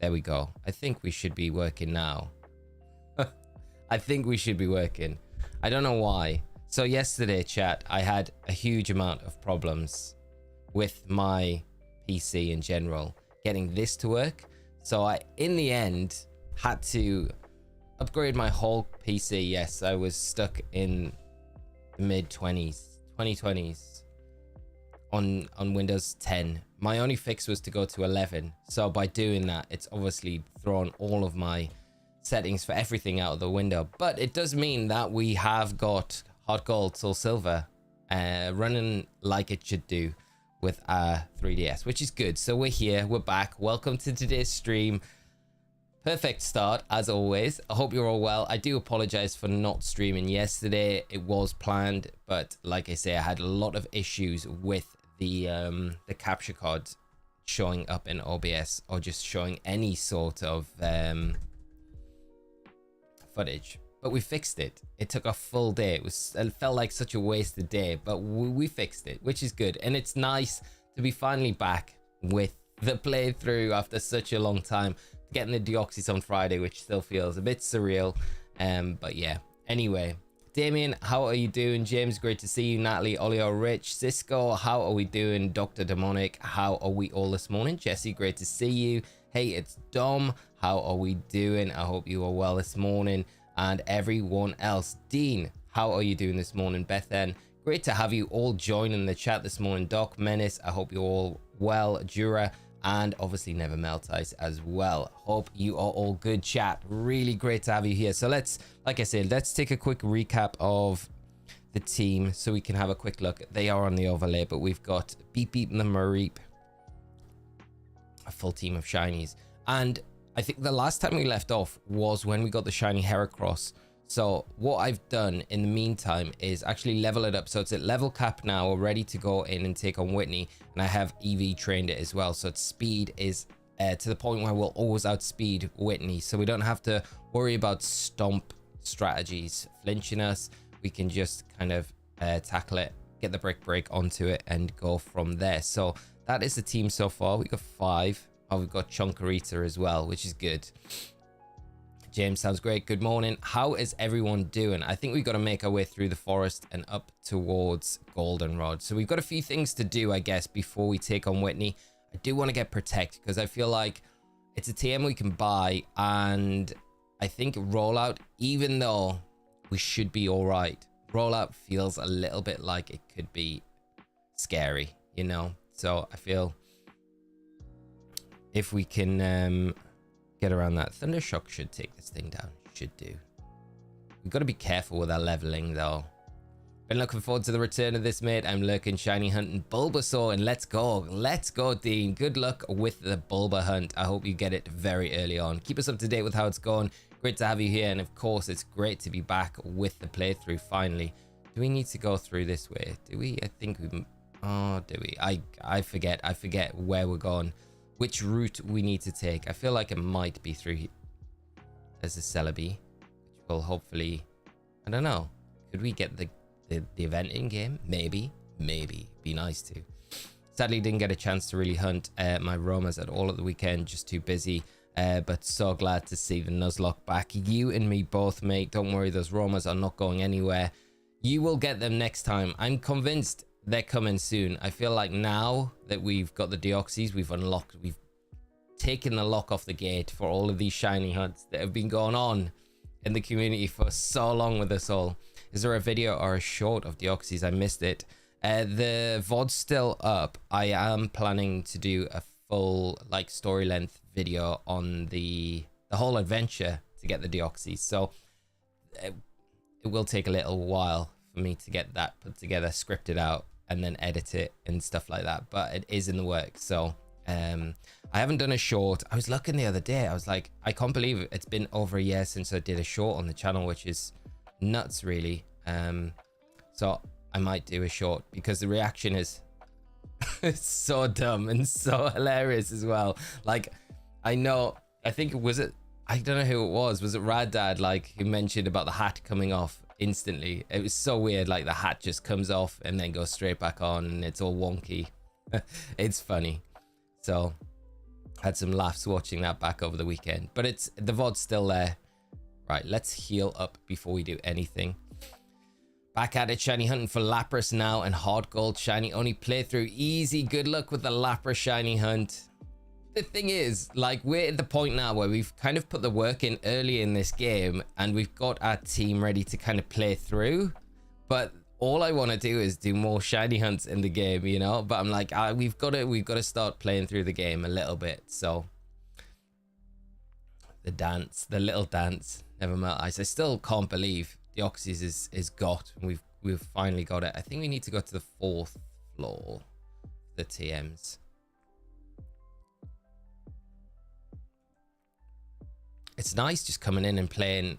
There we go. I think we should be working now. I think we should be working. I don't know why. So yesterday, chat, I had a huge amount of problems with my PC in general, getting this to work. So I, in the end, had to upgrade my whole PC. Yes, I was stuck in the mid-20s on Windows 10. My only fix was to go to 11. So by doing that, it's obviously thrown all of my settings for everything out of the window. But it does mean that we have got hot gold, soul silver, running like it should do with our 3DS, which is good. So we're here, we're back. Welcome to today's stream. Perfect start as always. I hope you're all well. I do apologize for not streaming yesterday. It was planned, but like I say, I had a lot of issues with the capture card showing up in OBS or just showing any sort of footage. But we fixed it. It took a full day. It felt like such a wasted day, but we fixed it, which is good. And it's nice to be finally back with the playthrough after such a long time. Getting the Deoxys on Friday, which still feels a bit surreal. But yeah. Anyway, Damien, how are you doing? James, great to see you. Natalie, Olio, Rich, Cisco, how are we doing? Dr. Demonic, how are we all this morning? Jesse, great to see you. Hey, it's Dom. How are we doing? I hope you are well this morning. And everyone else. Dean, how are you doing this morning? Bethan, great to have you all join in the chat this morning. Doc, Menace, I hope you're all well. Jura, and obviously Never Melt Ice as well. Hope you are all good, chat. Really great to have you here. So let's, like I said, let's take a quick recap of the team so we can have a quick look. They are on the overlay, but we've got Beep Beep and the Mareep, a full team of shinies. And I think the last time we left off was when we got the shiny Heracross. So what I've done in the meantime is actually level it up. So it's at level cap now. We're ready to go in and take on Whitney. And I have Eevee trained it as well. So its speed is to the point where we'll always outspeed Whitney. So we don't have to worry about stomp strategies flinching us. We can just kind of tackle it, get the brick break onto it and go from there. So that is the team so far. We got 5. Oh, we've got Chunkarita as well, which is good. James, sounds great. Good morning. How is everyone doing? I think we've got to make our way through the forest and up towards Goldenrod. So we've got a few things to do, I guess, before we take on Whitney. I do want to get Protect because I feel like it's a TM we can buy. And I think Rollout, even though we should be all right, Rollout feels a little bit like it could be scary, you know? So I feel if we can get around that, Thundershock should take this thing down. Should do. We've got to be careful with our leveling though. Been looking forward to the return of this, mate. I'm lurking, shiny hunting Bulbasaur, and let's go. Let's go, Dean. Good luck with the Bulba hunt. I hope you get it very early on. Keep us up to date with how it's going. Great to have you here, and of course, it's great to be back with the playthrough finally. Do we need to go through this way? Do we? I think we... Oh, do we? I forget. I forget where we're going. Which route we need to take. I feel like it might be through. There's a Celebi, which will hopefully, I don't know. Could we get the event in game? Maybe. Be nice to. Sadly, didn't get a chance to really hunt my Romas at all at the weekend. Just too busy. But so glad to see the Nuzlocke back. You and me both, mate. Don't worry, those Romas are not going anywhere. You will get them next time. I'm convinced they're coming soon. I feel like now that we've got the Deoxys, we've taken the lock off the gate for all of these shiny hunts that have been going on in the community for so long with us all. Is there a video or a short of Deoxys? I missed it. The VOD's still up. I am planning to do a full like story length video on the whole adventure to get the Deoxys. So it will take a little while for me to get that put together, scripted out, and then edit it and stuff like that, but it is in the works. So I haven't done a short. I was looking the other day, I was like, I can't believe it. It's been over a year since I did a short on the channel, which is nuts really. So I might do a short because the reaction is it's so dumb and so hilarious as well. Like I think I don't know who it was it Rad Dad, like, who mentioned about the hat coming off instantly. It was so weird, like the hat just comes off and then goes straight back on and it's all wonky. It's funny. So Had some laughs watching that back over the weekend, but the VOD's still there. Right, let's heal up before we do anything. Back at it, shiny hunting for Lapras now, and hard gold shiny only playthrough. Easy, good luck with the Lapras shiny hunt. The thing is, like, we're at the point now where we've kind of put the work in early in this game, and we've got our team ready to kind of play through. But all I want to do is do more shiny hunts in the game, you know. But I'm like, we've got to start playing through the game a little bit. So the little dance, never melt ice. I still can't believe Deoxys is got. We've finally got it. I think we need to go to the 4th floor. The TMs. It's nice just coming in and playing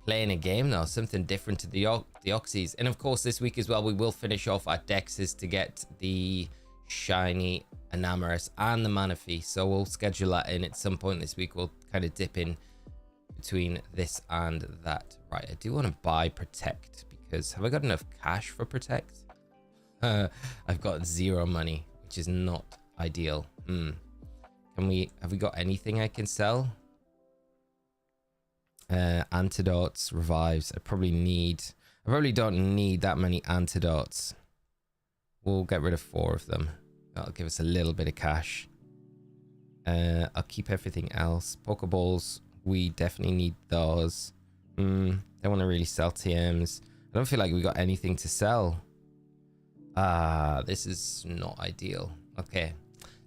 a game now, something different to the Deoxys. And of course, this week as well, we will finish off our Dexes to get the shiny Enamorus and the Manaphy. So we'll schedule that in at some point this week. We'll kind of dip in between this and that. Right, I do want to buy Protect, because have I got enough cash for Protect? I've got 0 money, which is not ideal. Have we got anything I can sell? Antidotes, revives. I probably don't need that many antidotes. We'll get rid of 4 of them. That'll give us a little bit of cash. I'll keep everything else. Pokeballs, we definitely need those. Don't want to really sell TMs. I don't feel like we got anything to sell. This is not ideal. Okay,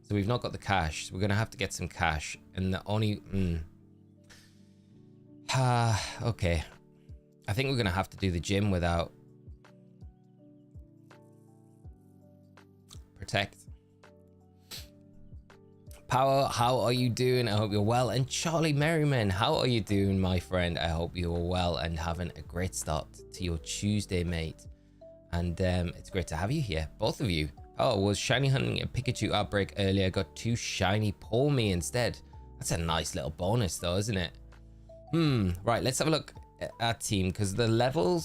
so we've not got the cash, so we're gonna have to get some cash. And the only okay, I think we're gonna have to do the gym without Protect. Power, how are you doing? I hope you're well. And Charlie Merriman, how are you doing, my friend? I hope you're well and having a great start to your Tuesday, mate. And it's great to have you here, both of you. Oh, was shiny hunting a Pikachu outbreak earlier. Got 2 shiny Pull Me instead. That's a nice little bonus though, isn't it? Right, let's have a look at our team, because the level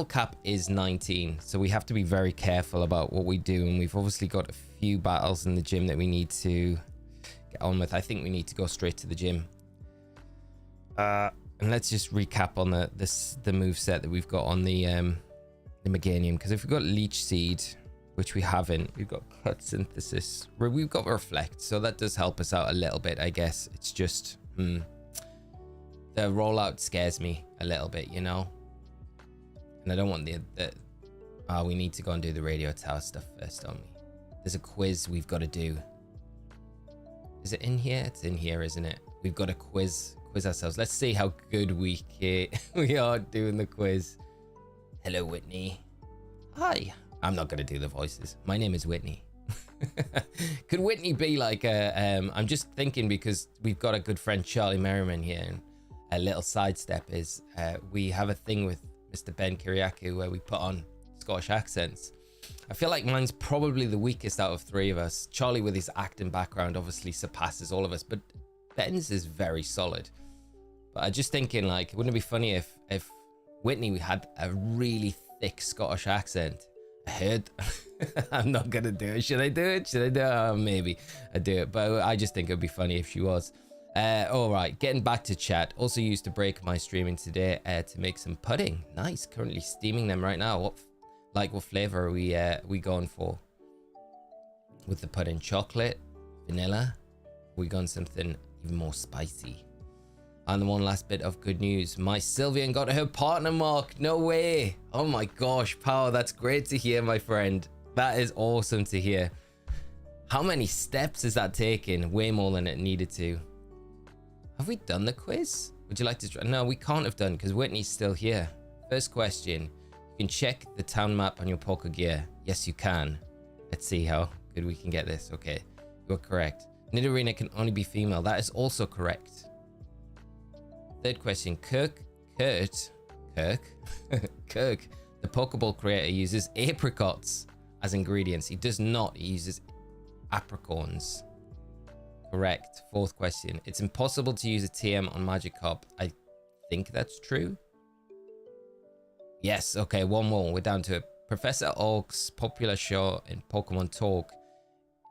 cap is 19, so we have to be very careful about what we do. And we've obviously got a few battles in the gym that we need to get on with. I think we need to go straight to the gym. And let's just recap on the move set that we've got on the Meganium, because if we've got Leech Seed, which we haven't, we've got Cut Synthesis, we've got Reflect, so that does help us out a little bit, I guess. It's just the rollout scares me a little bit, you know. And I don't want we need to go and do the radio tower stuff first, don't we? There's a quiz we've got to do. Is it in here? It's in here, isn't it? We've got to quiz ourselves. Let's see how good we are doing the quiz. Hello, Whitney. Hi. I'm not going to do the voices. My name is Whitney. Could Whitney be like I'm just thinking, because we've got a good friend Charlie Merriman here, and a little sidestep is we have a thing with Mr. Ben Kiriakou where we put on Scottish accents. I feel like mine's probably the weakest out of 3 of us. Charlie, with his acting background, obviously surpasses all of us, but Ben's is very solid. But I'm just thinking, like, wouldn't it be funny if Whitney had a really thick Scottish accent? I heard. I'm not gonna do it. Should I do it? Maybe I do it, but I just think it would be funny if she was. All right, getting back to chat. Also used to break my streaming today to make some pudding. Nice. Currently steaming them right now. What flavor are we going for with the pudding? Chocolate, vanilla? We going something even more spicy? And the one last bit of good news, my Sylvian got her partner mark. No way. Oh my gosh, Power, that's great to hear, my friend. That is awesome to hear. How many steps is that taking? Way more than it needed to. Have we done the quiz? Would you like to try? No, we can't have done, because Whitney's still here. First question, you can check the town map on your Poker Gear. Yes, you can. Let's see how good we can get this. Okay, you're correct. Nidorina can only be female. That is also correct. Third question, Kirk, the Pokeball creator, uses apricots as ingredients. He does not. He uses apricorns. Correct. Fourth question, it's impossible to use a TM on Magikarp. I think that's true. Yes. Okay, one more. We're down to it. Professor Oak's popular show in Pokemon Talk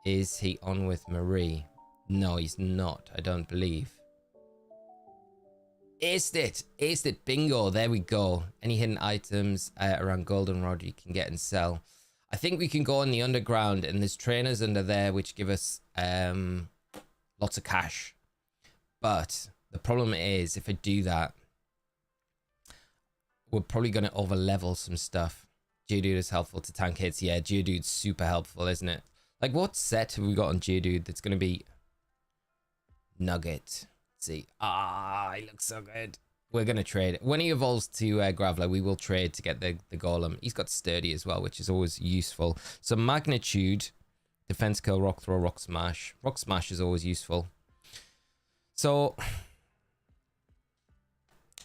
Is he on with Marie? No, he's not. I don't believe. Aced it. Aced it. Bingo. There we go. Any hidden items around Goldenrod you can get and sell. I think we can go on the underground, and there's trainers under there which give us lots of cash. But the problem is, if I do that, we're probably going to over level some stuff. Geodude is helpful to tank hits. Yeah, Geodude's super helpful, isn't it? Like, what set have we got on Geodude that's going to be Nugget? Let's see. Ah, he looks so good. We're going to trade. When he evolves to Graveler, we will trade to get the Golem. He's got Sturdy as well, which is always useful. So Magnitude, Defense Curl, Rock Throw, Rock Smash. Rock Smash is always useful. So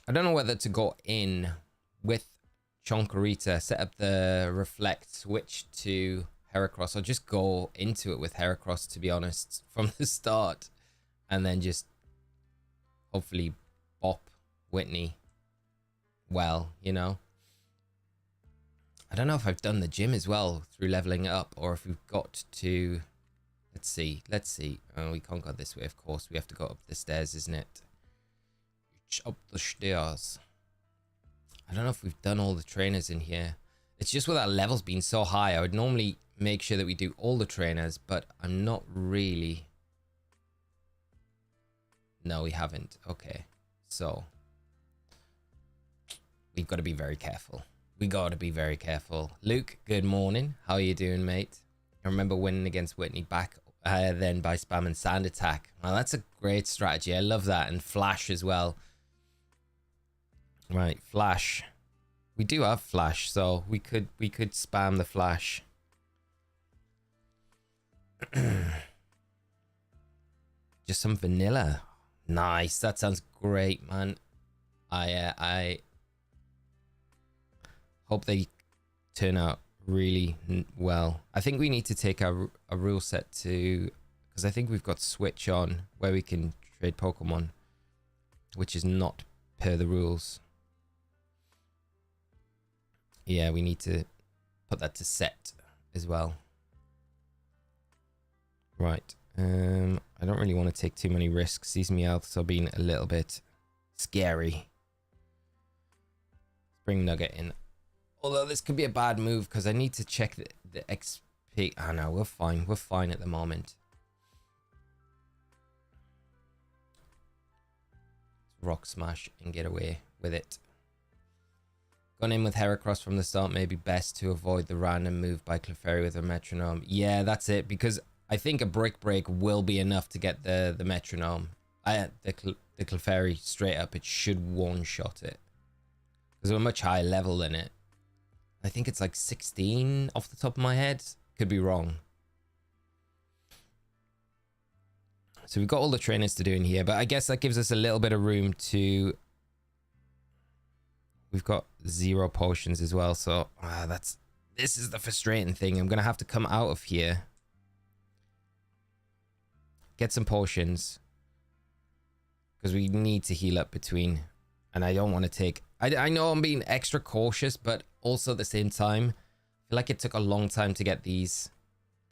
I don't know whether to go in with Chonkarita, set up the Reflect, switch to Heracross, or just go into it with Heracross, to be honest, from the start, and then just hopefully bop Whitney well, you know. I don't know if I've done the gym as well through leveling it up, or if we've got to... let's see. Oh, we can't go this way, of course. We have to go up the stairs, isn't it? Up the stairs. I don't know if we've done all the trainers in here. It's just with our levels being so high, I would normally make sure that we do all the trainers, but I'm not really... No, we haven't. Okay, so we've got to be very careful. We got to be very careful. Luke, good morning. How are you doing, mate? I remember winning against Whitney back then by spamming Sand Attack. Well, that's a great strategy. I love that. And Flash as well. Right, Flash. We do have Flash, so we could spam the Flash. Just some vanilla. Nice. That sounds great, man. I hope they turn out really well. I think we need to take a rule set to, because I think we've got Switch on where we can trade Pokemon, which is not per the rules. Yeah, we need to put that to set as well. Right. I don't really want to take too many risks. These Meowths are being a little bit scary. Bring Nugget in. Although this could be a bad move because I need to check the XP. Oh no, we're fine. We're fine at the moment. Rock Smash and get away with it. Gone in with Heracross from the start may be best to avoid the random move by Clefairy with a Metronome. Yeah, that's it, because I think a Brick Break will be enough to get the Metronome. The Clefairy straight up, it should one-shot it. Because we're much higher level than it. I think it's like 16 off the top of my head. Could be wrong. So we've got all the trainers to do in here, but I guess that gives us a little bit of room to... We've got 0 potions as well, so this is the frustrating thing. I'm going to have to come out of here. Get some potions. Because we need to heal up between. And I don't want to take... I know I'm being extra cautious, but also at the same time, I feel like it took a long time to get these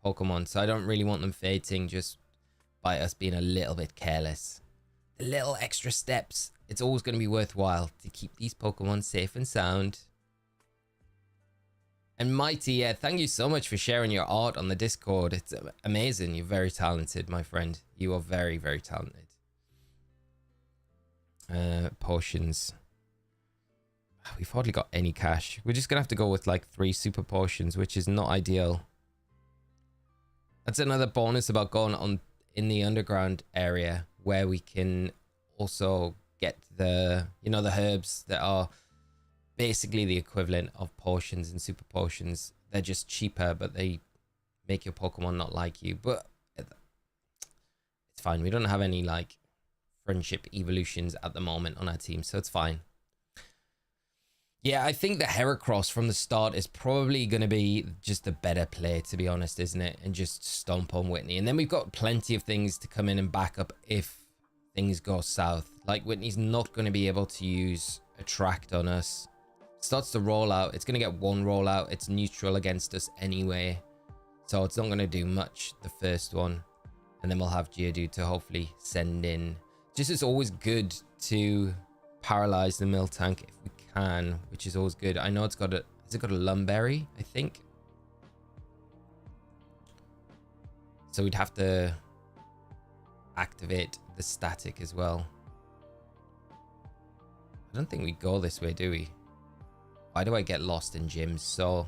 Pokemon. So I don't really want them fading just by us being a little bit careless. The little extra steps. It's always going to be worthwhile to keep these Pokemon safe and sound. And Mighty, yeah, thank you so much for sharing your art on the Discord. It's amazing. You're very talented, my friend. You are very, very talented. Potions. We've hardly got any cash. We're just going to have to go with like 3 super potions, which is not ideal. That's another bonus about going on in the underground area where we can also get the, you know, the herbs that are basically the equivalent of potions and super potions. They're just cheaper, but they make your Pokemon not like you. But it's fine. We don't have any like friendship evolutions at the moment on our team, so it's fine. Yeah, I think the Heracross from the start is probably going to be just the better play, to be honest, isn't it? And just stomp on Whitney. And then we've got plenty of things to come in and back up if things go south. Like, Whitney's not going to be able to use Attract on us. Starts to roll out. It's going to get 1 rollout. It's neutral against us anyway. So it's not going to do much, the first one. And then we'll have Geodude to hopefully send in. Just it's always good to paralyze the Miltank if we can, which is always good. I know it's got a... Has it got a Lumberry, I think? So we'd have to activate the static as well. I don't think we go this way, do we? Why do I get lost in gyms so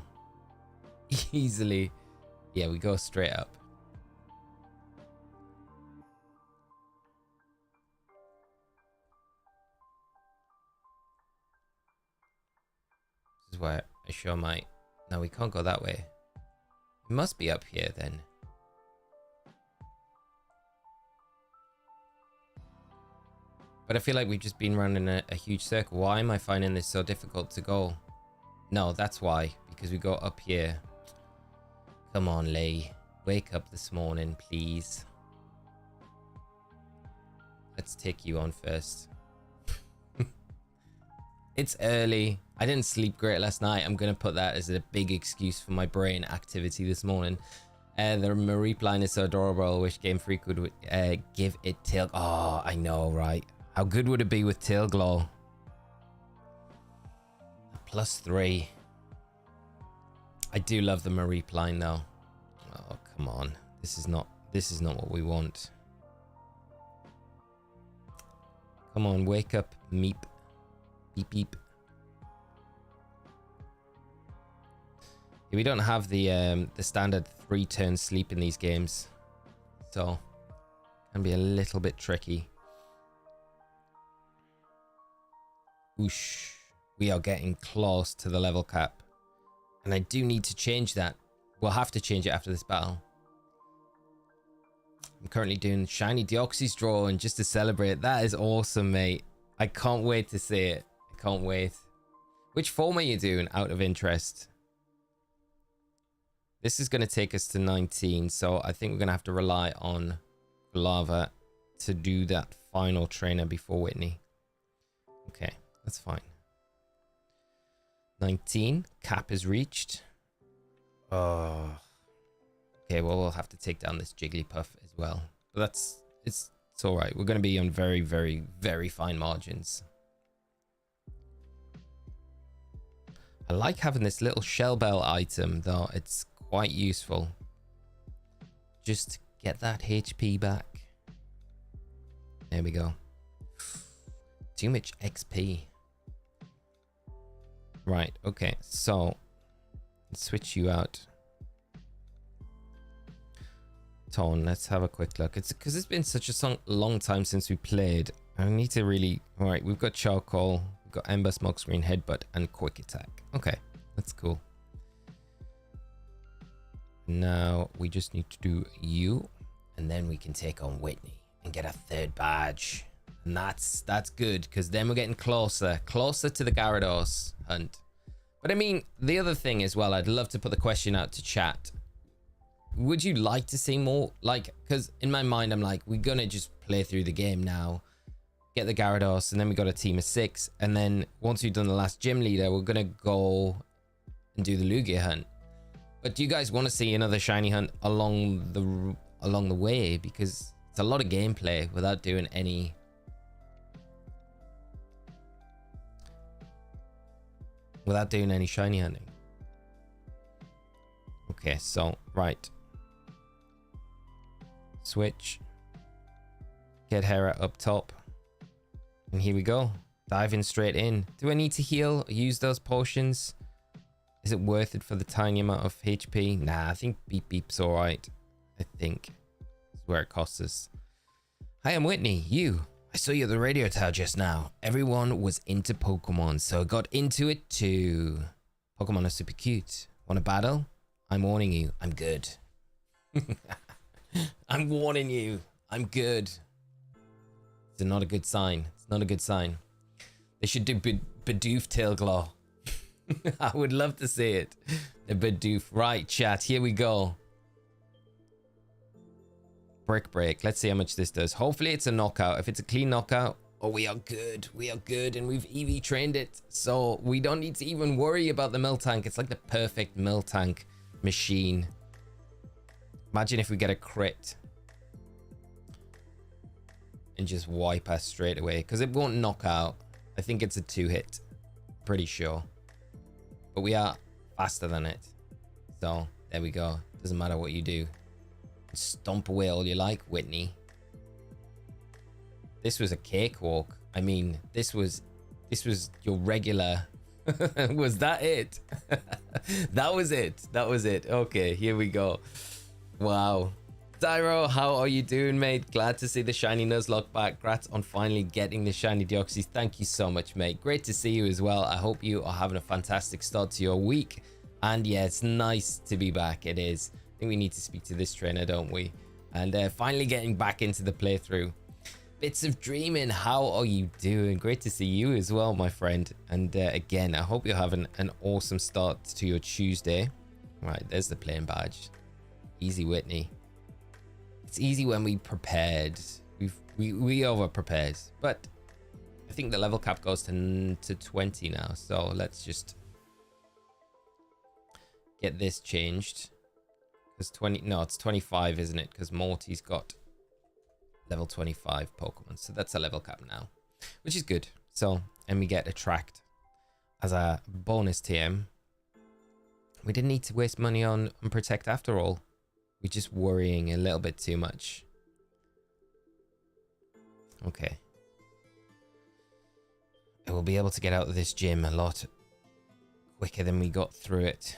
easily? Yeah, we go straight up. This is why I show my... No, we can't go that way. It must be up here then. But I feel like we've just been running a huge circle. Why am I finding this so difficult to go? No, that's why. Because we go up here. Come on, Lee. Wake up this morning, please. Let's take you on first. It's early. I didn't sleep great last night. I'm going to put that as a big excuse for my brain activity this morning. The Marie line is so adorable. I wish Game Freak would give it tail. Oh, I know, right? How good would it be with Tail Glow? +3. I do love the Marie line though. Oh, come on. This is not what we want. Come on, wake up, Meep. Beep beep. Yeah, we don't have the standard 3-turn sleep in these games. So can be a little bit tricky. Whoosh. We are getting close to the level cap. And I do need to change that. We'll have to change it after this battle. I'm currently doing shiny Deoxys draw, and just to celebrate, that is awesome, mate. I can't wait to see it. I can't wait. Which form are you doing, out of interest? This is going to take us to 19, so I think we're going to have to rely on Lava to do that final trainer before Whitney. Okay. That's fine. 19. Cap is reached. Oh. Okay, well, we'll have to take down this Jigglypuff as well. But it's all right. We're going to be on very, very, very fine margins. I like having this little Shell Bell item, though. It's quite useful. Just get that HP back. There we go. Too much XP. Right, okay, so let's switch you out. Tone, let's have a quick look. It's because it's been such a long time since we played. I need to really... Alright, we've got Charcoal, we've got Ember, Smokescreen, Headbutt, and Quick Attack. Okay, that's cool. Now we just need to do you, and then we can take on Whitney and get a 3rd badge. And that's good, because then we're getting closer to the Gyarados hunt. But I mean, the other thing as well, I'd love to put the question out to chat. Would you like to see more? Like, because in my mind, I'm like, we're going to just play through the game now, get the Gyarados, and then we got a team of 6. And then once we've done the last gym leader, we're going to go and do the Lugia hunt. But do you guys want to see another shiny hunt along the way? Because it's a lot of gameplay without doing any... shiny hunting. Okay, so right, switch, get Hera up top, and here we go, diving straight in. Do I need to heal, use those potions? Is it worth it for the tiny amount of HP? Nah, I think Beep Beep's all right. I think that's where it costs us. Hi, I'm Whitney. I saw you at the radio tower just now. Everyone was into Pokemon, so I got into it too. Pokemon are super cute. Want to battle? I'm warning you, I'm good. I'm warning you, I'm good. It's not a good sign. It's not a good sign. They should do Bidoof Tail Glow. I would love to see it. The Bidoof. Right, chat, here we go. Brick Break. Let's see how much this does. Hopefully it's a knockout. If it's a clean knockout, oh, we are good. We are good, and we've Eevee trained it. So we don't need to even worry about the Miltank. It's like the perfect Miltank machine. Imagine if we get a crit and just wipe us straight away, because it won't knock out. I think it's a 2-hit, pretty sure, but we are faster than it, so there we go. Doesn't matter what you do, stomp away all you like, Whitney. This was a cakewalk. I mean, this was your regular. Was that it? That was it. Okay, here we go. Wow. Dyro, how are you doing, mate? Glad to see the shiny Nuzlocke back. Congrats on finally getting the shiny Deoxys. Thank you so much, mate. Great to see you as well. I hope you are having a fantastic start to your week. And yeah, it's nice to be back. It is. I think we need to speak to this trainer, don't we? And finally getting back into the playthrough. Bits of Dreaming, how are you doing? Great to see you as well, my friend. And again, I hope you're having an awesome start to your Tuesday. Right, there's the playing badge. Easy, Whitney. It's easy when we prepared. We over prepared, but I think the level cap goes to 20 now. So let's just get this changed. Because 20, no, it's 25, isn't it? Because Morty's got level 25 Pokemon, so that's a level cap now, which is good. So, and we get Attract as a bonus TM. We didn't need to waste money on Protect after all. We're just worrying a little bit too much. Okay. I will be able to get out of this gym a lot quicker than we got through it.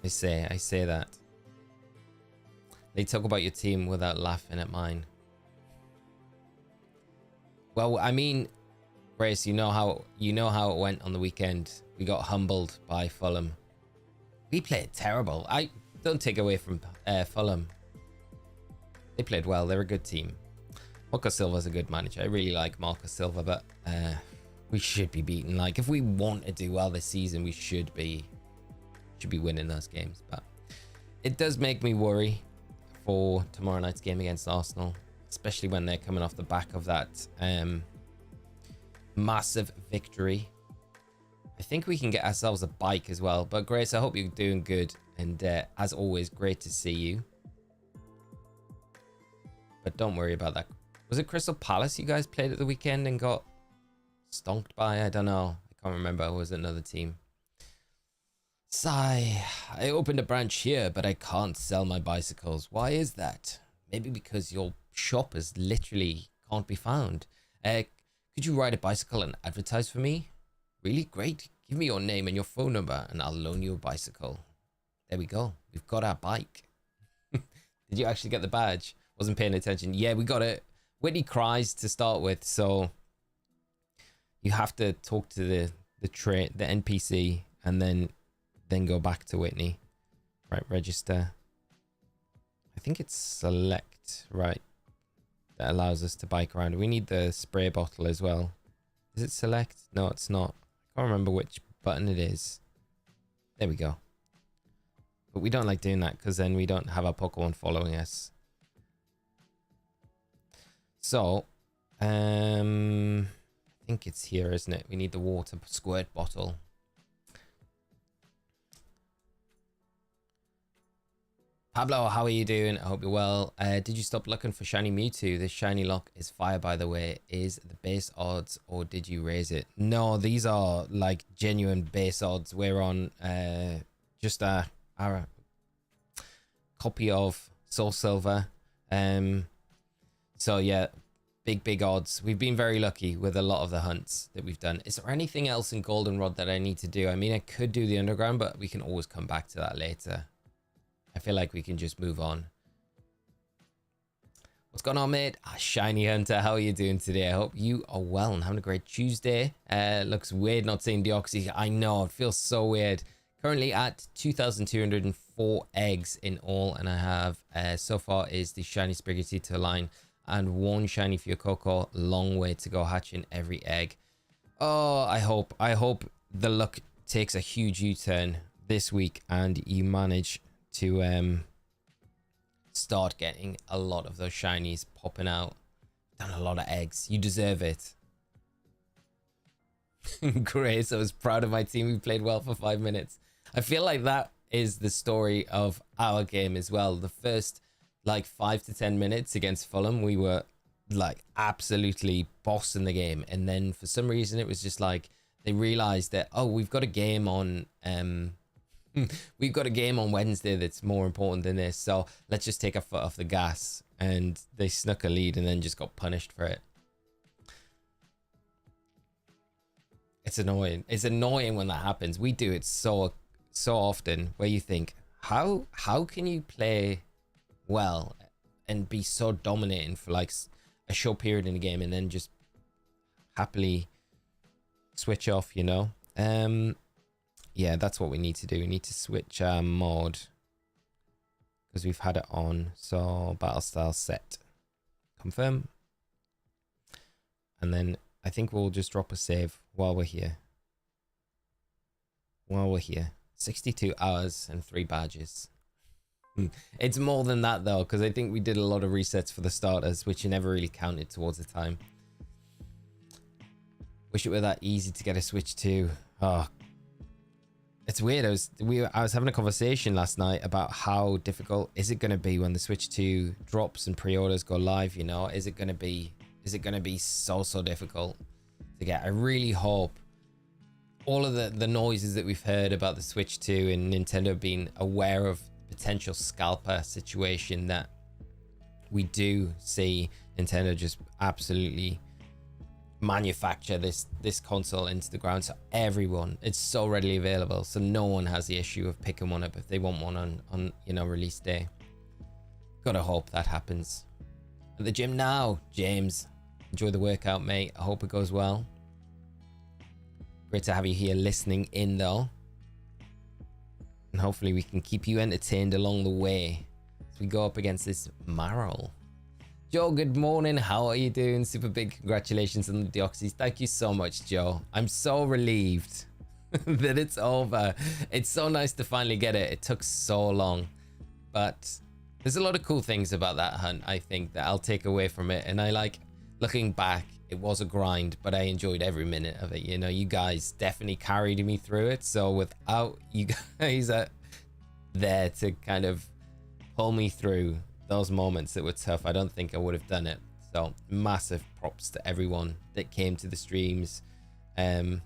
I say that. They talk about your team without laughing at mine. Well, I mean, Grace, you know how it went on the weekend. We got humbled by Fulham. We played terrible. I don't take away from Fulham. They played well. They're a good team. Marco Silva's a good manager. I really like Marco Silva, but we should be beaten. Like, if we want to do well this season, we should be winning those games. But it does make me worry for tomorrow night's game against Arsenal, especially when they're coming off the back of that massive victory. I think we can get ourselves a bike as well. But Grace, I hope you're doing good, and as always, great to see you. But don't worry about that. Was it Crystal Palace you guys played at the weekend and got stonked by? I don't know, I can't remember. It was another team. Sigh. I opened a branch here, but I can't sell my bicycles. Why is that? Maybe because your shop is literally can't be found. Could you ride a bicycle and advertise for me? Really? Great. Give me your name and your phone number and I'll loan you a bicycle. There we go. We've got our bike. Did you actually get the badge? Wasn't paying attention. Yeah, we got it. Whitney cries to start with, so you have to talk to the NPC and then go back to Whitney. Right, register. I think it's select, right, that allows us to bike around. We need the spray bottle as well. Is it select? No, it's not. I can't remember which button it is. There we go. But we don't like doing that because then we don't have our Pokemon following us. So, I think it's here, isn't it? We need the water squirt bottle. Pablo, how are you doing? I hope you're well. Did you stop looking for shiny Mewtwo? This shiny lock is fire, by the way. Is the base odds or did you raise it? No, these are like genuine base odds. We're on just our copy of Soul Silver. So yeah, big odds. We've been very lucky with a lot of the hunts that we've done. Is there anything else in Goldenrod that I need to do? I mean, I could do the underground, but we can always come back to that later. I feel like we can just move on. What's going on, mate? Shiny Hunter, how are you doing today? I hope you are well and having a great Tuesday. Looks weird not seeing Deoxys. I know, it feels so weird. Currently at 2,204 eggs in all, and I have so far is the shiny Sprigatito line and one shiny Fuecoco. Long way to go hatching every egg. Oh, I hope the luck takes a huge U-turn this week and you manage to start getting a lot of those shinies popping out. Done a lot of eggs. You deserve it. Great, so I was proud of my team. We played well for 5 minutes. I feel like that is the story of our game as well. The first like 5 to 10 minutes against Fulham, we were like absolutely bossing the game, and then for some reason it was just like they realized that, oh, we've got a game on Wednesday that's more important than this, so let's just take our foot off the gas, and they snuck a lead and then just got punished for it. It's annoying. It's annoying when that happens. We do it so often where you think, how can you play well and be so dominating for like a short period in the game and then just happily switch off, you know? Yeah, that's what we need to do. We need to switch our mod because we've had it on. So battle style set, confirm, and then I think we'll just drop a save while we're here. 62 hours and 3 badges. It's more than that though, because I think we did a lot of resets for the starters, which never really counted towards the time. Wish it were that easy to get a switch to. Oh, it's weird. I was having a conversation last night about how difficult is it going to be when the Switch 2 drops and pre-orders go live, you know? Is it going to be so difficult to get? I really hope all of the noises that we've heard about the Switch 2 and Nintendo being aware of potential scalper situation, that we do see Nintendo just absolutely manufacture this console into the ground, so everyone, it's so readily available, so no one has the issue of picking one up if they want one on you know, release day. Gotta hope that happens. At the gym now, James. Enjoy the workout, mate. I hope it goes well. Great to have you here listening in though, and hopefully we can keep you entertained along the way as we go up against this Marrow. Joe, good morning. How are you doing? Super big congratulations on the Deoxys. Thank you so much, Joe. I'm so relieved that it's over. It's so nice to finally get it. It took so long, but there's a lot of cool things about that hunt, I think, that I'll take away from it. And I like looking back, it was a grind, but I enjoyed every minute of it. You know, you guys definitely carried me through it. So without you guys there to kind of pull me through those moments that were tough, I don't think I would have done it. So massive props to everyone that came to the streams, because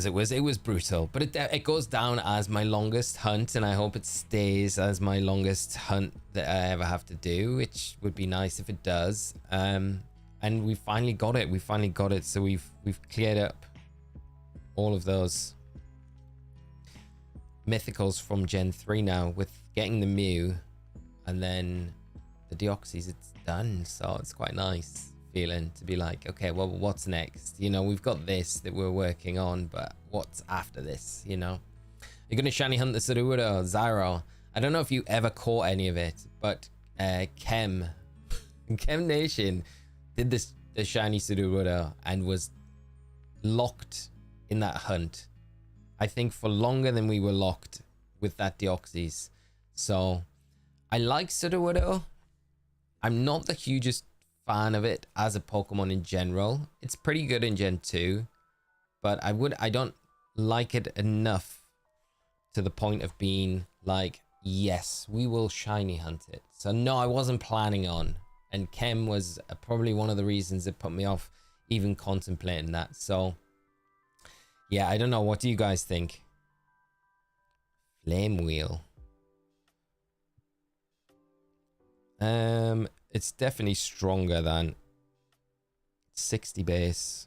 it was brutal, but it goes down as my longest hunt, and I hope it stays as my longest hunt that I ever have to do, which would be nice if it does. And we finally got it. So we've cleared up all of those mythicals from Gen 3 now, with getting the Mew and then the Deoxys. It's done, so it's quite nice feeling to be like, okay, well, what's next? You know, we've got this that we're working on, but what's after this? You know, you're gonna shiny hunt the Sudowoodo, Zyro. I don't know if you ever caught any of it, but Chem Nation did the shiny Sudowoodo and was locked in that hunt, I think, for longer than we were locked with that Deoxys. So I like Sudowoodo. I'm not the hugest fan of it as a Pokemon in general. It's pretty good in Gen 2, but I don't like it enough to the point of being like, yes, we will shiny hunt it. So no, I wasn't planning on, and Chem was probably one of the reasons that put me off even contemplating that. So yeah, I don't know. What do you guys think? Flame Wheel. It's definitely stronger than 60 base,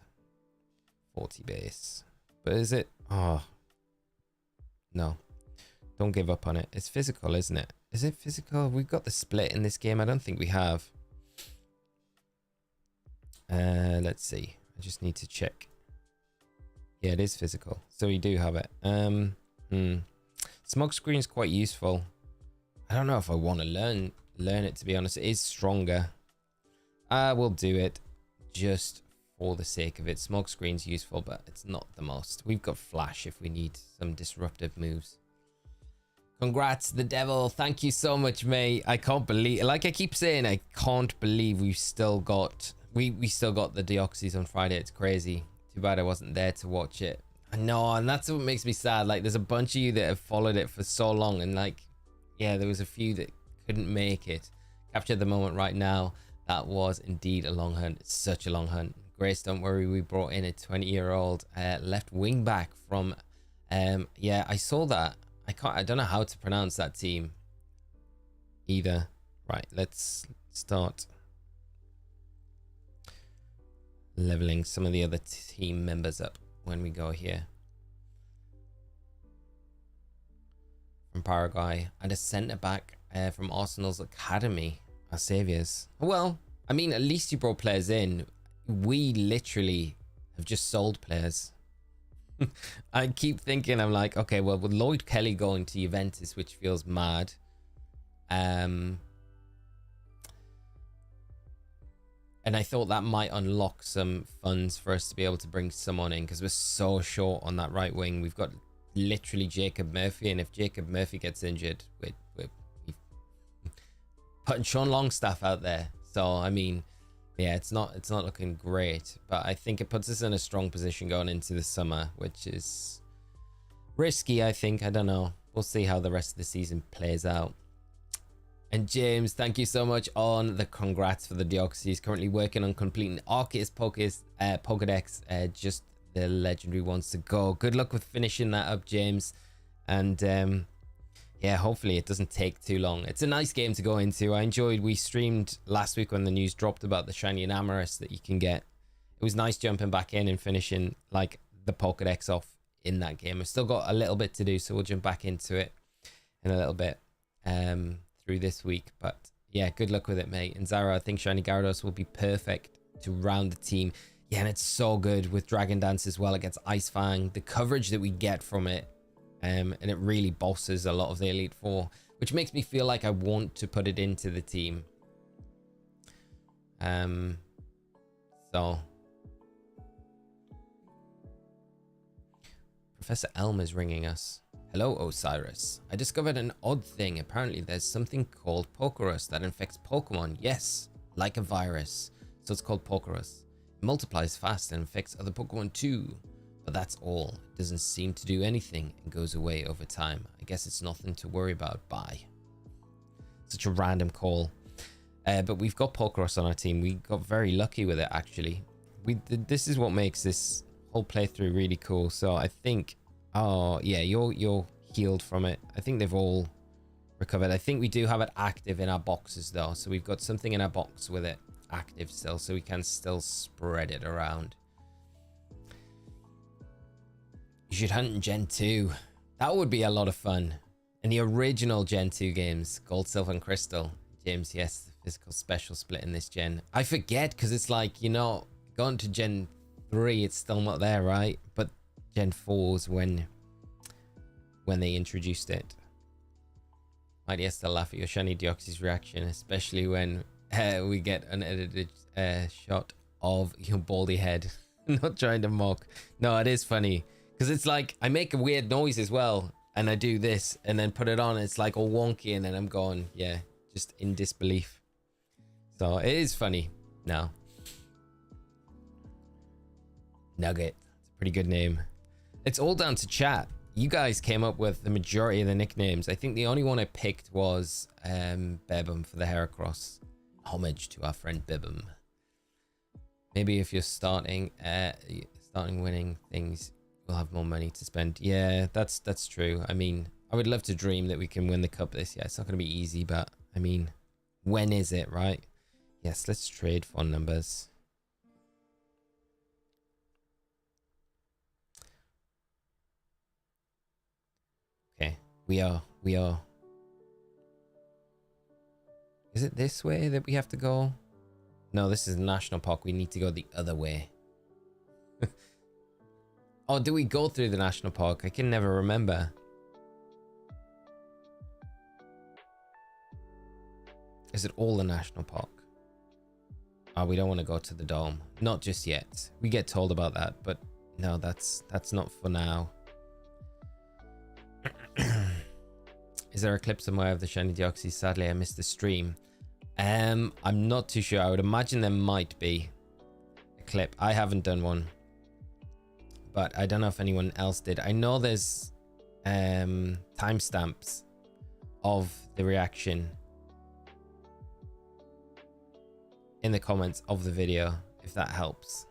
40 base. But is it? Oh, no. Don't give up on it. It's physical, isn't it? Is it physical? We've got the split in this game. I don't think we have. Let's see. I just need to check. Yeah, it is physical. So we do have it. Smoke screen's quite useful. I don't know if I want to learn it, to be honest. It is stronger. We'll do it just for the sake of it. Smoke screen's useful, but it's not the most. We've got flash if we need some disruptive moves. Congrats, the devil. Thank you so much, mate. I can't believe, like I keep saying, I can't believe we've still got we still got the Deoxys on Friday. It's crazy Too bad I wasn't there to watch it. I know, and that's what makes me sad. Like, there's a bunch of you that have followed it for so long, and like, yeah, there was a few that couldn't make it. Capture the moment right now. That was indeed a long hunt. It's such a long hunt. Grace, don't worry, we brought in a 20-year-old left wing back from yeah, I saw that. I don't know how to pronounce that team either. Right, let's start leveling some of the other team members up when we go here. From Paraguay, and a centre back from Arsenal's academy, our saviors. Well, I mean, at least you brought players in. We literally have just sold players. I keep thinking, I'm like, okay, well, with Lloyd Kelly going to Juventus, which feels mad. And I thought that might unlock some funds for us to be able to bring someone in, because we're so short on that right wing. We've got literally Jacob Murphy, and if Jacob Murphy gets injured, we're putting Sean Longstaff out there. So I mean, yeah, it's not looking great, but I think it puts us in a strong position going into the summer, which is risky. I think, I don't know, we'll see how the rest of the season plays out. And James, thank you so much on the congrats for the Deoxys. Currently working on completing Arceus Pokedex, just the legendary ones to go. Good luck with finishing that up, James. And yeah, hopefully it doesn't take too long. It's a nice game to go into. I enjoyed, we streamed last week when the news dropped about the shiny Enamorus that you can get. It was nice jumping back in and finishing like the Pokedex off in that game. I've still got a little bit to do, so we'll jump back into it in a little bit through this week. But yeah, good luck with it, mate. And Zara, I think shiny Gyarados will be perfect to round the team. Yeah, and it's so good with Dragon Dance as well against Ice Fang. The coverage that we get from it, and it really bosses a lot of the Elite Four, which makes me feel like I want to put it into the team. So Professor Elmer's ringing us. Hello, Osirus. I discovered an odd thing. Apparently there's something called Pokerus that infects Pokemon. Yes, like a virus. So it's called Pokerus. It multiplies fast and infects other Pokemon too. But that's all. It doesn't seem to do anything and goes away over time. I guess it's nothing to worry about. Bye. Such a random call. But we've got Pokerus on our team. We got very lucky with it, actually. This is what makes this whole playthrough really cool. So I think... Oh, yeah, you're healed from it. I think they've all recovered. I think we do have it active in our boxes, though. So we've got something in our box with it active still. So we can still spread it around. You should hunt in Gen 2. That would be a lot of fun. In the original Gen 2 games, Gold, Silver, and Crystal. James, yes, the physical special split in this gen. I forget because it's like, you know, going to Gen 3, it's still not there, right? But Gen 4's when they introduced it. Might yes, still laugh at your shiny Deoxys reaction, especially when we get an edited shot of your baldy head. Not trying to mock. No, it is funny. Because it's like, I make a weird noise as well, and I do this, and then put it on, and it's like all wonky, and then I'm going, yeah, just in disbelief. So, it is funny now. Nugget. It's a pretty good name. It's all down to chat. You guys came up with the majority of the nicknames. I think the only one I picked was Bebum for the Heracross. Homage to our friend Bebum. Maybe if you're starting winning things, we'll have more money to spend. Yeah, that's true. I mean, I would love to dream that we can win the cup this year. It's not going to be easy, but I mean, when is it, right? Yes, let's trade phone numbers. Okay, we are. Is it this way that we have to go? No, this is a national park. We need to go the other way. Oh, do we go through the national park? I can never remember. Is it all the national park? Oh, we don't want to go to the dome. Not just yet. We get told about that, but no, that's not for now. Is there a clip somewhere of the shiny Deoxys? Sadly, I missed the stream. I'm not too sure. I would imagine there might be a clip. I haven't done one. but I don't know if anyone else did. I know there's timestamps of the reaction in the comments of the video, if that helps.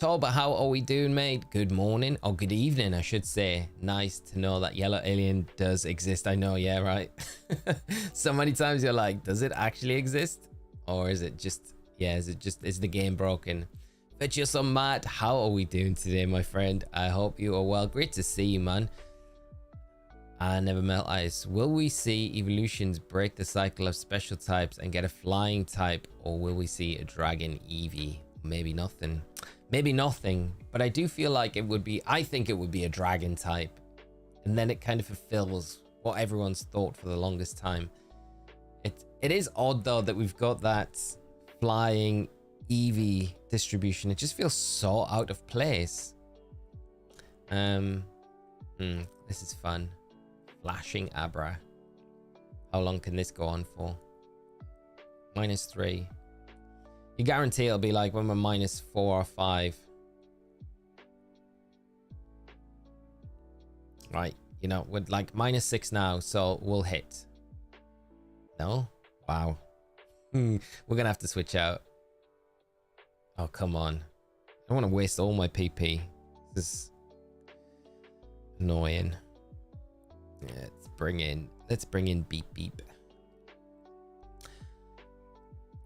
But how are we doing, mate? Good morning, or good evening, I should say. Nice to know that yellow alien does exist. I know, yeah, right? So many times you're like, does it actually exist? Or is it just, yeah, is the game broken? But you're so mad. How are we doing today, my friend? I hope you are well. Great to see you, man. I never melt ice. Will we see evolutions break the cycle of special types and get a flying type? Or will we see a dragon Eevee? Maybe nothing. Maybe nothing, but I do feel like it would be, I think it would be a dragon type. And then it kind of fulfills what everyone's thought for the longest time. It is odd though that we've got that flying Eevee distribution. It just feels so out of place. This is fun. Flashing Abra. How long can this go on for? -3. You guarantee it'll be like when we're -4 or 5. Right, you know, we're like -6 now, so we'll hit. No? Wow. We're gonna have to switch out. Oh, come on. I don't want to waste all my PP. This is annoying. Yeah, let's bring in Beep Beep.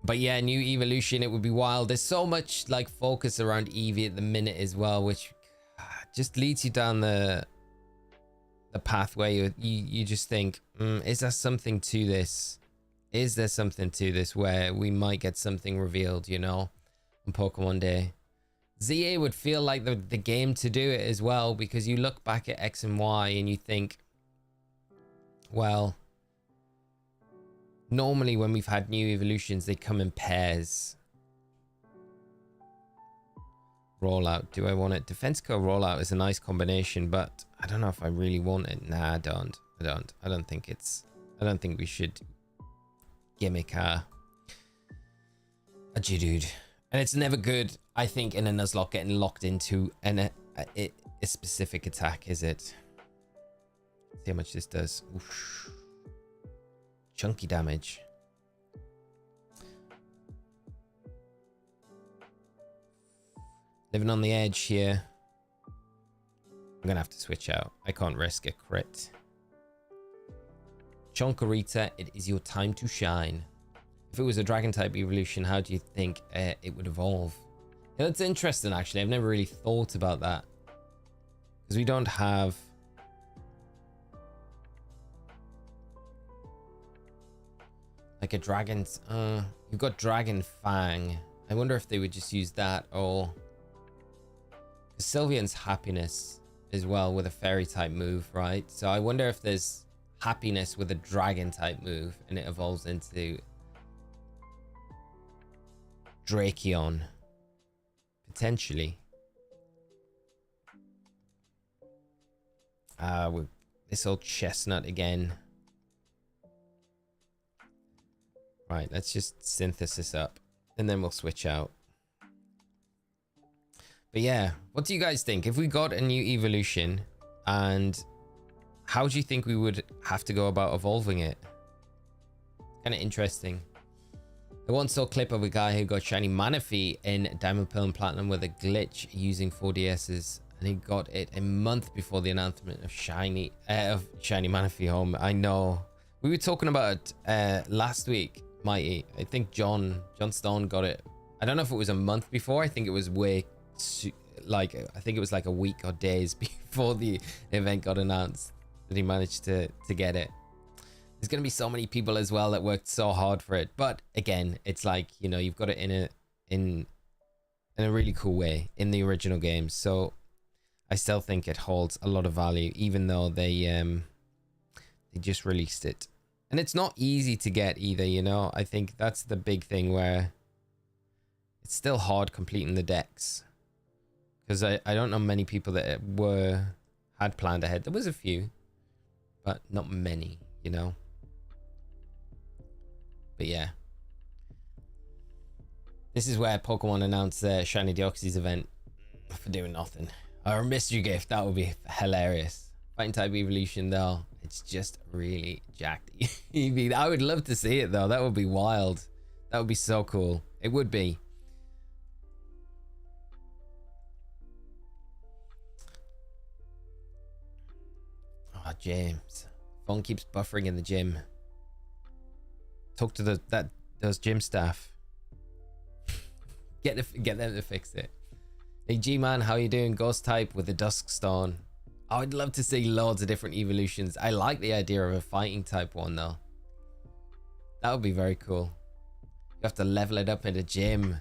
But yeah, new evolution, it would be wild. There's so much like focus around Eevee at the minute as well, which just leads you down the pathway. You just think, is there something to this? Is there something to this where we might get something revealed, you know, on Pokemon Day? ZA would feel like the game to do it as well, because you look back at X and Y and you think, well, normally when we've had new evolutions, they come in pairs. Rollout, do I want it? Defense Co rollout is a nice combination, but I don't know if I really want it. Nah, I don't. I don't think we should gimmick a Geodude. And it's never good, I think, in a Nuzlocke getting locked into a specific attack, is it? See how much this does. Oof. Chunky damage. Living on the edge here. I'm gonna have to switch out. I can't risk a crit. Chonkarita, it is your time to shine. If it was a dragon type evolution, how do you think it would evolve? Yeah, that's interesting, actually. I've never really thought about that, because we don't have like a dragon's you've got Dragon Fang. I wonder if they would just use that, or Sylveon's happiness as well with a fairy type move, right? So I wonder if there's happiness with a dragon type move and it evolves into Drakeon potentially. With this old chestnut again. Right, let's just synthesis up and then we'll switch out. But yeah, what do you guys think? If we got a new evolution, and how do you think we would have to go about evolving it? Kind of interesting. I once saw a clip of a guy who got shiny Manaphy in Diamond, Pearl and Platinum with a glitch using 4DSs, and he got it a month before the announcement of shiny Manaphy Home. I know. We were talking about it last week, Mighty. I think John Stone got it. I don't know if it was a month before. I think it was I think it was like a week or days before the event got announced that he managed to get it. There's going to be so many people as well that worked so hard for it, but again, it's like, you know, you've got it in a really cool way in the original games. So I still think it holds a lot of value, even though they just released it. And it's not easy to get either, you know. I think that's the big thing, where it's still hard completing the decks, because I don't know many people that had planned ahead. There was a few, but not many, you know. But yeah, This is where Pokemon announced their Shiny Deoxys event for doing nothing. Or a mystery gift, that would be hilarious. Fighting type evolution though, it's just really jacked. Eevee, I would love to see it though, that would be wild. That would be so cool. It would be. Oh, James. Phone keeps buffering in the gym. Talk to those gym staff. Get them to fix it. Hey G-Man, how you doing? Ghost type with the Duskstone. I would love to see loads of different evolutions. I like the idea of a fighting type one though. That would be very cool. You have to level it up in a gym.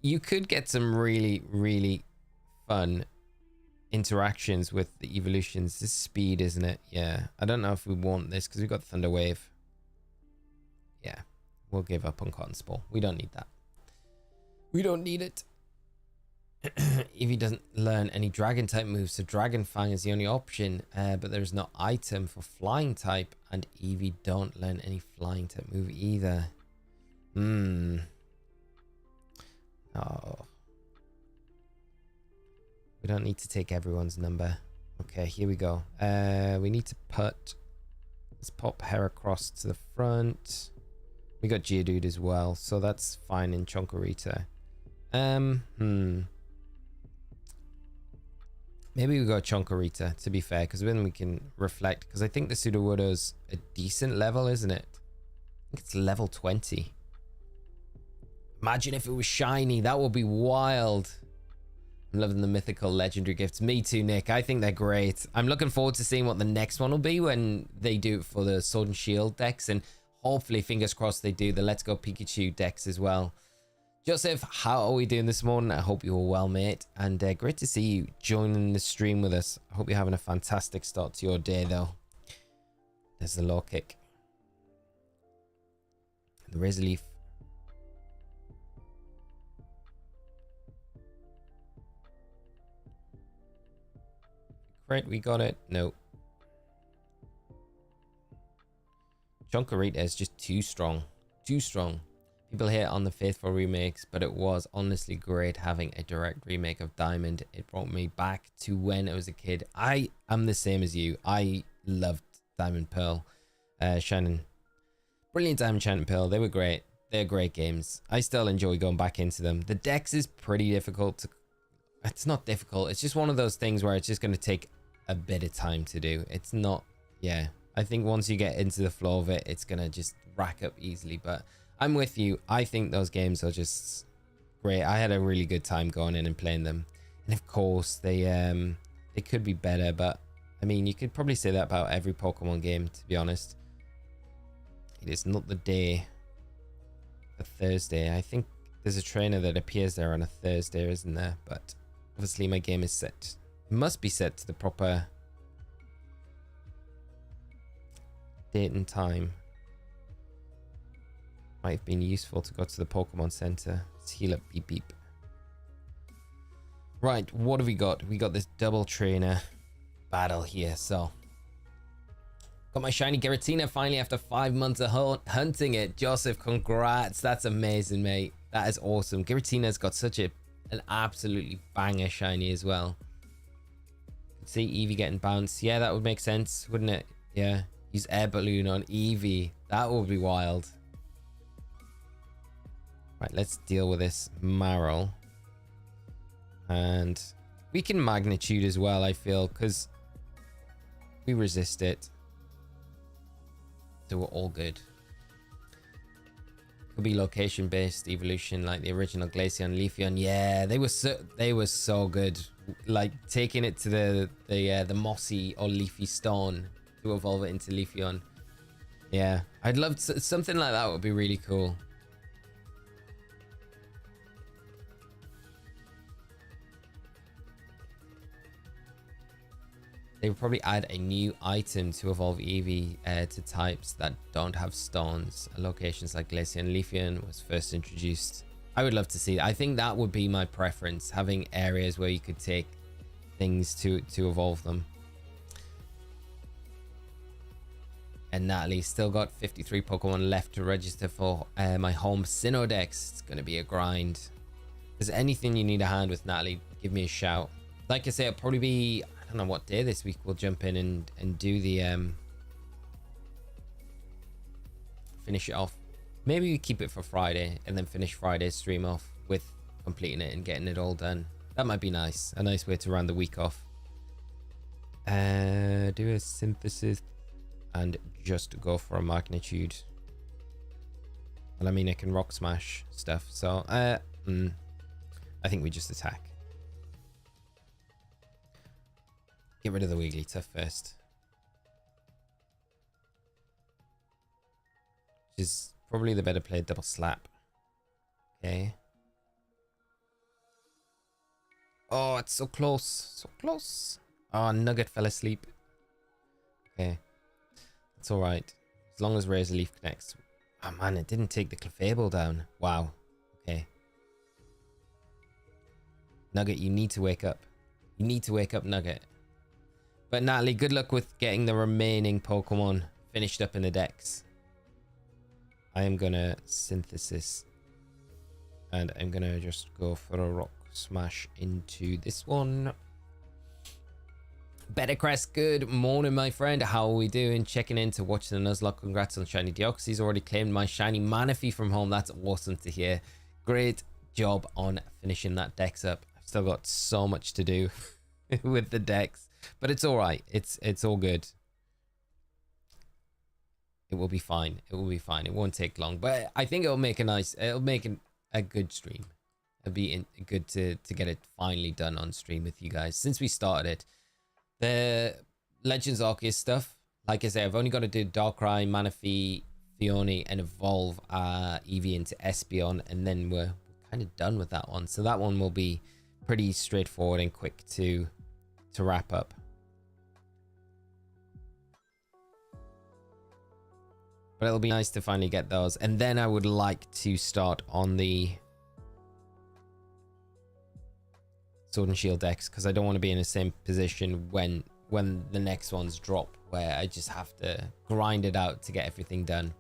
You could get some really, really fun interactions with the evolutions. This is speed, isn't it? Yeah. I don't know if we want this because we've got Thunder Wave. Yeah. We'll give up on Cotton Spore. We don't need that. We don't need it. Eevee doesn't learn any dragon type moves, so Dragon Fang is the only option, but there's no item for flying type, and Eevee don't learn any flying type move either. Oh. We don't need to take everyone's number. Okay, here we go. We need to let's pop Heracross to the front. We got Geodude as well, so that's fine in Chonkarita. Maybe we go Chonkarita, to be fair, because then we can reflect, because I think the Sudowoodo's a decent level, isn't it? I think it's level 20. Imagine if it was shiny, that would be wild. I'm loving the mythical legendary gifts. Me too, Nick. I think they're great. I'm looking forward to seeing what the next one will be when they do it for the Sword and Shield decks, and hopefully, fingers crossed, they do the Let's Go Pikachu decks as well. Joseph, how are we doing this morning? I hope you're well, mate. And great to see you joining the stream with us. I hope you're having a fantastic start to your day, though. There's the low kick. The Razor Leaf. Great, we got it. No. Chonkarita is just too strong. Too strong. People hate on the faithful remakes, but it was honestly great having a direct remake of Diamond. It brought me back to when I was a kid. I am the same as you. I loved Diamond Pearl. Shannon. Brilliant Diamond, Shannon Pearl. They were great. They're great games. I still enjoy going back into them. The Dex is pretty difficult to... It's not difficult. It's just one of those things where it's just going to take a bit of time to do. It's not... Yeah. I think once you get into the flow of it, it's going to just rack up easily. But I'm with you. I think those games are just great. I had a really good time going in and playing them. And of course, they could be better. But, I mean, you could probably say that about every Pokemon game, to be honest. It is not the day for Thursday. I think there's a trainer that appears there on a Thursday, isn't there? But obviously, my game is set. It must be set to the proper date and time. Might have been useful to go to the Pokemon Center. Let's heal up. Beep beep. Right, what have we got? We got this double trainer battle here. So got my shiny Giratina finally after 5 months of hunting it. Joseph, congrats. That's amazing, mate. That is awesome. Giratina's got such an absolutely banger shiny as well. See Eevee getting bounced. Yeah, that would make sense, wouldn't it? Yeah. Use Air Balloon on Eevee. That would be wild. Right, let's deal with this Marrow. And we can Magnitude as well, I feel, because we resist it. So we're all good. Could be location-based evolution like the original Glaceon, Leafeon. Yeah, they were so good. Like taking it to the mossy or leafy stone to evolve it into Leafeon. Yeah, I'd love to, something like that would be really cool. They would probably add a new item to evolve Eevee to types that don't have stones. Locations like Glaceon, Leafeon was first introduced. I would love to see it. I think that would be my preference, having areas where you could take things to evolve them. And Natalie still got 53 Pokemon left to register for my home Sinnoh Dex. It's going to be a grind. If there's anything you need a hand with, Natalie, give me a shout. Like I say, it'll probably be, I don't know what day this week we'll jump in and do the finish it off. Maybe we keep it for Friday and then finish Friday's stream off with completing it and getting it all done. That might be nice. A nice way to round the week off. Do a synthesis and just go for a magnitude. Well, I mean, I can rock smash stuff, so I think we just attack. Get rid of the Wigglytuff first, which is probably the better play. Double slap. Okay. Oh, it's so close, so close. Oh, Nugget fell asleep. Okay. It's alright. As long as Razor Leaf connects. Oh man, it didn't take the Clefable down. Wow. Okay. Nugget, you need to wake up. You need to wake up, Nugget. But Natalie, good luck with getting the remaining Pokemon finished up in the decks. I am gonna synthesis. And I'm gonna just go for a rock smash into this one. Better Crest, good morning, my friend. How are we doing? Checking in to watch the Nuzlocke. Congrats on shiny Deoxys. Already claimed my shiny Manaphy from home. That's awesome to hear. Great job on finishing that dex up. I've still got so much to do with the dex, but it's all right. It's all good. It will be fine. It will be fine. It won't take long, but I think it'll make a good stream. It'll be good to get it finally done on stream with you guys. Since we started it, the Legends Arceus stuff, like I say, I've only got to do Darkrai, Manaphy, Phione, and evolve Eevee into Espeon, and then we're kind of done with that one. So that one will be pretty straightforward and quick to wrap up. But it'll be nice to finally get those, and then I would like to start on the Sword and Shield decks, because I don't want to be in the same position when the next ones drop, where I just have to grind it out to get everything done.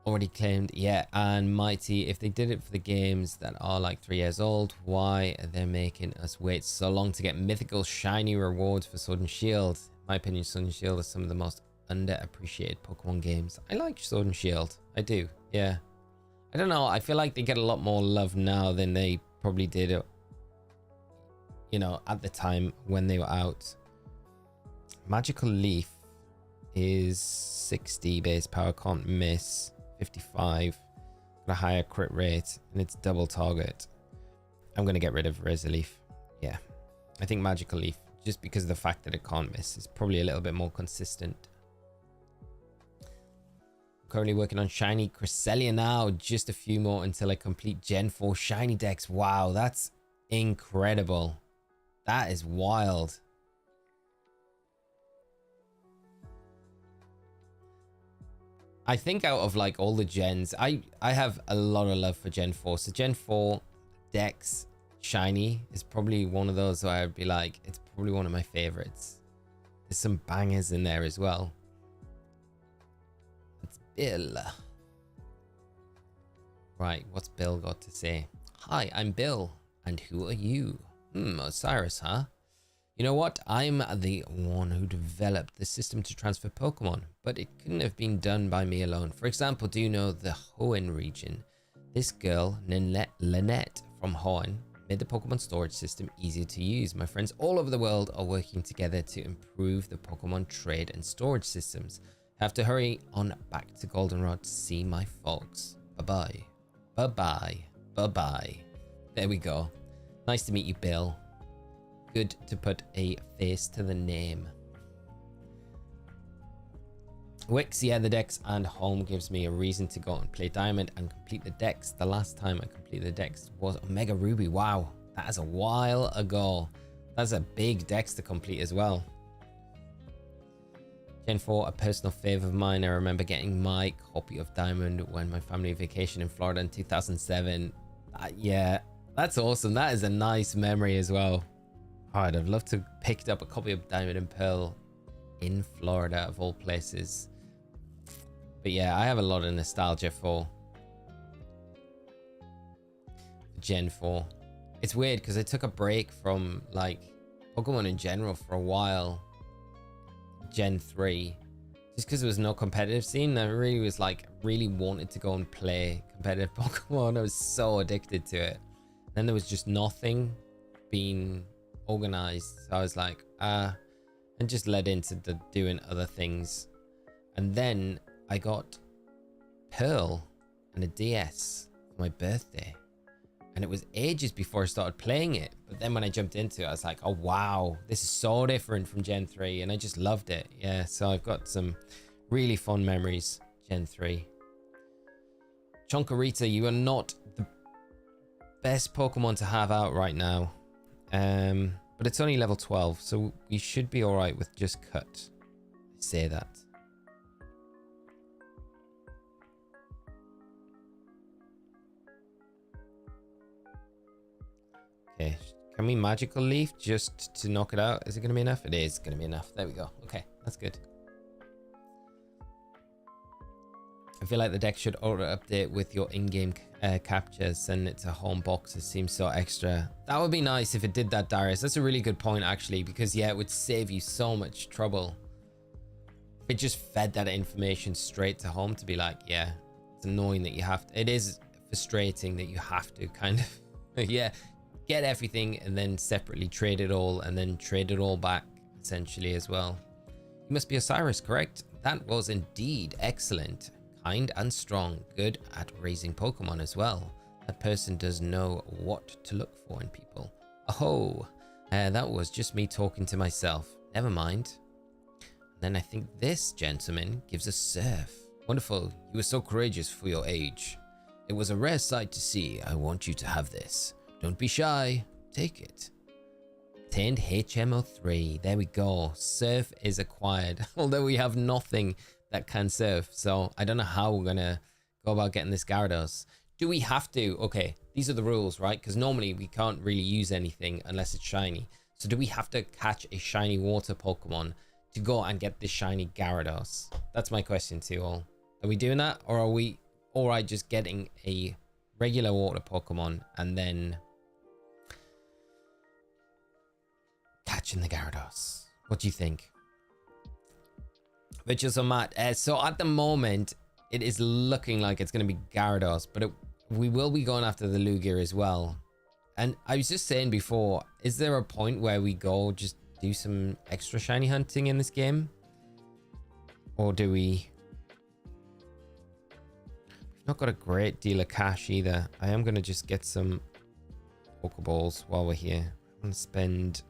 Already claimed, yeah. And Mighty, if they did it for the games that are like 3 years old, why are they making us wait so long to get mythical shiny rewards for Sword and Shield? In my opinion, Sword and Shield are some of the most underappreciated Pokemon games. I like Sword and Shield, I do, yeah. I don't know, I feel like they get a lot more love now than they probably did, you know, at the time when they were out. Magical Leaf is 60 base power, can't miss, 55, got a higher crit rate, and it's double target. I'm going to get rid of Razor Leaf. Yeah, I think Magical Leaf, just because of the fact that it can't miss, is probably a little bit more consistent. Currently working on shiny Cresselia now. Just a few more until I complete Gen 4 shiny decks. Wow, that's incredible. That is wild. I think out of like all the gens, I have a lot of love for Gen 4. So Gen 4 decks shiny is probably one of those where I'd be like, it's probably one of my favorites. There's some bangers in there as well. Bill. Right, what's Bill got to say? Hi, I'm Bill. And who are you? Osirus, huh? You know what? I'm the one who developed the system to transfer Pokemon, but it couldn't have been done by me alone. For example, do you know the Hoenn region? This girl, Lynette from Hoenn, made the Pokemon storage system easier to use. My friends all over the world are working together to improve the Pokemon trade and storage systems. Have to hurry on back to Goldenrod to see my folks. Bye-bye. Bye-bye. Bye-bye. There we go. Nice to meet you, Bill. Good to put a face to the name. Wix, yeah, the Dex and Home gives me a reason to go and play Diamond and complete the Dex. The last time I completed the Dex was Omega Ruby. Wow, that is a while ago. That's a big Dex to complete as well. Gen 4, a personal fave of mine. I remember getting my copy of Diamond when my family vacation in Florida in 2007. Yeah, that's awesome. That is a nice memory as well. I'd have loved to have picked up a copy of Diamond and Pearl in Florida of all places. But yeah, I have a lot of nostalgia for Gen 4. It's weird because I took a break from like Pokemon in general for a while. Gen 3. Just because there was no competitive scene. I really was like, really wanted to go and play competitive Pokemon. I was so addicted to it. Then there was just nothing being organized. So I was like, and just led into doing other things. And then I got Pearl and a DS for my birthday. And it was ages before I started playing it. But then when I jumped into it, I was like, oh, wow, this is so different from Gen 3. And I just loved it. Yeah, so I've got some really fun memories, Gen 3. Chonkarita, you are not the best Pokemon to have out right now. But it's only level 12, so we should be all right with just cut. I say that. Okay, can we magical leaf just to knock it out? Is it going to be enough? It is going to be enough. There we go. Okay, that's good. I feel like the deck should auto update with your in-game captures. Send it to home box. It seems so extra. That would be nice if it did that, Darius. That's a really good point, actually, because yeah, it would save you so much trouble. If it just fed that information straight to home to be like, yeah, it's annoying that you have to. It is frustrating that you have to kind of, yeah, get everything and then separately trade it all and then trade it all back essentially as well. You must be Osirus, correct? That was indeed excellent. Kind and strong, good at raising Pokemon as well. That person does know what to look for in people. Oh, that was just me talking to myself. Never mind. And then I think this gentleman gives a surf. Wonderful. You were so courageous for your age. It was a rare sight to see. I want you to have this. Don't be shy. Take it. Obtained HMO3. There we go. Surf is acquired. Although we have nothing that can surf. So I don't know how we're going to go about getting this Gyarados. Do we have to? Okay, these are the rules, right? Because normally we can't really use anything unless it's shiny. So do we have to catch a shiny water Pokemon to go and get this shiny Gyarados? That's my question to you all. Are we doing that? Or are we alright just getting a regular water Pokemon and then catching the Gyarados? What do you think? But just on Matt, so at the moment it is looking like it's going to be Gyarados, but we will be going after the Lugia as well. And I was just saying before, is there a point where we go just do some extra shiny hunting in this game, or do we? We've not got a great deal of cash either. I am going to just get some Pokeballs while we're here. I'm going to spend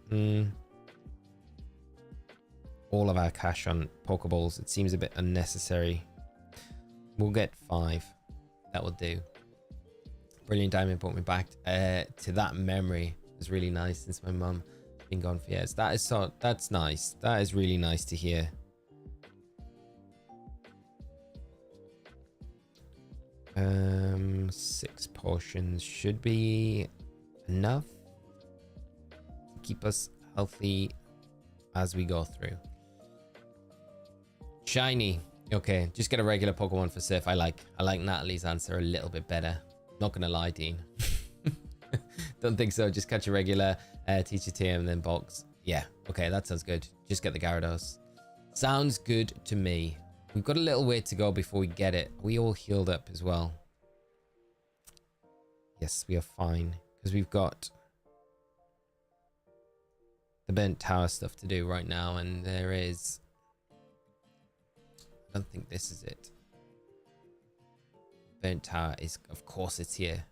all of our cash on Pokeballs. It seems a bit unnecessary. We'll get 5. That will do. Brilliant Diamond brought me back to that memory. It was really nice since my mum been gone for years. That is so, that's nice. That is really nice to hear. 6 potions should be enough to keep us healthy as we go through. Shiny. Okay, just get a regular Pokemon for Surf. I like Natalie's answer a little bit better. Not gonna lie, Dean. Don't think so. Just catch a regular Teacher TM and then box. Yeah, okay, that sounds good. Just get the Gyarados. Sounds good to me. We've got a little way to go before we get it. We all healed up as well. Yes, we are fine. Because we've got the Burnt Tower stuff to do right now. And there is... I don't think this is it. Burnt Tower is... Of course it's here.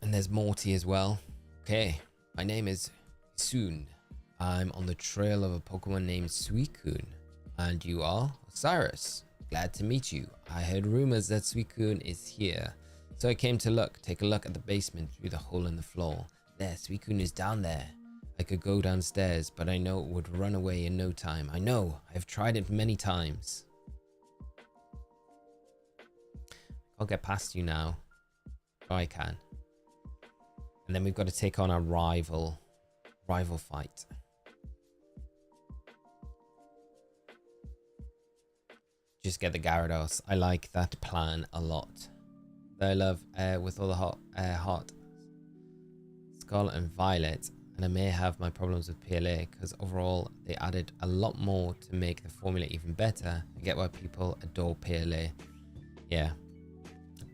And there's Morty as well. Okay, my name is Suicune. I'm on the trail of a Pokemon named Suicune. And you are? Osirus. Glad to meet you. I heard rumors that Suicune is here. So I came to take a look at the basement through the hole in the floor. There, Suicune is down there. I could go downstairs, but I know it would run away in no time. I know. I've tried it many times. I'll get past you now. I can. And then we've got to take on our rival fight. Just get the Gyarados. I like that plan a lot. I love with all the hot Scarlet and Violet, and I may have my problems with PLA because overall they added a lot more to make the formula even better. I get why people adore PLA. Yeah.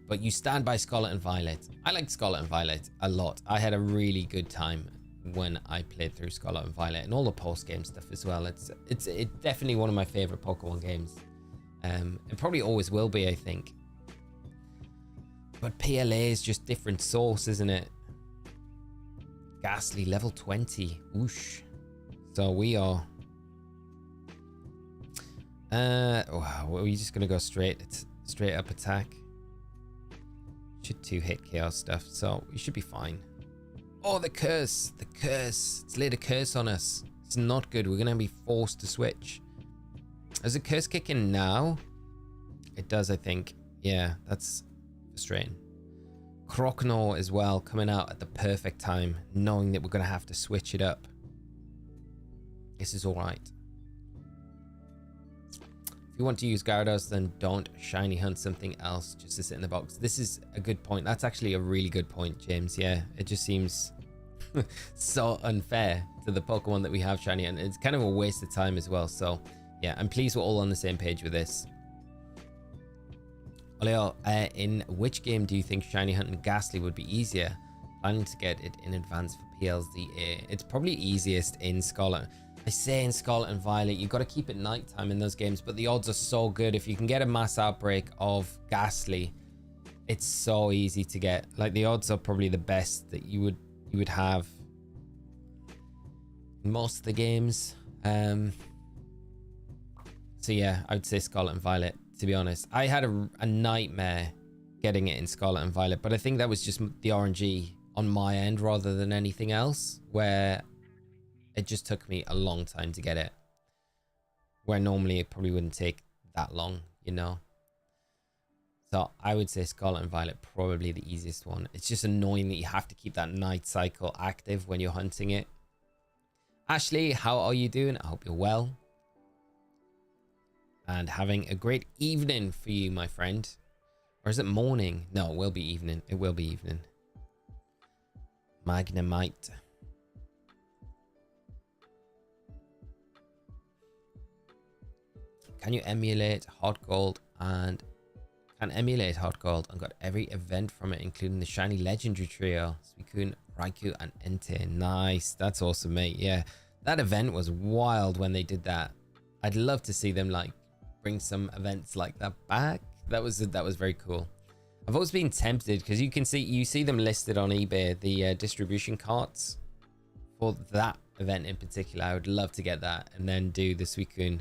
But you stand by Scarlet and Violet. I like Scarlet and Violet a lot. I had a really good time when I played through Scarlet and Violet and all the post-game stuff as well. It's definitely one of my favorite Pokemon games. It probably always will be, I think. But PLA is just different sauce, isn't it? Ghastly, level 20. Whoosh. So we are... wow, are we just going to go straight up attack? Should 2-hit chaos stuff, so we should be fine. Oh, the curse. The curse. It's laid a curse on us. It's not good. We're going to be forced to switch. Does a curse kick in now? It does, I think. Yeah, that's frustrating. Croconaw as well, coming out at the perfect time, knowing that we're going to have to switch it up. This is alright. If you want to use Gyarados, then don't shiny hunt something else just to sit in the box. This is a good point. That's actually a really good point, James. Yeah, it just seems so unfair to the Pokemon that we have shiny hunt. It's kind of a waste of time as well. So yeah, I'm pleased we're all on the same page with this. Oleo, in which game do you think shiny hunt and Ghastly would be easier? Planning to get it in advance for PLZA. It's probably easiest in Scarlet. I say in Scarlet and Violet, you've got to keep it nighttime in those games, but the odds are so good. If you can get a mass outbreak of Ghastly, it's so easy to get. Like, the odds are probably the best that you would have in most of the games. So yeah, I would say Scarlet and Violet, to be honest. I had a nightmare getting it in Scarlet and Violet, but I think that was just the RNG on my end rather than anything else, where it just took me a long time to get it, where normally it probably wouldn't take that long, you know. So I would say Scarlet and Violet, probably the easiest one. It's just annoying that you have to keep that night cycle active when you're hunting it. Ashley, how are you doing? I hope you're well and having a great evening for you, my friend. Or is it morning? No, it will be evening. It will be evening. Magnemite. Can you emulate Hot Gold and got every event from it, including the shiny legendary trio, Suicune, Raikou, and Entei. Nice. That's awesome, mate. Yeah, that event was wild when they did that. I'd love to see them like bring some events like that back. That was very cool. I've always been tempted because you see them listed on eBay, the distribution carts for that event in particular. I would love to get that and then do the Suicune,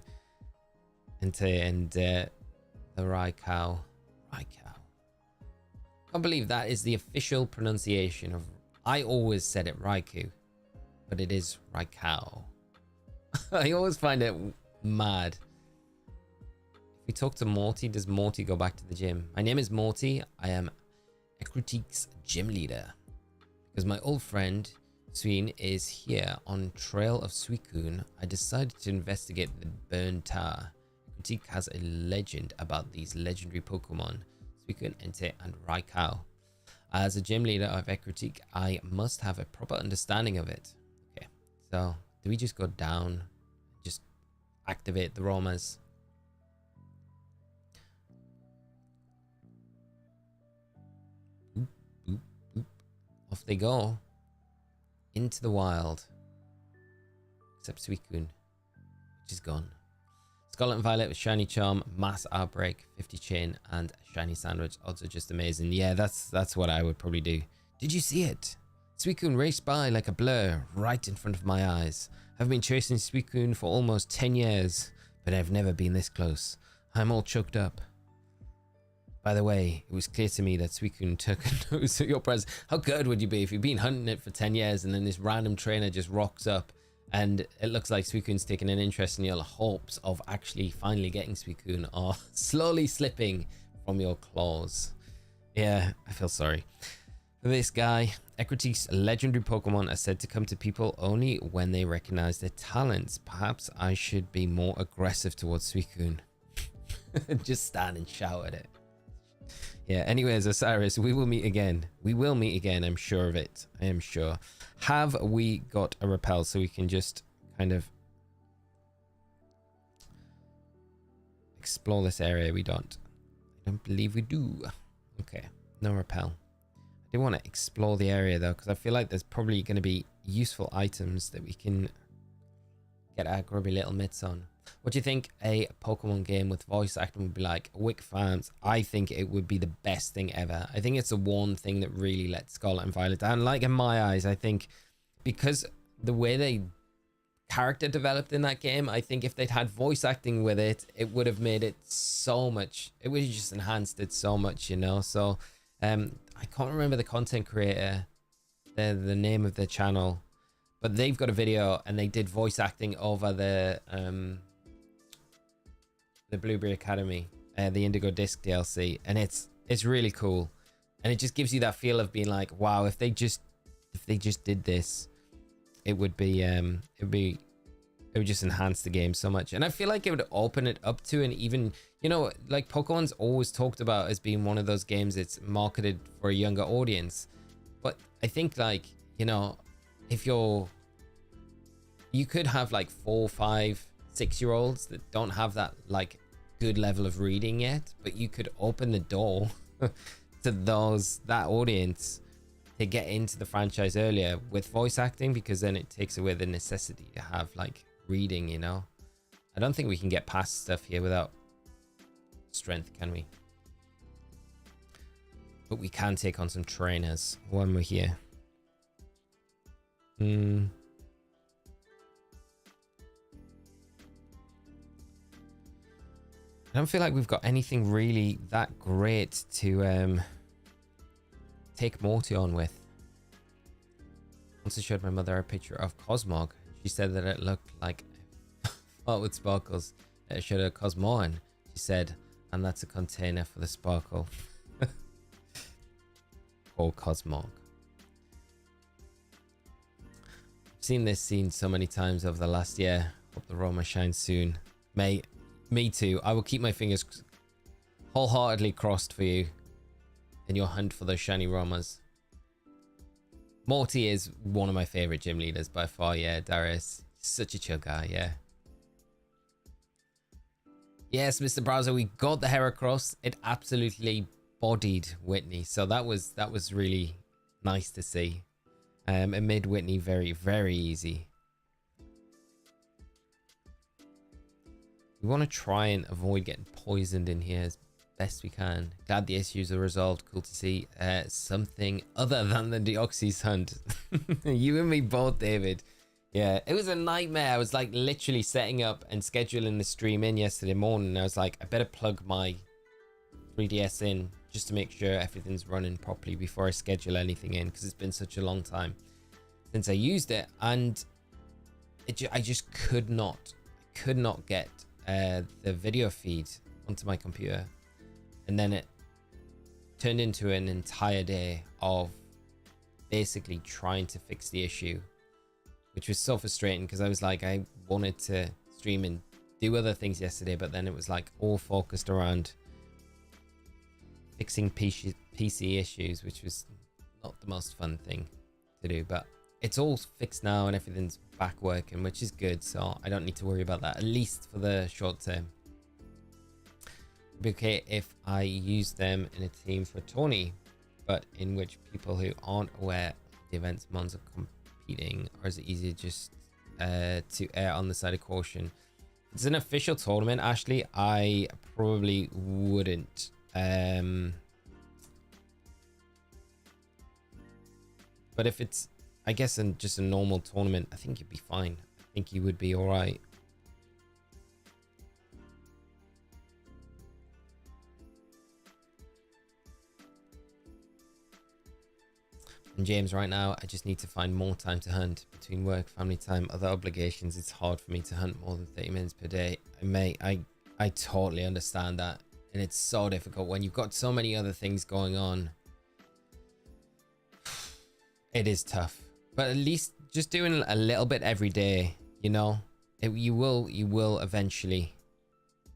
Entei, and the Raikou. Can't believe that is the official pronunciation of... I always said it Raikou, but it is Raikou. I always find it mad. If we talk to Morty, does Morty go back to the gym? My name is Morty. I am Ecritique's gym leader. Because my old friend Suicune is here on trail of Suicune, I decided to investigate the burned tower. Ecritique has a legend about these legendary Pokemon, Suicune, Entei, and Raikou. As a gym leader of Ecritique, I must have a proper understanding of it. Okay, so do we just go down, just activate the Romas? Boop, boop, boop. Off they go into the wild, except Suicune, which is gone. Scarlet and Violet with Shiny Charm, Mass Outbreak, 50 Chain, and Shiny Sandwich. Odds are just amazing. Yeah, that's what I would probably do. Did you see it? Suicune raced by like a blur right in front of my eyes. I've been chasing Suicune for almost 10 years, but I've never been this close. I'm all choked up. By the way, it was clear to me that Suicune took a notice of your presence. How good would you be if you've been hunting it for 10 years and then this random trainer just rocks up and it looks like Suicune's taking an interest in your hopes of actually finally getting Suicune are slowly slipping from your claws. Yeah, I feel sorry. This guy, Equity's legendary Pokemon are said to come to people only when they recognize their talents. Perhaps I should be more aggressive towards Suicune. Just stand and shout at it. Yeah, anyways, Osirus, we will meet again. We will meet again, I'm sure of it. I am sure. Have we got a repel so we can just kind of explore this area? We don't. I don't believe we do. Okay, no repel. I do want to explore the area though, because I feel like there's probably going to be useful items that we can get our grubby little mitts on. What do you think a Pokemon game with voice acting would be like? Wick Farms, I think it would be the best thing ever. I think it's the one thing that really lets Scarlet and Violet down. Like in my eyes, I think because the way they character developed in that game, I think if they'd had voice acting with it, it would have made it so much. It would have just enhanced it so much, you know? So I can't remember the content creator, the name of their channel, but they've got a video and they did voice acting over the Blueberry Academy, the Indigo Disc DLC, and it's really cool, and it just gives you that feel of being like, wow, if they just did this, it would just enhance the game so much. And I feel like it would open it up to, and even, you know, like Pokemon's always talked about as being one of those games that's marketed for a younger audience, but I think, like, you know, if you could have like 4, 5, 6-year-olds that don't have that like good level of reading yet, but you could open the door to that audience to get into the franchise earlier with voice acting, because then it takes away the necessity to have like reading, you know. I don't think we can get past stuff here without strength, can we? But we can take on some trainers when we're here. I don't feel like we've got anything really that great to take Morty on with. Once I showed my mother a picture of Cosmog, she said that it looked like fart with sparkles. I showed her Cosmoan. She said, and that's a container for the sparkle. Poor Cosmog. I've seen this scene so many times over the last year. Hope the Roma shines soon. Mate, me too. I will keep my fingers wholeheartedly crossed for you in your hunt for those shiny Romas. Morty is one of my favorite gym leaders by far, yeah, Darius. Such a chill guy, yeah. Yes, Mr. Browser, we got the Heracross. It absolutely bodied Whitney, so that was really nice to see. It made Whitney very, very easy. We want to try and avoid getting poisoned in here as best we can. Glad the issues are resolved. Cool to see something other than the Deoxys hunt. You and me both, David. Yeah, it was a nightmare. I was like literally setting up and scheduling the stream in yesterday morning. I was like, I better plug my 3DS in just to make sure everything's running properly before I schedule anything in, because it's been such a long time since I used it, and I just could not get the video feed onto my computer. And then it turned into an entire day of basically trying to fix the issue, which was so frustrating, because I was like, I wanted to stream and do other things yesterday, but then it was like all focused around fixing PC issues, which was not the most fun thing to do. But it's all fixed now and everything's back working, which is good, so I don't need to worry about that, at least for the short term. It'd be okay if I use them in a team for a tourney, but in which people who aren't aware of the events mons are competing, or is it easier just to err on the side of caution? If it's an official tournament, Ashley, I probably wouldn't. But if it's, I guess, in just a normal tournament, I think you'd be fine. I think you would be all right. And James, right now, I just need to find more time to hunt. Between work, family time, other obligations, it's hard for me to hunt more than 30 minutes per day. I totally understand that. And it's so difficult when you've got so many other things going on. It is tough, but at least just doing a little bit every day, you know, you will eventually.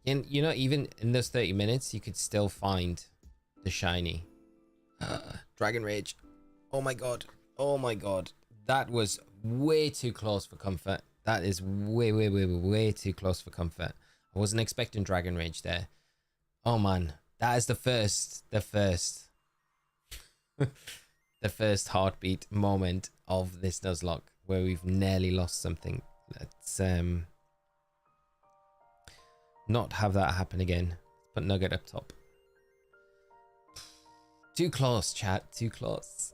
And you know, even in those 30 minutes, you could still find the shiny. Dragon Rage. Oh my god. Oh my god. That was way too close for comfort. That is way too close for comfort. I wasn't expecting Dragon Rage there. Oh man. That is the first the first heartbeat moment of this Nuzlocke where we've nearly lost something. Let's not have that happen again. Put Nugget up top. Too close, chat. Too close.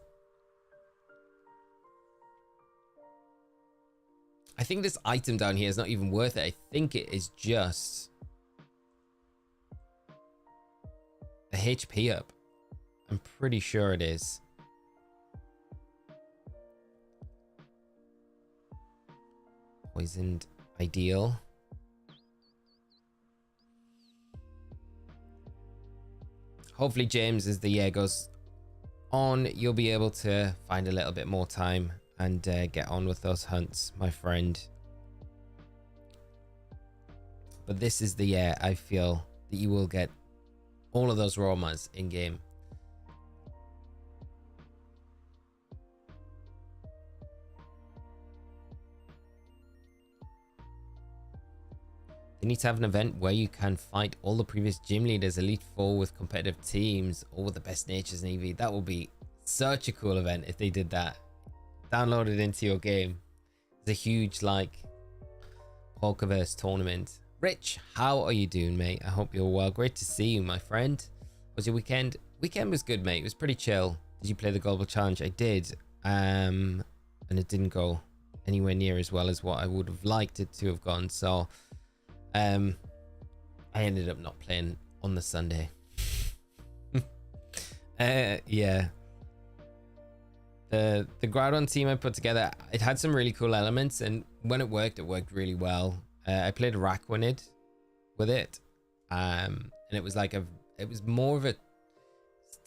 I think this item down here is not even worth it. I think it is just the HP up. I'm pretty sure it is. Poisoned ideal. Hopefully, James, as the year goes on, you'll be able to find a little bit more time and get on with those hunts, my friend. But this is the year I feel that you will get all of those Romas in game. They need to have an event where you can fight all the previous gym leaders, Elite Four with competitive teams, all the best natures in Eevee. That would be such a cool event if they did that. Download it into your game. It's a huge, like, Pokerus tournament. Rich, how are you doing, mate? I hope you're well. Great to see you, my friend. Was your weekend? Weekend was good, mate. It was pretty chill. Did you play the Global Challenge? I did. And it didn't go anywhere near as well as what I would have liked it to have gone. So, I ended up not playing on the Sunday. Yeah. The Groudon team I put together, it had some really cool elements, and when it worked really well. I played Araquanid with it, and it was like it was more of a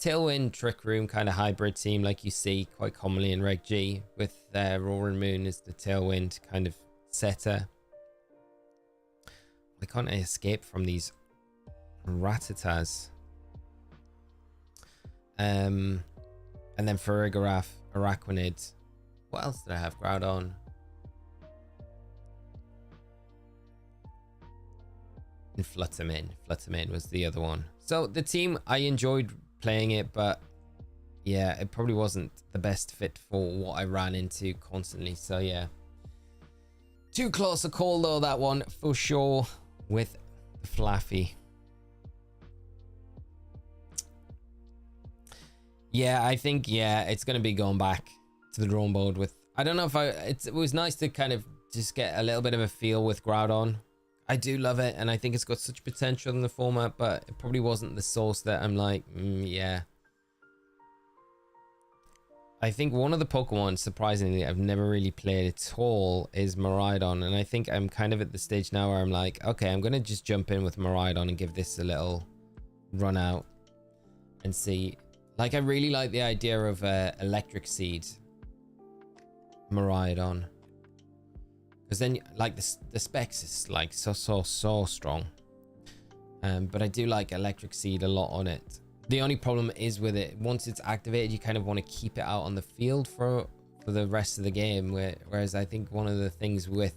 Tailwind Trick Room kind of hybrid team, like you see quite commonly in Reg G, with Roaring Moon as the Tailwind kind of setter. Why can't I escape from these Rattatas? And then Farigiraf, Araquanid. What else did I have? Groudon. And Fluttermane. Fluttermane was the other one. So the team, I enjoyed playing it, but yeah, it probably wasn't the best fit for what I ran into constantly. So yeah. Too close a call though, that one, for sure, with Flaffy. Yeah, I think, yeah, it's going to be going back to the drawing board with... I don't know if it was nice to kind of just get a little bit of a feel with Groudon. I do love it, and I think it's got such potential in the format, but it probably wasn't the source that I'm like, yeah. I think one of the Pokemon, surprisingly, I've never really played at all is Miraidon, and I think I'm kind of at the stage now where I'm like, okay, I'm going to just jump in with Miraidon and give this a little run out and see... Like, I really like the idea of Electric Seed Miraidon. Because then, like, the specs is, like, so strong. But I do like Electric Seed a lot on it. The only problem is with it, once it's activated, you kind of want to keep it out on the field for the rest of the game. Whereas I think one of the things with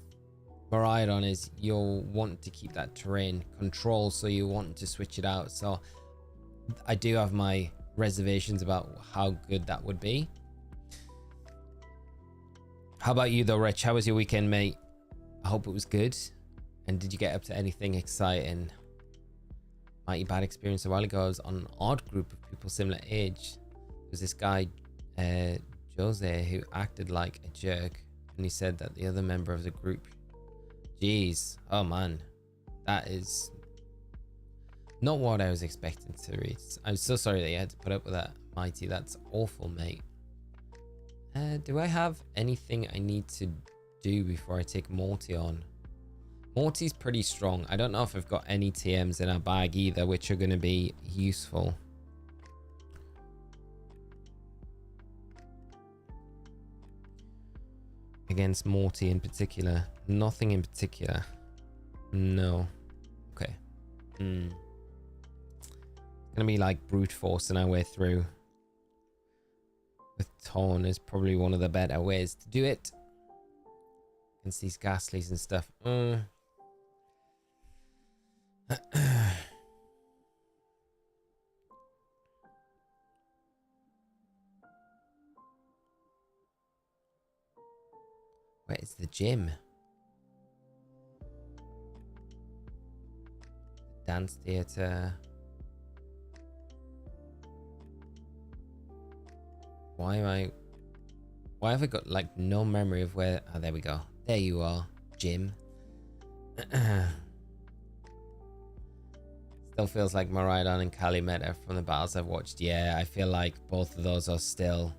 Miraidon is you'll want to keep that terrain control, so you want to switch it out. So I do have my reservations about how good that would be. How about you though, Rich? How was your weekend, mate? I hope it was good. And did you get up to anything exciting? Mighty bad experience a while ago. I was on an odd group of people similar age. There was this guy, Jose, who acted like a jerk, and he said that the other member of the group, jeez, oh man, that is not what I was expecting to read. I'm so sorry that you had to put up with that, Mighty. That's awful, mate. Do I have anything I need to do before I take Morty on? Morty's pretty strong. I don't know if I've got any TMs in our bag either, which are going to be useful. against Morty in particular? Nothing in particular. No. Okay. Gonna be like brute forcing our way through. With Taunt is probably one of the better ways to do it. Against these Ghastlies and stuff. Where is the gym? Dance theatre. Why have I got like no memory of where? Oh, there we go. There you are, gym. Still feels like Miraidon and Calimeta from the battles I've watched. Yeah, I feel like both of those are still,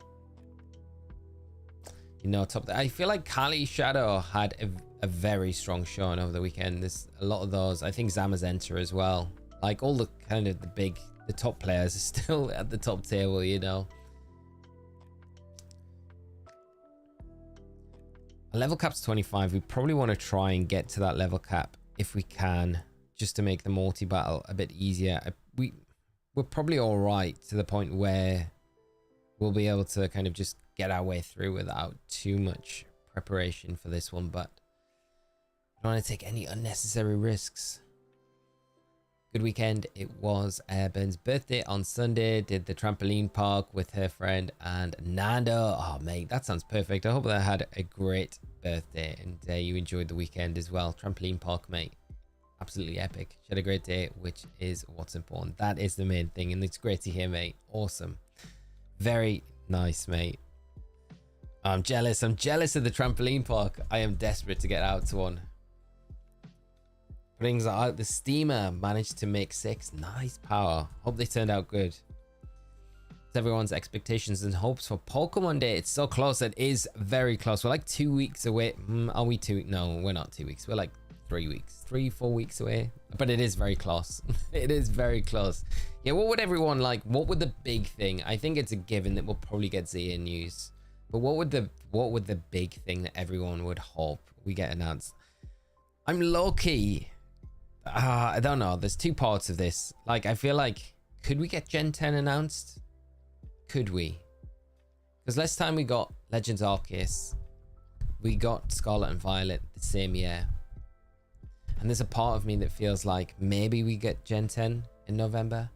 you know, top. I feel like Kali Shadow had a very strong showing over the weekend. There's a lot of those. I think Zamazenta as well. Like all the kind of the top players are still at the top table, you know. A level cap's 25. We probably want to try and get to that level cap if we can, just to make the multi battle a bit easier. We're probably all right to the point where we'll be able to kind of just get our way through without too much preparation for this one, but I don't want to take any unnecessary risks. Good weekend. It was Ben's birthday on Sunday. Did the trampoline park with her friend and Nando. Oh mate, that sounds perfect. I hope that had a great birthday and you enjoyed the weekend as well. Trampoline park, mate, absolutely epic. She had a great day, which is what's important. That is the main thing, and it's great to hear, mate. Awesome, very nice, mate. I'm jealous of the trampoline park. I am desperate to get out to one. Brings out the steamer, managed to make 6. Nice power. Hope they turned out good. It's everyone's expectations and hopes for Pokemon Day. It's so close. It is very close. We're like 2 weeks away. Are we 2? No, we're not 2 weeks. We're like 3 weeks, 3-4 weeks away. But it is very close. It is very close. Yeah, what would everyone like? What would the big thing? I think it's a given that we'll probably get Zia news. But what would the big thing that everyone would hope we get announced? I'm low key. I don't know. There's two parts of this. Like, I feel like, could we get Gen 10 announced? Could we? Because last time we got Legends Arceus, we got Scarlet and Violet the same year. And there's a part of me that feels like maybe we get Gen 10 in November.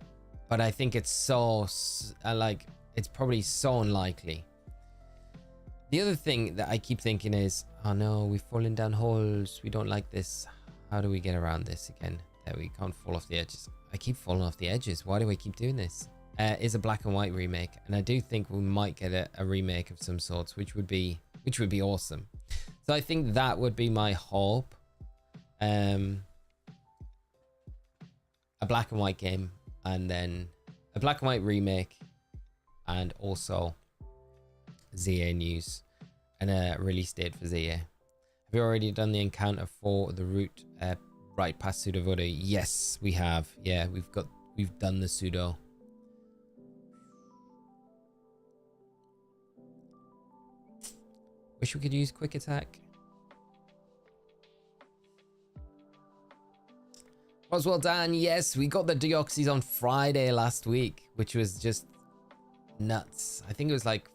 But I think it's so, like, it's probably so unlikely. The other thing that I keep thinking is, oh no, we've fallen down holes. We don't like this. How do we get around this again? There, we can't fall off the edges. I keep falling off the edges. Why do I keep doing this? Is a black and white remake, and I do think we might get a remake of some sorts, which would be awesome. So I think that would be my hope. A black and white game, and then a black and white remake, and also ZA news and a release date for ZA. Have you already done the encounter for the route right past Sudowoodo? Yes, we have. Yeah, we've done the pseudo. Wish we could use quick attack. Well done. Yes, we got the Deoxys on Friday last week, which was just nuts. I think it was like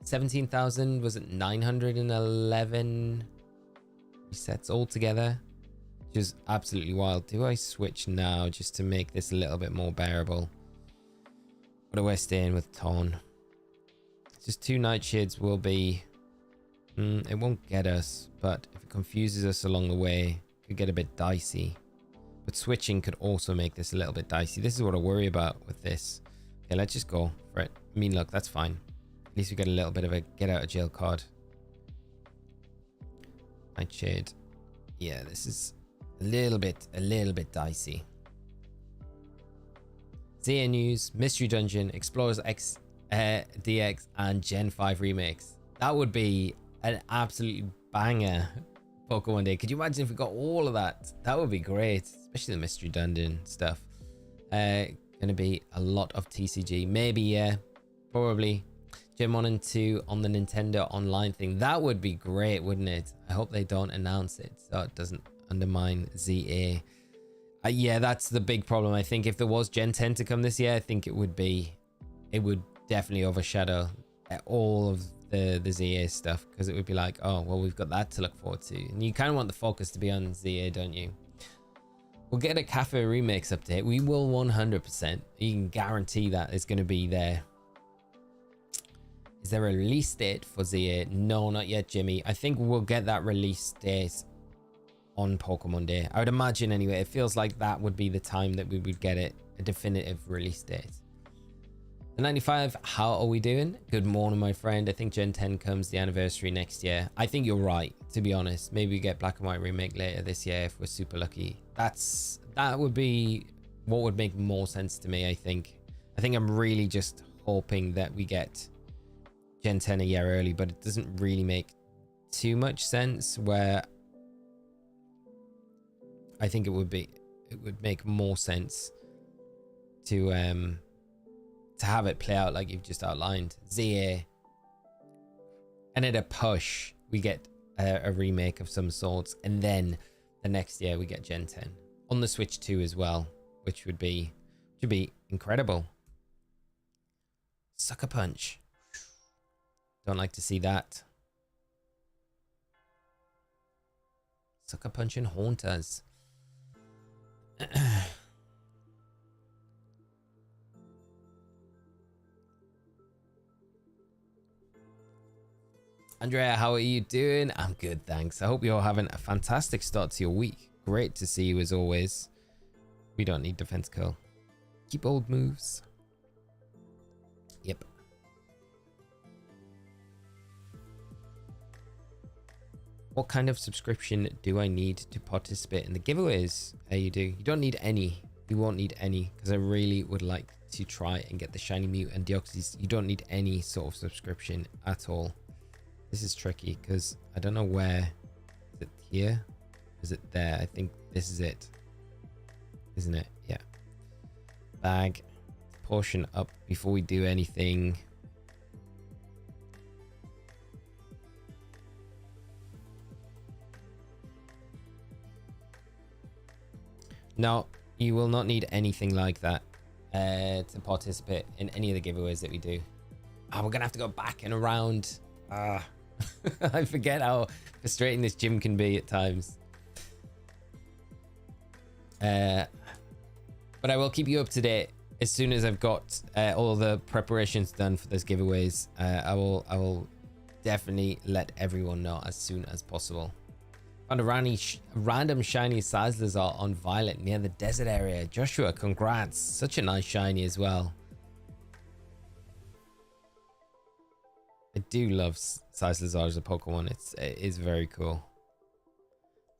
17,000. Was it 911 resets altogether? Which is absolutely wild. Do I switch now just to make this a little bit more bearable? What do I stay in with Ton? Just 2 Nightshades will be... it won't get us, but if it confuses us along the way, it could get a bit dicey. But switching could also make this a little bit dicey. This is what I worry about with this. Okay, let's just go for it. I mean, look, that's fine. At least we get a little bit of a get out of jail card. Nightshade. Yeah, this is a little bit dicey. Zia news, Mystery Dungeon, Explorers X, DX, and Gen 5 remakes. That would be an absolute banger Pokemon Day. Could you imagine if we got all of that? That would be great, especially the Mystery Dungeon stuff. Gonna be a lot of TCG. Maybe, yeah, probably. Gen 1 and 2 on the Nintendo Online thing. That would be great, wouldn't it? I hope they don't announce it so it doesn't undermine ZA. Yeah, that's the big problem. I think if there was Gen 10 to come this year, I think it would definitely overshadow all of the ZA stuff, because it would be like, oh, well, we've got that to look forward to. And you kind of want the focus to be on ZA, don't you? We'll get a Cafe Remix update. We will 100%. You can guarantee that it's going to be there. Is there a release date for ZA? No, not yet, Jimmy. I think we'll get that release date on Pokemon Day. I would imagine anyway. It feels like that would be the time that we would get it, a definitive release date. The 95, how are we doing? Good morning, my friend. I think Gen 10 comes the anniversary next year. I think you're right, to be honest. Maybe we get Black and White Remake later this year if we're super lucky. That would be what would make more sense to me, I think. I think I'm really just hoping that we get Gen 10 a year early, but it doesn't really make too much sense, where I think it would make more sense to have it play out like you've just outlined. ZA, and at a push we get a remake of some sorts, and then the next year we get Gen 10 on the Switch 2 as well, which should be incredible. Sucker Punch, don't like to see that. Sucker Punch and Haunters. Andrea, how are you doing? I'm good, thanks. I hope you're having a fantastic start to your week. Great to see you as always. We don't need defense curl. Keep old moves. Yep. What kind of subscription do I need to participate in the giveaways? You do. You don't need any. You won't need any, because I really would like to try and get the shiny Mew and Deoxys. You don't need any sort of subscription at all. This is tricky because I don't know where. Is it here? Is it there? I think this is it. Isn't it? Yeah. Bag. Portion up before we do anything. No, you will not need anything like that to participate in any of the giveaways that we do. We're gonna have to go back and around. I forget how frustrating this gym can be at times. But I will keep you up to date as soon as I've got all the preparations done for those giveaways. I will definitely let everyone know as soon as possible. Found a random shiny Sizzlers on Violet near the desert area. Joshua, congrats. Such a nice shiny as well. I do love Sizzlers as a Pokemon. It is very cool.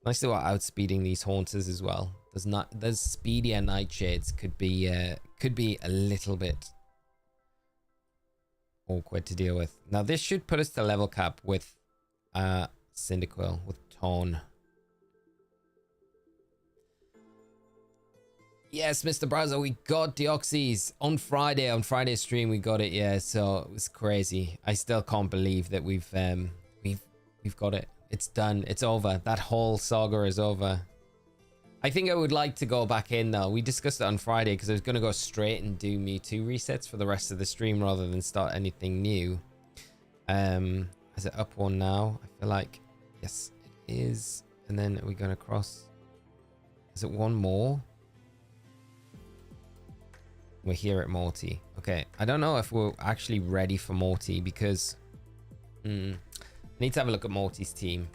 Nice that we're outspeeding these Haunters as well. Those speedier Nightshades could be a little bit awkward to deal with. Now this should put us to level cap with Cyndaquil, with Taunt. Yes, Mr. Browser, we got Deoxys on Friday. On Friday's stream, we got it. Yeah, so it was crazy. I still can't believe that we've got it. It's done. It's over. That whole saga is over. I think I would like to go back in though. We discussed it on Friday because I was going to go straight and do Mewtwo resets for the rest of the stream rather than start anything new. Is it up one now? I feel like yes, it is. And then are we going to cross? Is it one more? We're here at Morty. Okay, I don't know if we're actually ready for Morty because I need to have a look at Morty's team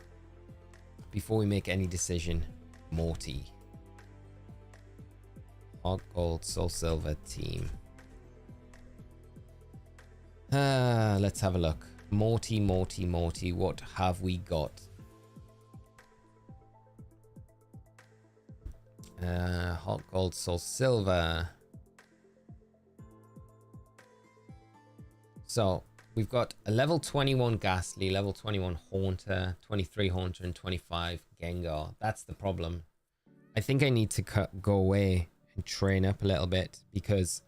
before we make any decision. Morty. Hot Gold, Soul Silver team. Let's have a look. Morty. What have we got? Hot Gold, Soul Silver. So we've got a level 21 Ghastly, level 21 Haunter, 23 Haunter, and 25 Gengar. That's the problem. I think I need to go away and train up a little bit because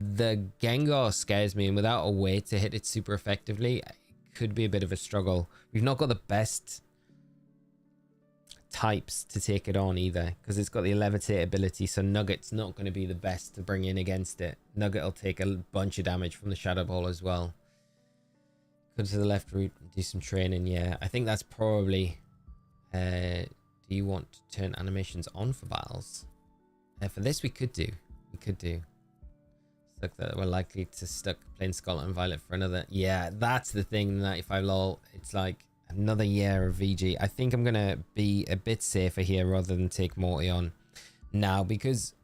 The Gengar scares me, and without a way to hit it super effectively, it could be a bit of a struggle. We've not got the best types to take it on either, because it's got the levitate ability, so Nugget's not going to be the best to bring in against it. Nugget will take a bunch of damage from the Shadow Ball as well. Go to the left route and do some training. Yeah, I think that's probably... do you want to turn animations on for battles? For this we could do. Stuck that we're likely to stuck playing Scarlet and Violet for another... Yeah, that's the thing, 95 lol. It's like another year of VG. I think I'm gonna be a bit safer here rather than take Morty on now, because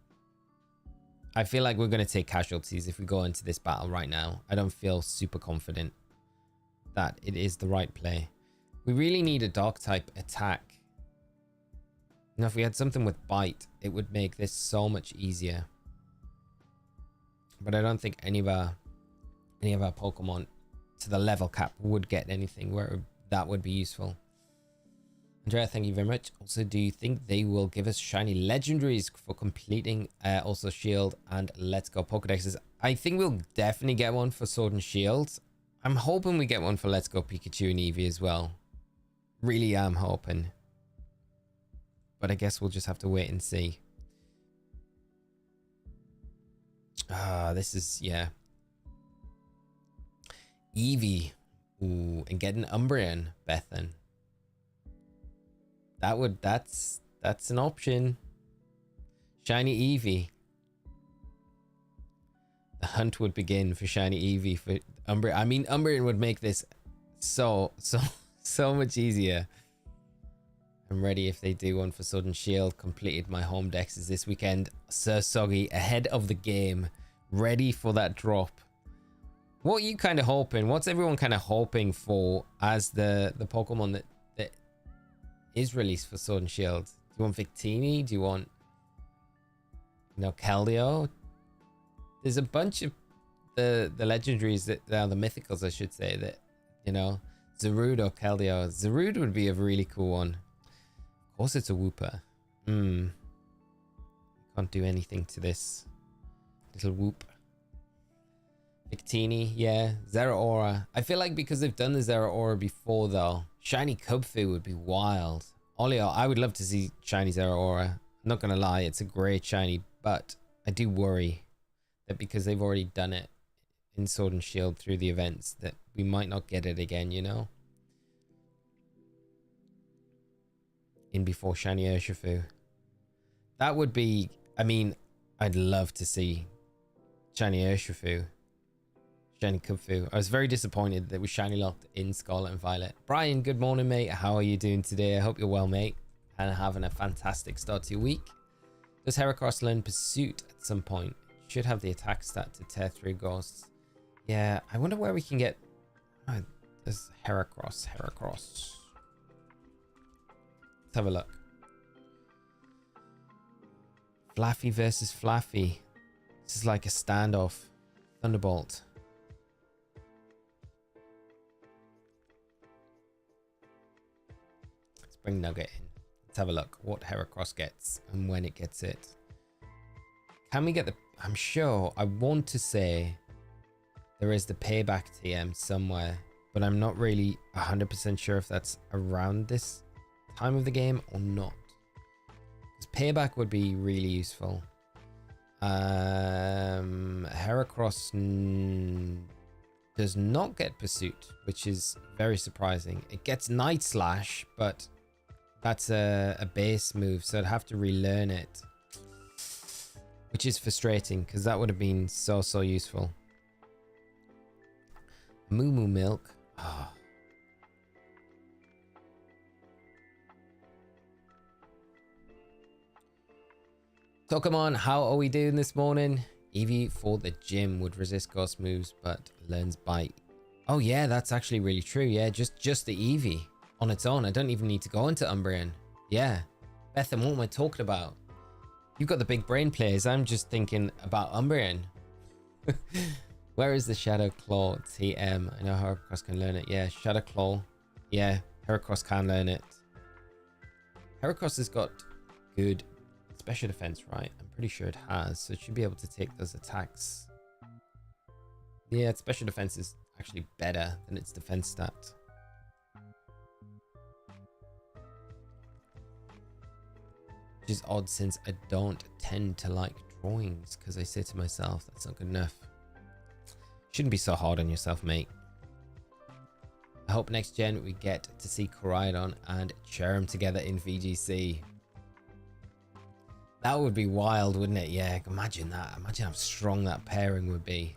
I feel like we're gonna take casualties if we go into this battle right now. I don't feel super confident that it is the right play. We really need a dark type attack. Now, if we had something with bite, it would make this so much easier. But I don't think any of our Pokemon to the level cap would get anything where that would be useful. Andrea, thank you very much. Also, do you think they will give us shiny legendaries for completing also Shield and Let's Go Pokedexes? I think we'll definitely get one for Sword and Shield. I'm hoping we get one for Let's Go Pikachu and Eevee as well. Really am hoping. But I guess we'll just have to wait and see. This is, yeah. Eevee. Ooh, and get an Umbreon, Bethan. That's an option. Shiny Eevee. The hunt would begin for shiny Eevee for Umbreon. I mean, Umbreon would make this so much easier. I'm ready if they do one for Sword and Shield. Completed my home dexes this weekend. Sir Soggy ahead of the game. Ready for that drop. What are you kind of hoping? What's everyone kind of hoping for as the Pokemon that is released for Sword and Shield? Do you want Victini? Do you want, you know, Keldeo? There's a bunch of the legendaries that are the mythicals, I should say, that, you know, Zarude or Keldeo. Zarude would be a really cool one. Of course it's a Wooper. Can't do anything to this little Whoop. Victini, yeah. Zeraora. I feel like because they've done the Zeraora before though, shiny Kubfu would be wild. Olio, I would love to see shiny Zeraora. I'm not gonna lie, it's a great shiny, but I do worry that because they've already done it in Sword and Shield through the events, that we might not get it again, you know? In before shiny Urshifu. That would be, I mean, I'd love to see shiny Urshifu. Shiny Kubfu. I was very disappointed that we shiny locked in Scarlet and Violet. Brian, good morning, mate. How are you doing today? I hope you're well, mate, and having a fantastic start to your week. Does Heracross learn Pursuit at some point? Should have the attack stat to tear through ghosts. Yeah, I wonder where we can get... Oh, there's Heracross. Let's have a look. Flaffy versus Flaffy. This is like a standoff. Thunderbolt. Let's bring Nugget in. Let's have a look what Heracross gets and when it gets it. Can we get the... I'm sure, I want to say there is the payback TM somewhere, but I'm not really 100% sure if that's around this time of the game or not. Because payback would be really useful. Heracross does not get Pursuit, which is very surprising. It gets Night Slash, but that's a base move, so I'd have to relearn it, which is frustrating because that would have been so useful. Moo Moo Milk. Oh. Pokemon, how are we doing this morning? Eevee for the gym would resist ghost moves, but learns Bite. Oh yeah, that's actually really true. Yeah, just the Eevee on its own. I don't even need to go into Umbreon. Yeah. Bethan, what am I talking about? You've got the big brain players. I'm just thinking about Umbreon. Where is the Shadow Claw TM? I know Heracross can learn it. Yeah, Shadow Claw. Yeah, Heracross can learn it. Heracross has got good special defense, right? I'm pretty sure it has, so it should be able to take those attacks Yeah, its special defense is actually better than its defense stat. Which is odd since I don't tend to like drawings because I say to myself, that's not good enough. Shouldn't be so hard on yourself, mate. I hope next gen we get to see Koraidon and Cherrim together in VGC. That would be wild, wouldn't it? Yeah, imagine that. Imagine how strong that pairing would be.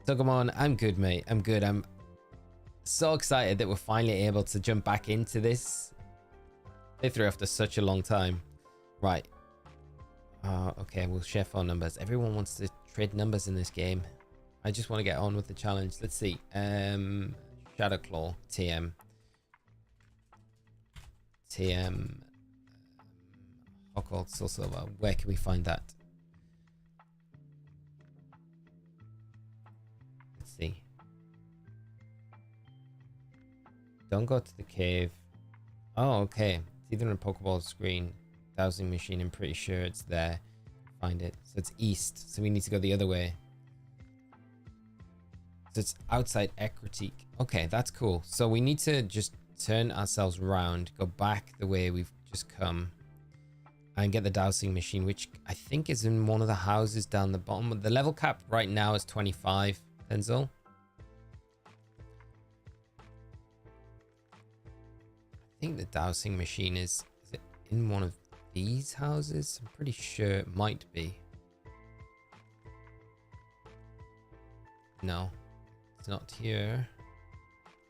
Pokemon, I'm good, mate. I'm good. I'm so excited that we're finally able to jump back into this playthrough after such a long time. Right. Okay, we'll share phone numbers. Everyone wants to trade numbers in this game. I just want to get on with the challenge. Let's see. Shadowclaw, TM. TM. Hogwarts, Soul Silver. Where can we find that? Let's see. Don't go to the cave. Oh, okay. It's either on a Pokeball screen, dowsing machine. I'm pretty sure it's there. Find it. So it's east. So we need to go the other way. So it's outside Ecruteak. Okay, that's cool. So we need to just turn ourselves around, go back the way we've just come, and get the dowsing machine, which I think is in one of the houses down the bottom. The level cap right now is 25, Denzel. I think the dowsing machine is it in one of these houses? I'm pretty sure it might be. No, it's not here.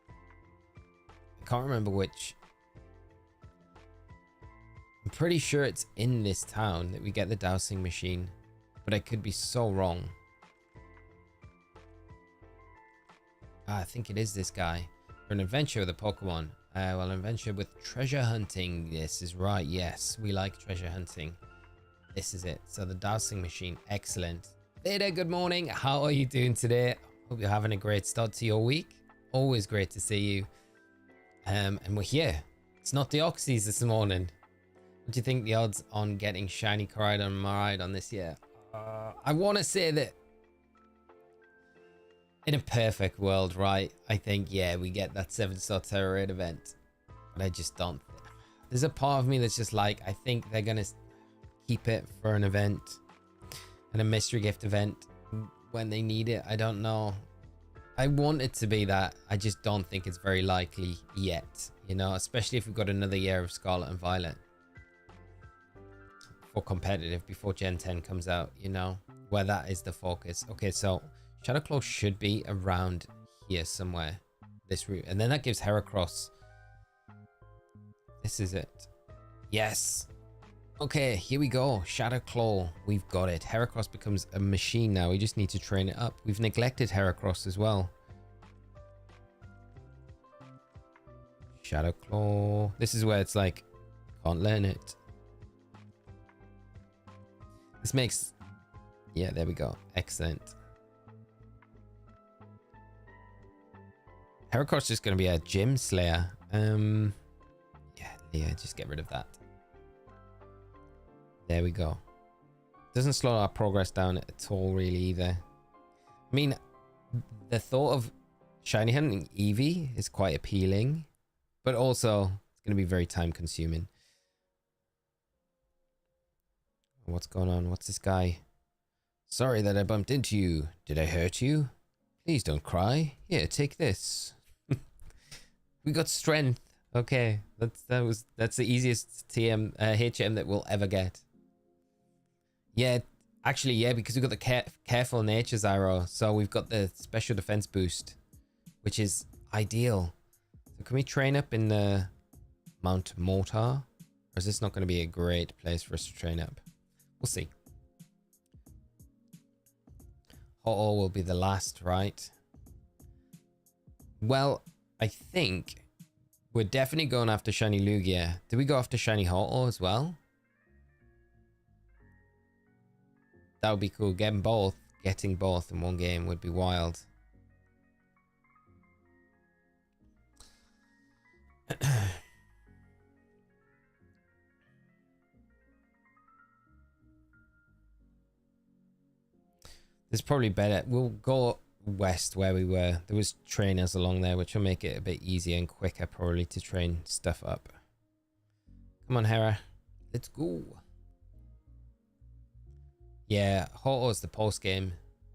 I can't remember which. I'm pretty sure it's in this town that we get the dowsing machine, but I could be so wrong. I think it is this guy. For an adventure with a Pokemon. Well, an adventure with treasure hunting. This is right. Yes, we like treasure hunting. This is it. So the dowsing machine. Excellent. Theta, good morning. How are you doing today? Hope you're having a great start to your week. Always great to see you. And we're here. It's not Deoxys this morning. What do you think the odds on getting shiny Koraidon and Miraidon this year? I want to say that in a perfect world, right? I think, yeah, we get that 7-star Terror Raid event. But I just don't. There's a part of me that's just like, I think they're going to keep it for an event. And a mystery gift event when they need it. I don't know. I want it to be that. I just don't think it's very likely yet. You know, especially if we've got another year of Scarlet and Violet. For competitive before Gen 10 comes out, you know, where that is the focus. Okay, so Shadowclaw should be around here somewhere, this route, and then that gives Heracross. This is it. Yes. Okay, here we go. Shadowclaw, we've got it. Heracross becomes a machine now. We just need to train it up. We've neglected Heracross as well. Shadowclaw. This is where it's like, can't learn it. This makes, yeah, there we go. Excellent. Heracross is just going to be a gym slayer. Yeah, just get rid of that. There we go. Doesn't slow our progress down at all, really, either. I mean, the thought of shiny hunting Eevee is quite appealing, but also it's going to be very time consuming. What's going on? What's this guy? Sorry that I bumped into you. Did I hurt you? Please don't cry. Here, take this. We got strength. Okay, that's the easiest TM HM that we'll ever get. Yeah, actually, yeah, because we've got the careful nature Zyro, so we've got the special defense boost, which is ideal. So can we train up in the Mount Mortar, or is this not going to be a great place for us to train up? We'll see. Ho-Oh will be the last, right? Well, I think we're definitely going after shiny Lugia. Do we go after shiny Ho-Oh as well? That would be cool. Getting both in one game would be wild. There's probably better. We'll go west where we were. There was trainers along there, which will make it a bit easier and quicker probably to train stuff up. Come on, Hera. Let's go. Yeah, Hoto's the post game.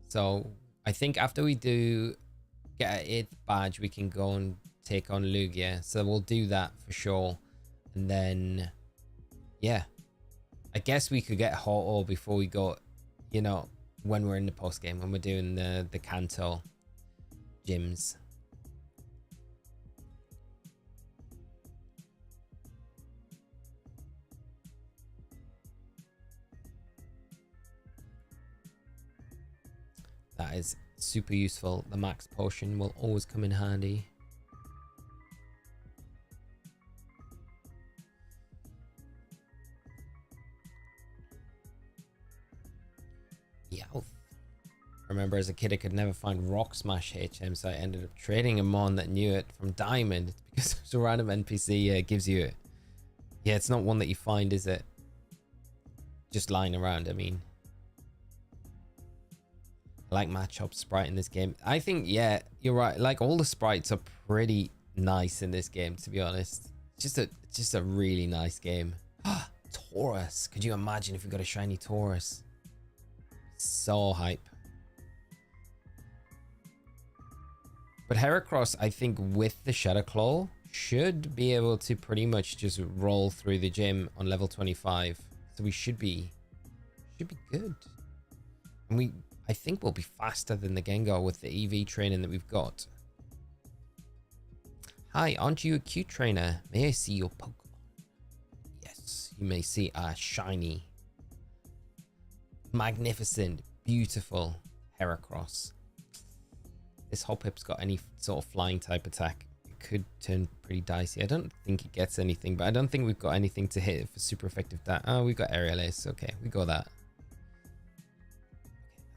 So I think after we do get our 8th badge, we can go and take on Lugia. So we'll do that for sure. And then, yeah. I guess we could get Hoto before we go, you know, when we're in the post game, when we're doing the Kanto gyms. That is super useful. The max potion will always come in handy. Yeah. I remember as a kid I could never find Rock Smash HM, so I ended up trading a mon that knew it from Diamond because it's a random NPC gives you it. Yeah, it's not one that you find, is it? Just lying around, I mean. I like Machop's sprite in this game. I think, yeah, you're right. Like, all the sprites are pretty nice in this game, to be honest. It's just a really nice game. Taurus. Could you imagine if we got a shiny Taurus? So hype. But Heracross, I think with the Shadow Claw, should be able to pretty much just roll through the gym on level 25. So we should be good. And I think we'll be faster than the Gengar with the Eevee training that we've got. Hi, aren't you a cute trainer? May I see your Pokemon? Yes, you may see a shiny, magnificent, beautiful Heracross. This Hoppip's got any sort of flying type attack. It could turn pretty dicey. I don't think it gets anything, but I don't think we've got anything to hit it for super effective. Oh, we've got Aerial Ace. Okay, we got that.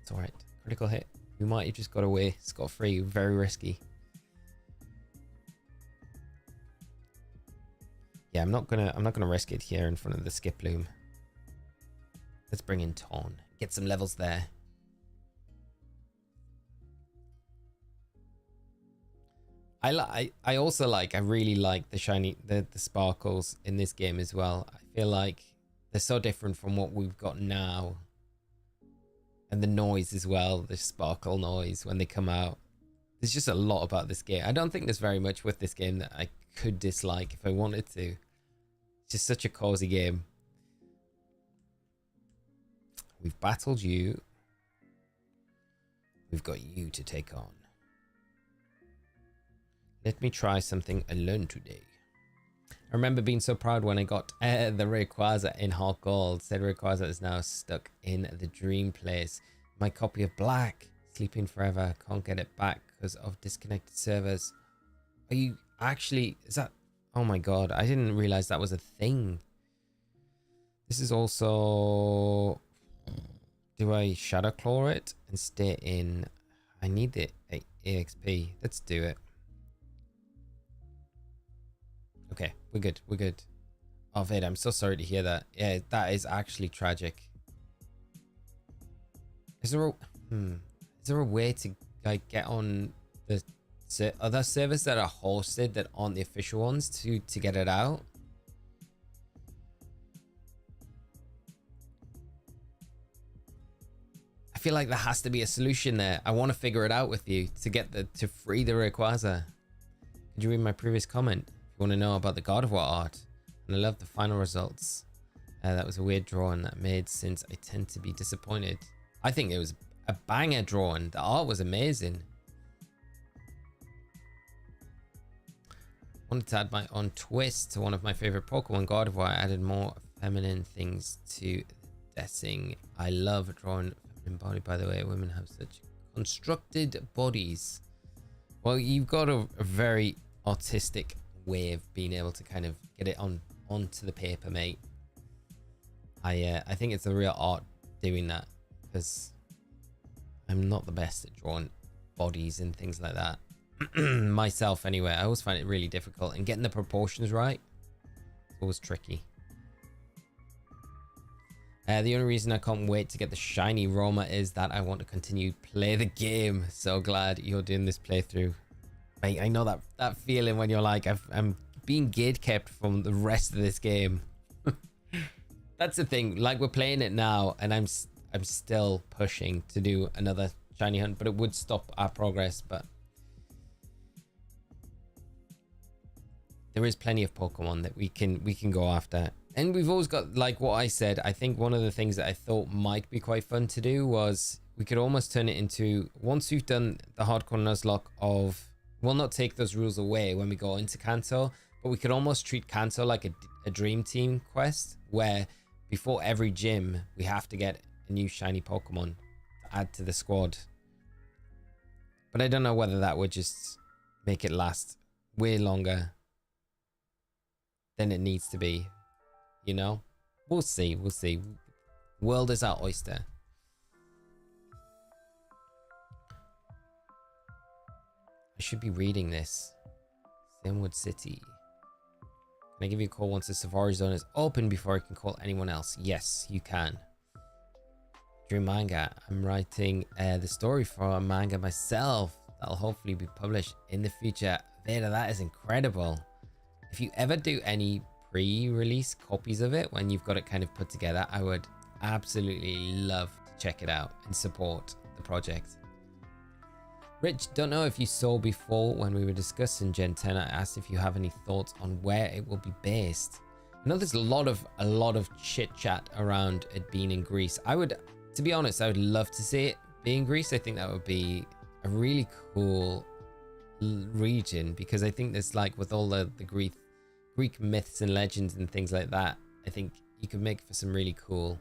It's all right. Critical hit. We might have just got away scot-free. Very risky. Yeah, I'm not gonna risk it here in front of the Skiploom. Let's bring in Taunt. Get some levels there. I really like the shiny the sparkles in this game as well. I feel like they're so different from what we've got now. And the noise as well, the sparkle noise when they come out. There's just a lot about this game. I don't think there's very much with this game that I could dislike if I wanted to. It's just such a cozy game. We've battled you. We've got you to take on. Let me try something alone today. I remember being so proud when I got the Rayquaza in Hot Gold. Said Rayquaza is now stuck in the dream place. My copy of Black, sleeping forever. Can't get it back because of disconnected servers. Are you actually... Is that... Oh my god, I didn't realize that was a thing. This is also... Do I Shadow Claw it and stay in? I need the EXP. Let's do it. Okay, we're good. We're good. Oh, Vid, I'm so sorry to hear that. Yeah, that is actually tragic. Is there a way to like get on the other servers that are hosted that aren't the official ones to get it out? I feel like there has to be a solution there. I want to figure it out with you to get to free the Rayquaza. Did you read my previous comment? If you want to know about the God of War art, and I love the final results. That was a weird drawing that made since I tend to be disappointed. I think it was a banger drawing. The art was amazing. Wanted to add my own twist to one of my favorite Pokemon, God of War. I added more feminine things to dressing. I love drawing feminine body, by the way. Women have such constructed bodies. Well, you've got a very artistic way of being able to kind of get it onto the paper, mate. I think it's a real art doing that, because I'm not the best at drawing bodies and things like that myself anyway. I always find it really difficult, and getting the proportions right is always tricky. The only reason I can't wait to get the shiny Roma is that I want to continue play the game. So glad you're doing this playthrough. I know that feeling when you're like, I'm being gate kept from the rest of this game. That's the thing. Like, we're playing it now, and I'm still pushing to do another shiny hunt, but it would stop our progress. But there is plenty of Pokemon that we can go after. And we've always got, like what I said, I think one of the things that I thought might be quite fun to do was we could almost turn it into, once we've done the hardcore Nuzlocke of, we'll not take those rules away when we go into Kanto, but we could almost treat Kanto like a dream team quest, where before every gym, we have to get a new shiny Pokemon to add to the squad. But I don't know whether that would just make it last way longer than it needs to be. You know, we'll see. World is our oyster. I should be reading this. Sinwood City. Can I give you a call once the Safari Zone is open before I can call anyone else? Yes, you can. Dream manga. I'm writing the story for a manga myself. That'll hopefully be published in the future. Veda, that is incredible. If you ever do any pre-release copies of it when you've got it kind of put together, I would absolutely love to check it out and support the project. Rich, don't know if you saw before when we were discussing Gen 10, I asked if you have any thoughts on where it will be based. I know there's a lot of chit chat around it being in Greece. To be honest, I would love to see it be in Greece. I think that would be a really cool region, because I think there's, like, with all the Greek myths and legends and things like that, I think you could make for some really cool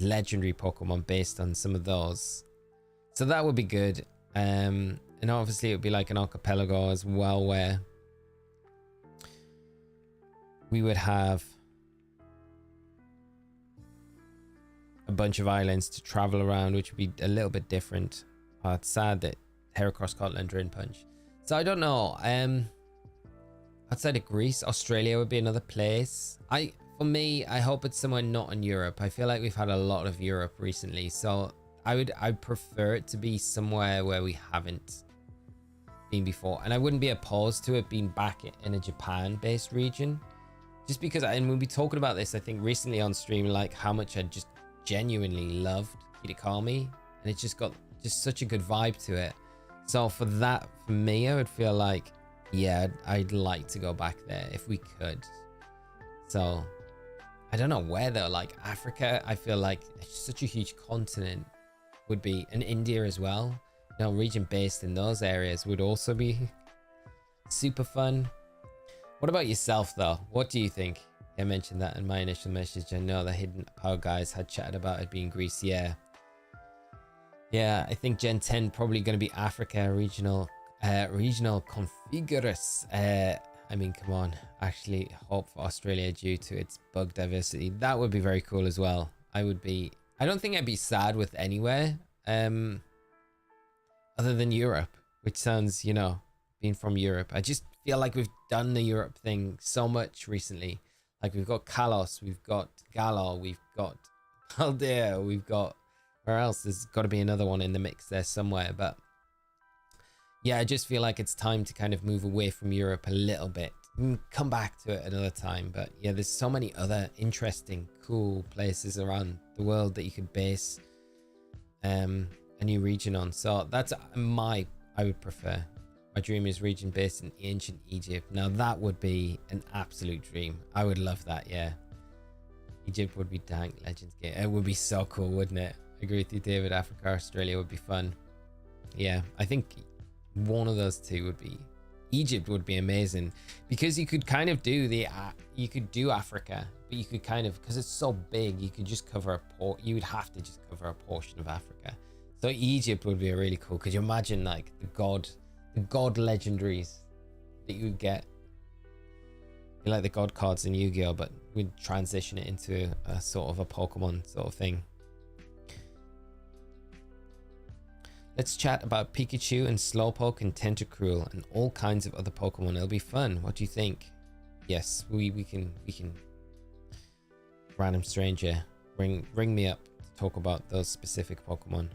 legendary Pokemon based on some of those. So that would be good. And obviously it would be like an archipelago as well, where we would have a bunch of islands to travel around, which would be a little bit different. Oh, it's sad that Heracross can't learn Drain Punch. So I don't know. Outside of Greece, Australia would be another place. For me, I hope it's somewhere not in Europe. I feel like we've had a lot of Europe recently, so I'd prefer it to be somewhere where we haven't been before. And I wouldn't be opposed to it being back in a Japan-based region, just because, and we'll be talking about this, I think, recently on stream, like how much I just genuinely loved Kitakami, and it's just got such a good vibe to it. So for that, for me, I would feel like, yeah, I'd like to go back there if we could. So I don't know where though. Like Africa, I feel like it's such a huge continent would be, and India as well. You know, region based in those areas would also be super fun. What about yourself though? What do you think? I mentioned that in my initial message. I know the Hidden Power guys had chatted about it being Greece. Yeah, I think Gen 10 probably going to be Africa, regional configurus. I mean, come on, actually hope for Australia due to its bug diversity. That would be very cool as well. I don't think I'd be sad with anywhere other than Europe, which sounds, you know, being from Europe. I just feel like we've done the Europe thing so much recently. Like we've got Kalos, we've got Galar, we've got Paldea, we've got, where else? There's got to be another one in the mix there somewhere. But yeah, I just feel like it's time to kind of move away from Europe a little bit. Come back to it another time. But yeah, there's so many other interesting, cool places around the world that you could base a new region on. So that's I would prefer. My dream is region based in ancient Egypt. Now that would be an absolute dream. I would love that, yeah. Egypt would be dank. Legends game. It would be so cool, wouldn't it? I agree with you, David. Africa, Australia would be fun. Yeah, I think one of those two would be, Egypt would be amazing, because you could kind of do you could do Africa, but you could kind of, because it's so big, you could just cover you would have to just cover a portion of Africa. So Egypt would be a really cool. Could you imagine like the god legendaries that you would get? Like the god cards in Yu-Gi-Oh, but we'd transition it into a sort of a Pokemon sort of thing. Let's chat about Pikachu and Slowpoke and Tentacruel and all kinds of other Pokemon. It'll be fun. What do you think? Yes, we can random stranger. Ring me up to talk about those specific Pokemon.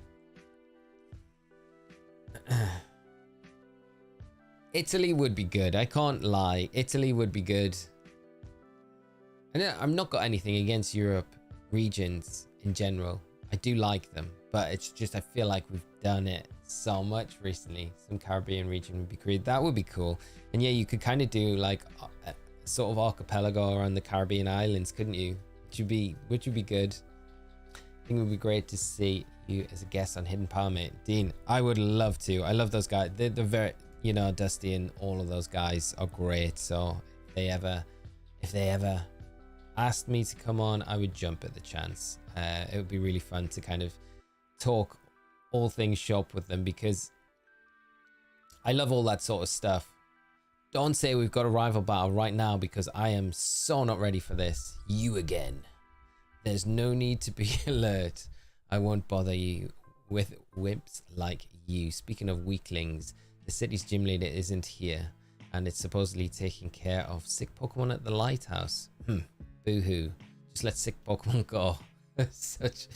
Italy would be good. I can't lie. Italy would be good. And I'm not got anything against Europe regions in general. I do like them, but it's just I feel like we've done it so much recently. Some Caribbean region would be great. That would be cool. And yeah, you could kind of do like a sort of archipelago around the Caribbean islands, couldn't you? Which would be good. I think it would be great to see you as a guest on Hidden Power, mate. Dean, I would love to. I love those guys. They're very, you know, Dusty and all of those guys are great. So if they ever asked me to come on, I would jump at the chance. It would be really fun to kind of talk all things shop with them, because I love all that sort of stuff. Don't say we've got a rival battle right now, because I am so not ready for this. You again. There's no need to be alert. I won't bother you with wimps like you. Speaking of weaklings, the city's gym leader isn't here, and it's supposedly taking care of sick Pokemon at the lighthouse. Boo-hoo. Just let sick Pokemon go. such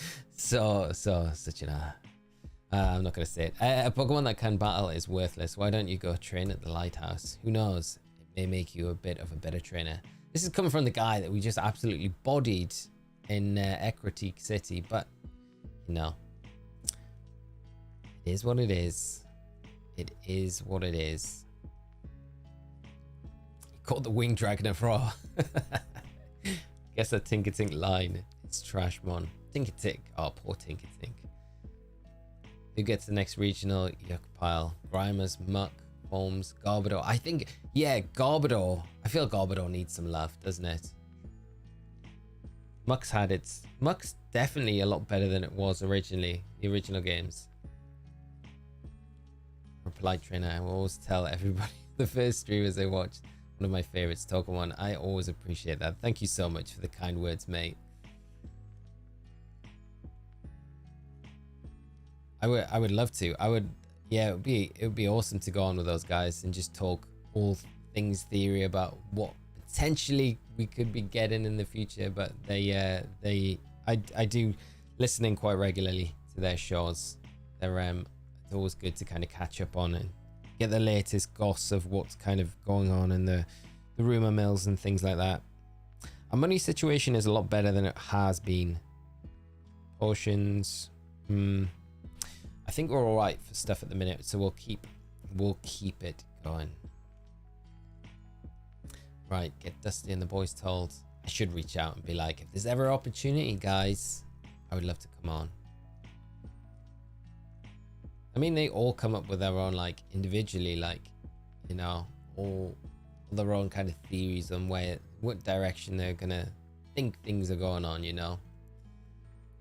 an I'm not gonna say it. A Pokemon that can battle is worthless. Why don't you go train at the lighthouse? Who knows? It may make you a bit of a better trainer. This is coming from the guy that we just absolutely bodied in Ecritique City, but you know, it is what it is. It is what it is. You caught the winged dragon of Raw. Guess that Tinkertink line. It's trash, mon. Tinkertink. Oh, poor Tinkertink. Who gets the next regional? Yuck pile. Grimer's, Muck, Holmes, Garbodor. I think, yeah, Garbodor. I feel Garbodor needs some love, doesn't it? Muck's had its... Muck's definitely a lot better than it was originally. The original games. For a polite trainer, I will always tell everybody the first streamers I watched. One of my favorites, Pokemon. I always appreciate that. Thank you so much for the kind words, mate. I would love to. Yeah, it would be awesome to go on with those guys and just talk all things theory about what potentially we could be getting in the future. But I do listen in quite regularly to their shows. It's always good to kind of catch up on and get the latest goss of what's kind of going on in the rumor mills and things like that. Our money situation is a lot better than it has been. Potions, I think we're all right for stuff at the minute, so we'll keep it going. Right, get Dusty and the boys told. I should reach out and be like, if there's ever opportunity, guys, I would love to come on. I mean, they all come up with their own, like, individually, like, you know, all their own kind of theories on what direction they're gonna think things are going on, you know.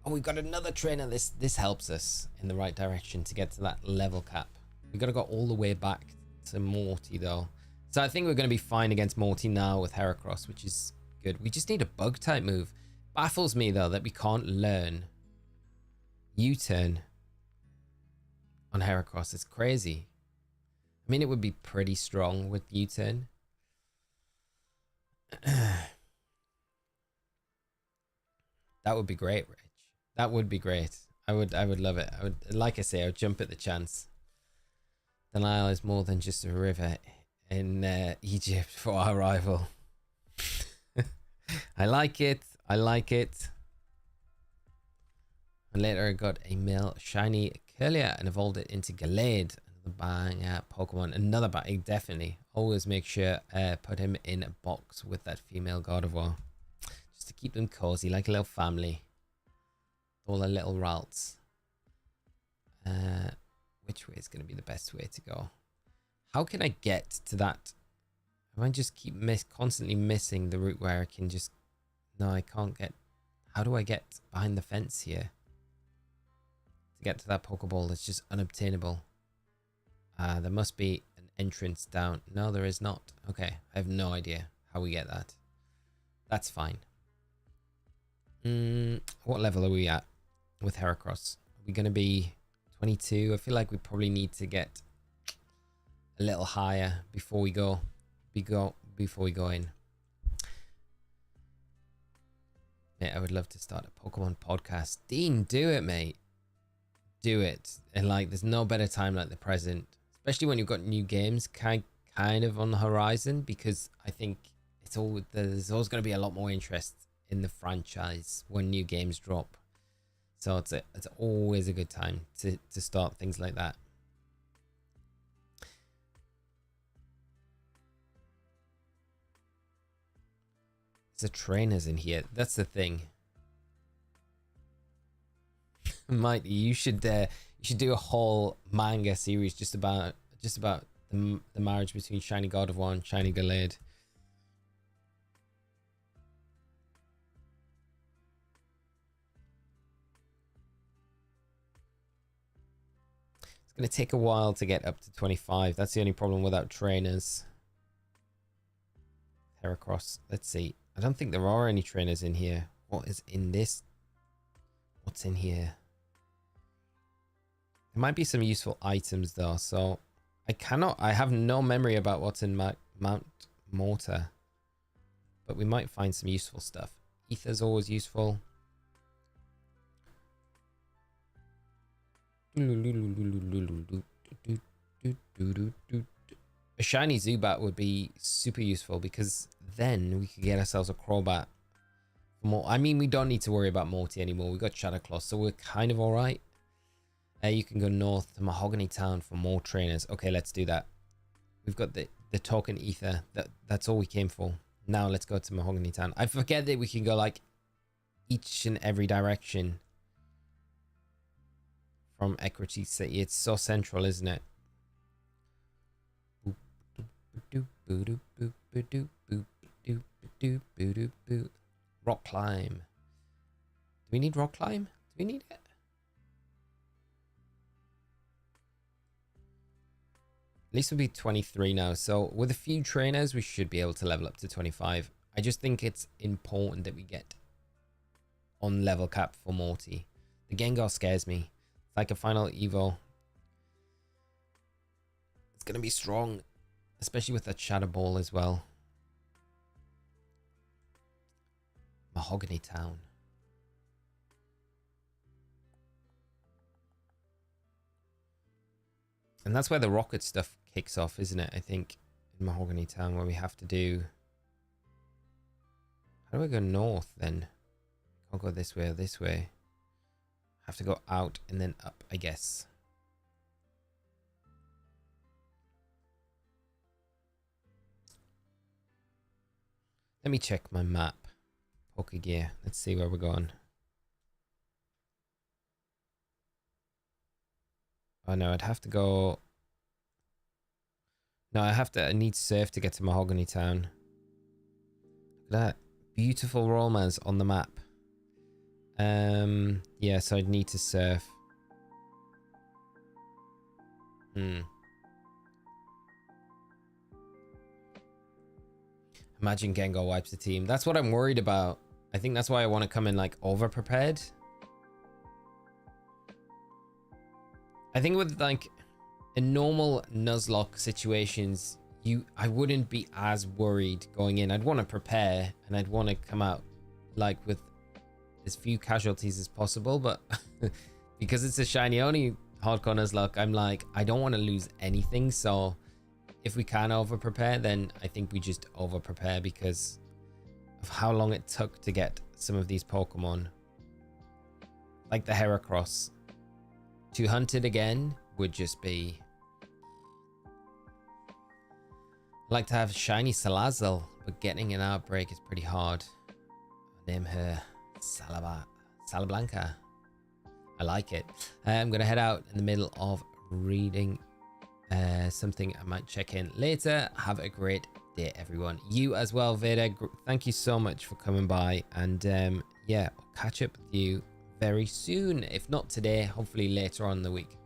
Oh, we've got another trainer. This helps us in the right direction to get to that level cap. We've got to go all the way back to Morty, though. So I think we're going to be fine against Morty now with Heracross, which is good. We just need a bug type move. Baffles me, though, that we can't learn U-turn on Heracross. It's crazy. I mean, it would be pretty strong with U-turn. That would be great, Rich. That would be great. I would love it. I would, like I say, I would jump at the chance. The Nile is more than just a river in Egypt for our rival. I like it. I like it. And later I got a male shiny Curlier and evolved it into Gallade. Another bang Pokemon. Another bang, definitely. Always make sure put him in a box with that female Gardevoir. Just to keep them cozy, like a little family. All the little routes. Which way is going to be the best way to go? How can I get to that? If I just keep constantly missing the route where I can just... No, I can't get... How do I get behind the fence here? To get to that Pokeball that's just unobtainable. There must be an entrance down. No, there is not. Okay, I have no idea how we get that. That's fine. What level are we at with Heracross? Are we going to be 22? I feel like we probably need to get a little higher before we go in. Mate, I would love to start a Pokemon podcast. Dean, do it, mate. Do it. And like, there's no better time like the present, especially when you've got new games kind of on the horizon, because I think there's always going to be a lot more interest in the franchise when new games drop. So it's always a good time to start things like that. There's trainers in here. That's the thing. Mike, you should do a whole manga series just about the marriage between Shiny God of War and Shiny Gallade. It's going to take a while to get up to 25. That's the only problem without trainers. Heracross. Let's see. I don't think there are any trainers in here. What is in this? What's in here? There might be some useful items though, so I have no memory about what's in Mount Mortar, but we might find some useful stuff. Ether's always useful. A shiny Zubat would be super useful, because then we could get ourselves a Crobat. I mean, we don't need to worry about Morty anymore. We got Shadow Claw, so we're kind of all right. You can go north to Mahogany Town for more trainers. Okay, let's do that. We've got the token ether. That's all we came for. Now let's go to Mahogany Town. I forget that we can go like each and every direction from Equity City. It's so central, isn't it? Rock climb. Do we need rock climb? Do we need it? At least we'll be 23 now. So with a few trainers, we should be able to level up to 25. I just think it's important that we get on level cap for Morty. The Gengar scares me. It's like a final Evo. It's going to be strong, especially with that Shadow Ball as well. Mahogany Town. And that's where the rocket stuff kicks off, isn't it? I think in Mahogany Town, where we have to do... How do I go north then? Can't go this way or this way. Have to go out and then up, I guess. Let me check my map. Pokegear. Let's see where we're going. Oh no, I'd have to go... No, I need surf to get to Mahogany Town. Look at that. Beautiful Rollmans on the map. Yeah, so I'd need to surf. Imagine Gengar wipes the team. That's what I'm worried about. I think that's why I want to come in like over prepared. I think with like in normal Nuzlocke situations, I wouldn't be as worried going in. I'd want to prepare and I'd want to come out like with as few casualties as possible, but because it's a shiny only hardcore Nuzlocke, I'm like, I don't want to lose anything. So if we can over prepare, then I think we just over prepare because of how long it took to get some of these Pokemon. Like the Heracross. To hunt it again would just be... I'd like to have shiny Salazzle, but getting an outbreak is pretty hard. I'll name her Salablanca. I like it. I'm going to head out in the middle of reading something I might check in later. Have a great day, everyone. You as well, Veda. Thank you so much for coming by. And yeah, I'll catch up with you very soon. If not today, hopefully later on in the week.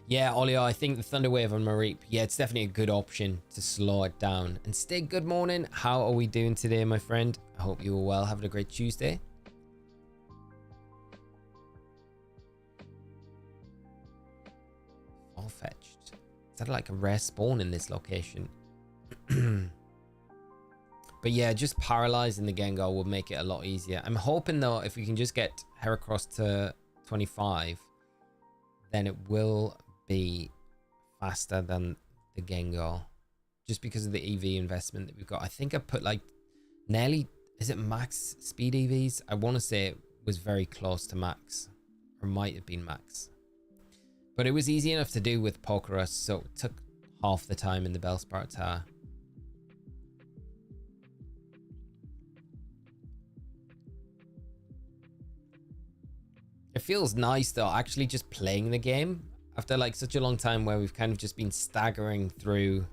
Yeah, Olio, I think the Thunder Wave on Mareep, yeah, it's definitely a good option to slow it down. And stay good morning. How are we doing today, my friend? I hope you are well. Having a great Tuesday. Far-fetched. Is that like a rare spawn in this location? But But yeah, just paralyzing the Gengar will make it a lot easier. I'm hoping though, if we can just get Heracross to 25, then it will be faster than the Gengar. Just because of the EV investment that we've got. I think I put like nearly, is it max speed EVs? I want to say it was very close to max. Or might have been max. But it was easy enough to do with Pokerus, so it took half the time in the Bellsprout Tower. It feels nice though, actually just playing the game after like such a long time where we've kind of just been staggering through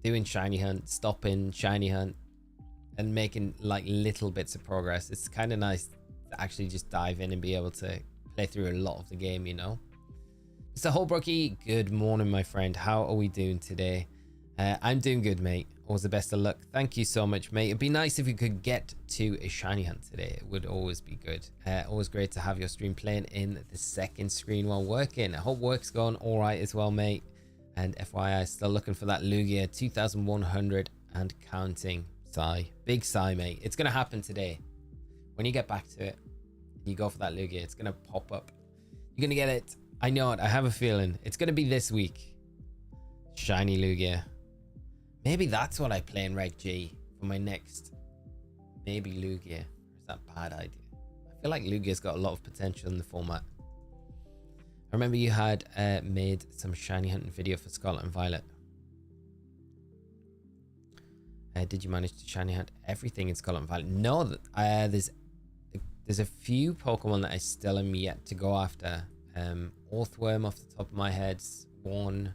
doing shiny hunt, stopping shiny hunt, and making like little bits of progress. It's kind of nice to actually just dive in and be able to play through a lot of the game, you know. Mr. Holbrookie, good morning, my friend. How are we doing today? I'm doing good, mate. Always the best of luck. Thank you so much, mate. It'd be nice if we could get to a shiny hunt today. It would always be good. Always great to have your stream playing in the second screen while working. I hope work's going all right as well, mate. And FYI, still looking for that Lugia 2100 and counting. Sigh. Big sigh, mate. It's going to happen today. When you get back to it, you go for that Lugia, it's going to pop up. You're going to get it. I know it. I have a feeling. It's going to be this week. Shiny Lugia. Maybe that's what I play in Reg G for my next. Maybe Lugia. Or is that a bad idea? I feel like Lugia's got a lot of potential in the format. I remember you had made some shiny hunting video for Scarlet and Violet. Did you manage to shiny hunt everything in Scarlet and Violet? No, there's a few Pokemon that I still am yet to go after. Orthworm off the top of my head, one.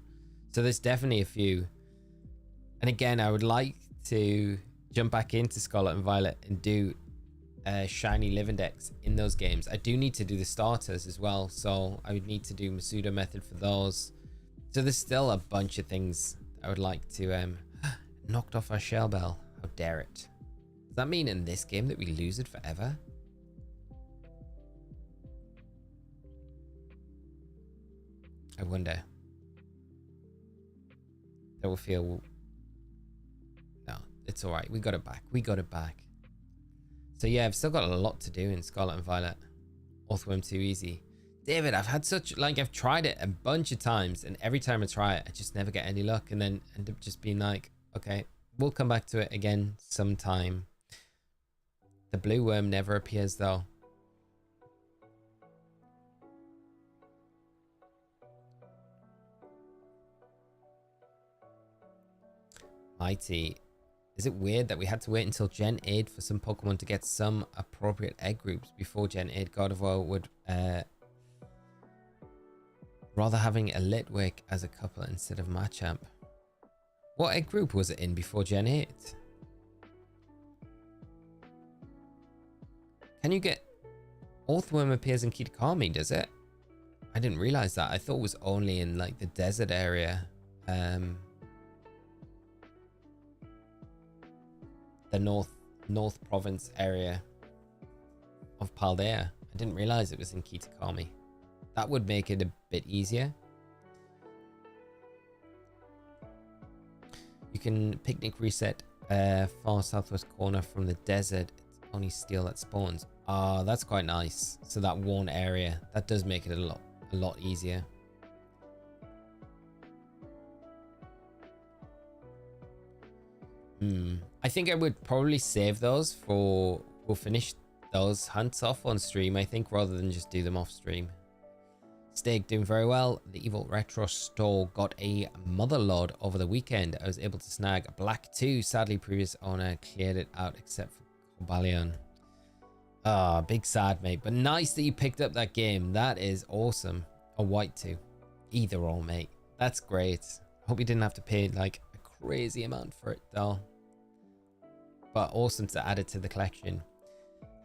So there's definitely a few. And again, I would like to jump back into Scarlet and Violet and do shiny live index in those games. I do need to do the starters as well, so I would need to do Masuda method for those. So there's still a bunch of things I would like to knocked off our shell bell. How dare it? Does that mean in this game that we lose it forever? I wonder. That will feel... No, it's alright. We got it back. We got it back. So yeah, I've still got a lot to do in Scarlet and Violet. Orthworm too easy. David, I've had such... Like, I've tried it a bunch of times, and every time I try it, I just never get any luck, and then end up just being like, okay, we'll come back to it again sometime. The blue worm never appears, though. Mighty. Is it weird that we had to wait until Gen 8 for some Pokemon to get some appropriate egg groups before Gen 8 Gardevoir would rather having a Litwick as a couple instead of Machamp? What egg group was it in before Gen 8? Can you get... Orthworm appears in Kitakami, does it? I didn't realize that. I thought it was only in like the desert area. The North Province area of Paldea. I didn't realize it was in Kitakami. That would make it a bit easier. You can picnic reset far southwest corner from the desert. It's only steel that spawns. Ah, that's quite nice. So that one area, that does make it a lot easier. I think I would probably save those for... We'll finish those hunts off on stream, I think, rather than just do them off stream. Steak doing very well. The Evil Retro Store got a Mother Lord over the weekend. I was able to snag a black 2. Sadly, previous owner cleared it out except for Cobalion. Ah, big sad, mate. But nice that you picked up that game. That is awesome. A white 2. Either or, mate. That's great. Hope you didn't have to pay like a crazy amount for it, though. But awesome to add it to the collection.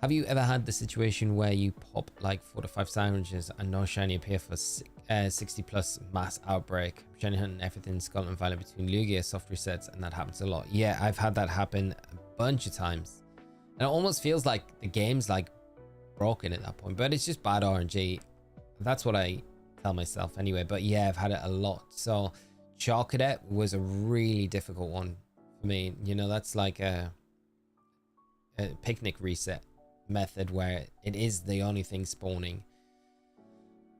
Have you ever had the situation where you pop like 4 to 5 sandwiches and no shiny appear for 60 plus mass outbreak? Shiny hunting everything Scarlet and Violet between Lugia soft resets, and that happens a lot. Yeah, I've had that happen a bunch of times. And it almost feels like the game's like broken at that point, but it's just bad RNG. That's what I tell myself anyway. But yeah, I've had it a lot. So Charcadet was a really difficult one for I mean, you know, that's like a picnic reset method where it is the only thing spawning.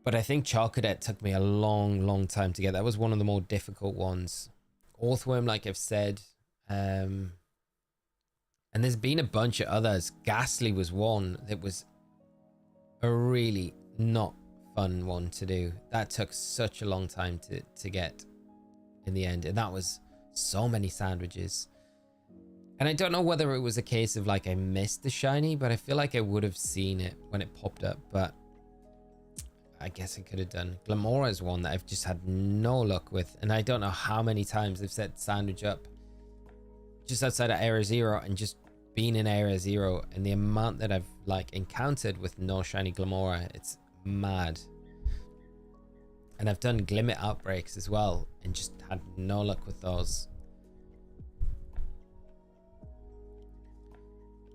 But I think Charcadet took me a long time to get. That was one of the more difficult ones. Orthworm, like I've said. And there's been a bunch of others. Ghastly was one that was a really not fun one to do. That took such a long time to get in the end. And that was so many sandwiches. And I don't know whether it was a case of like I missed the shiny, but I feel like I would have seen it when it popped up. But I guess I could have done. Glamora is one that I've just had no luck with. And I don't know how many times they've set sandwich up just outside of Area Zero and just been in Area Zero. And the amount that I've like encountered with no shiny Glamora, it's mad. And I've done Glimmet outbreaks as well and just had no luck with those.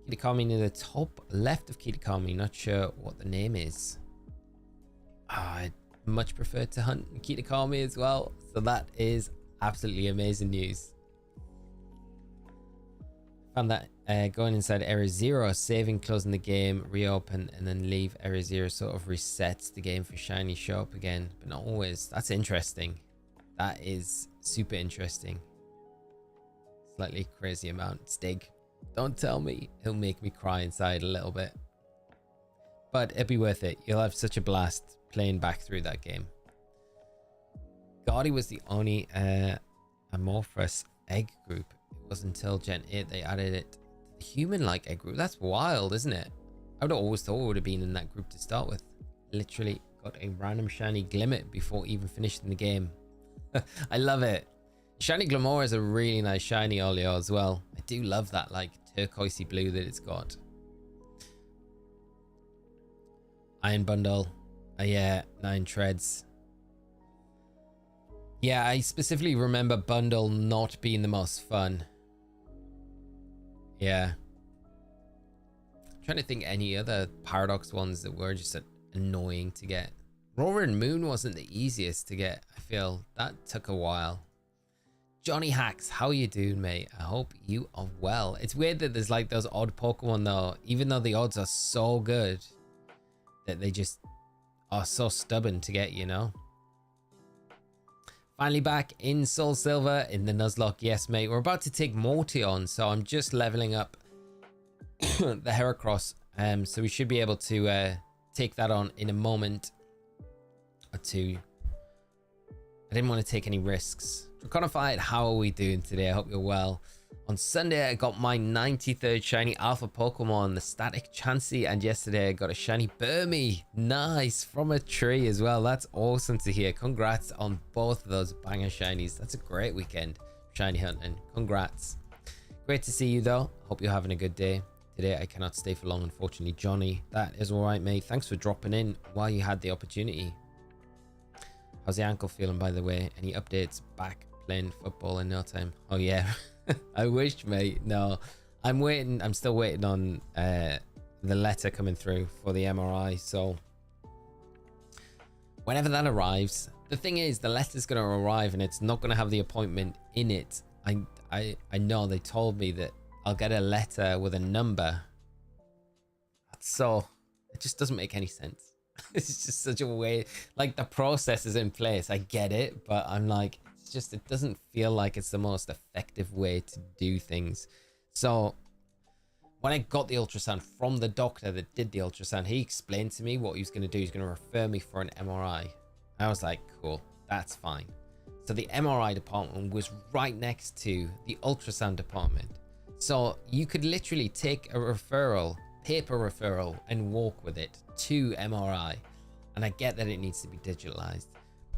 Kitakami near the top left of Kitakami. Not sure what the name is. I'd much prefer to hunt Kitakami as well. So that is absolutely amazing news. Found that going inside Area Zero, saving, closing the game, reopen, and then leave Area Zero sort of resets the game for shiny show up again. But not always. That's interesting. That is super interesting. Slightly crazy amount. Stig. Don't tell me. He'll make me cry inside a little bit. But it'll be worth it. You'll have such a blast playing back through that game. Gaudy was the only amorphous egg group. It wasn't until Gen 8 they added it to the human-like egg group. That's wild, isn't it? I would have always thought it would have been in that group to start with. Literally got a random shiny Glimmet before even finishing the game. I love it. Shiny Glamora is a really nice shiny Olio as well. I do love that like turquoisey blue that it's got. Iron Bundle. Yeah, 9 treads. Yeah, I specifically remember Bundle not being the most fun. Yeah. I'm trying to think any other Paradox ones that were just annoying to get. Roaring Moon wasn't the easiest to get. I feel that took a while. Johnny Hacks, how you doing, mate? I hope you are well. It's weird that there's like those odd Pokemon though, even though the odds are so good, that they just are so stubborn to get, you know? Finally back in Soul Silver in the Nuzlocke. Yes, mate. We're about to take Morty on, so I'm just leveling up the Heracross. So we should be able to take that on in a moment or two. I didn't want to take any risks. Draconified, how are we doing today? I hope you're well. On Sunday, I got my 93rd shiny alpha Pokemon, the Static Chansey, and yesterday I got a shiny Burmy. Nice, from a tree as well. That's awesome to hear. Congrats on both of those banger shinies. That's a great weekend shiny hunting. Congrats. Great to see you though. Hope you're having a good day. Today I cannot stay for long, unfortunately. Johnny, that is all right, mate. Thanks for dropping in while you had the opportunity. How's the ankle feeling, by the way? Any updates? Back playing football in no time. Oh yeah. I wish, mate. No, I'm waiting. I'm still waiting on the letter coming through for the MRI. So whenever that arrives, the thing is, the letter's going to arrive and it's not going to have the appointment in it. I know they told me that I'll get a letter with a number. So it just doesn't make any sense. It's just such a way, like the process is in place. I get it, but I'm like, just it doesn't feel like it's the most effective way to do things. So when I got the ultrasound from the doctor that did the ultrasound, he explained to me what he was going to do. He's going to refer me for an MRI. I was like, cool, that's fine. So the MRI department was right next to the ultrasound department. So you could literally take a referral, paper referral, and walk with it to MRI. And I get that it needs to be digitalized.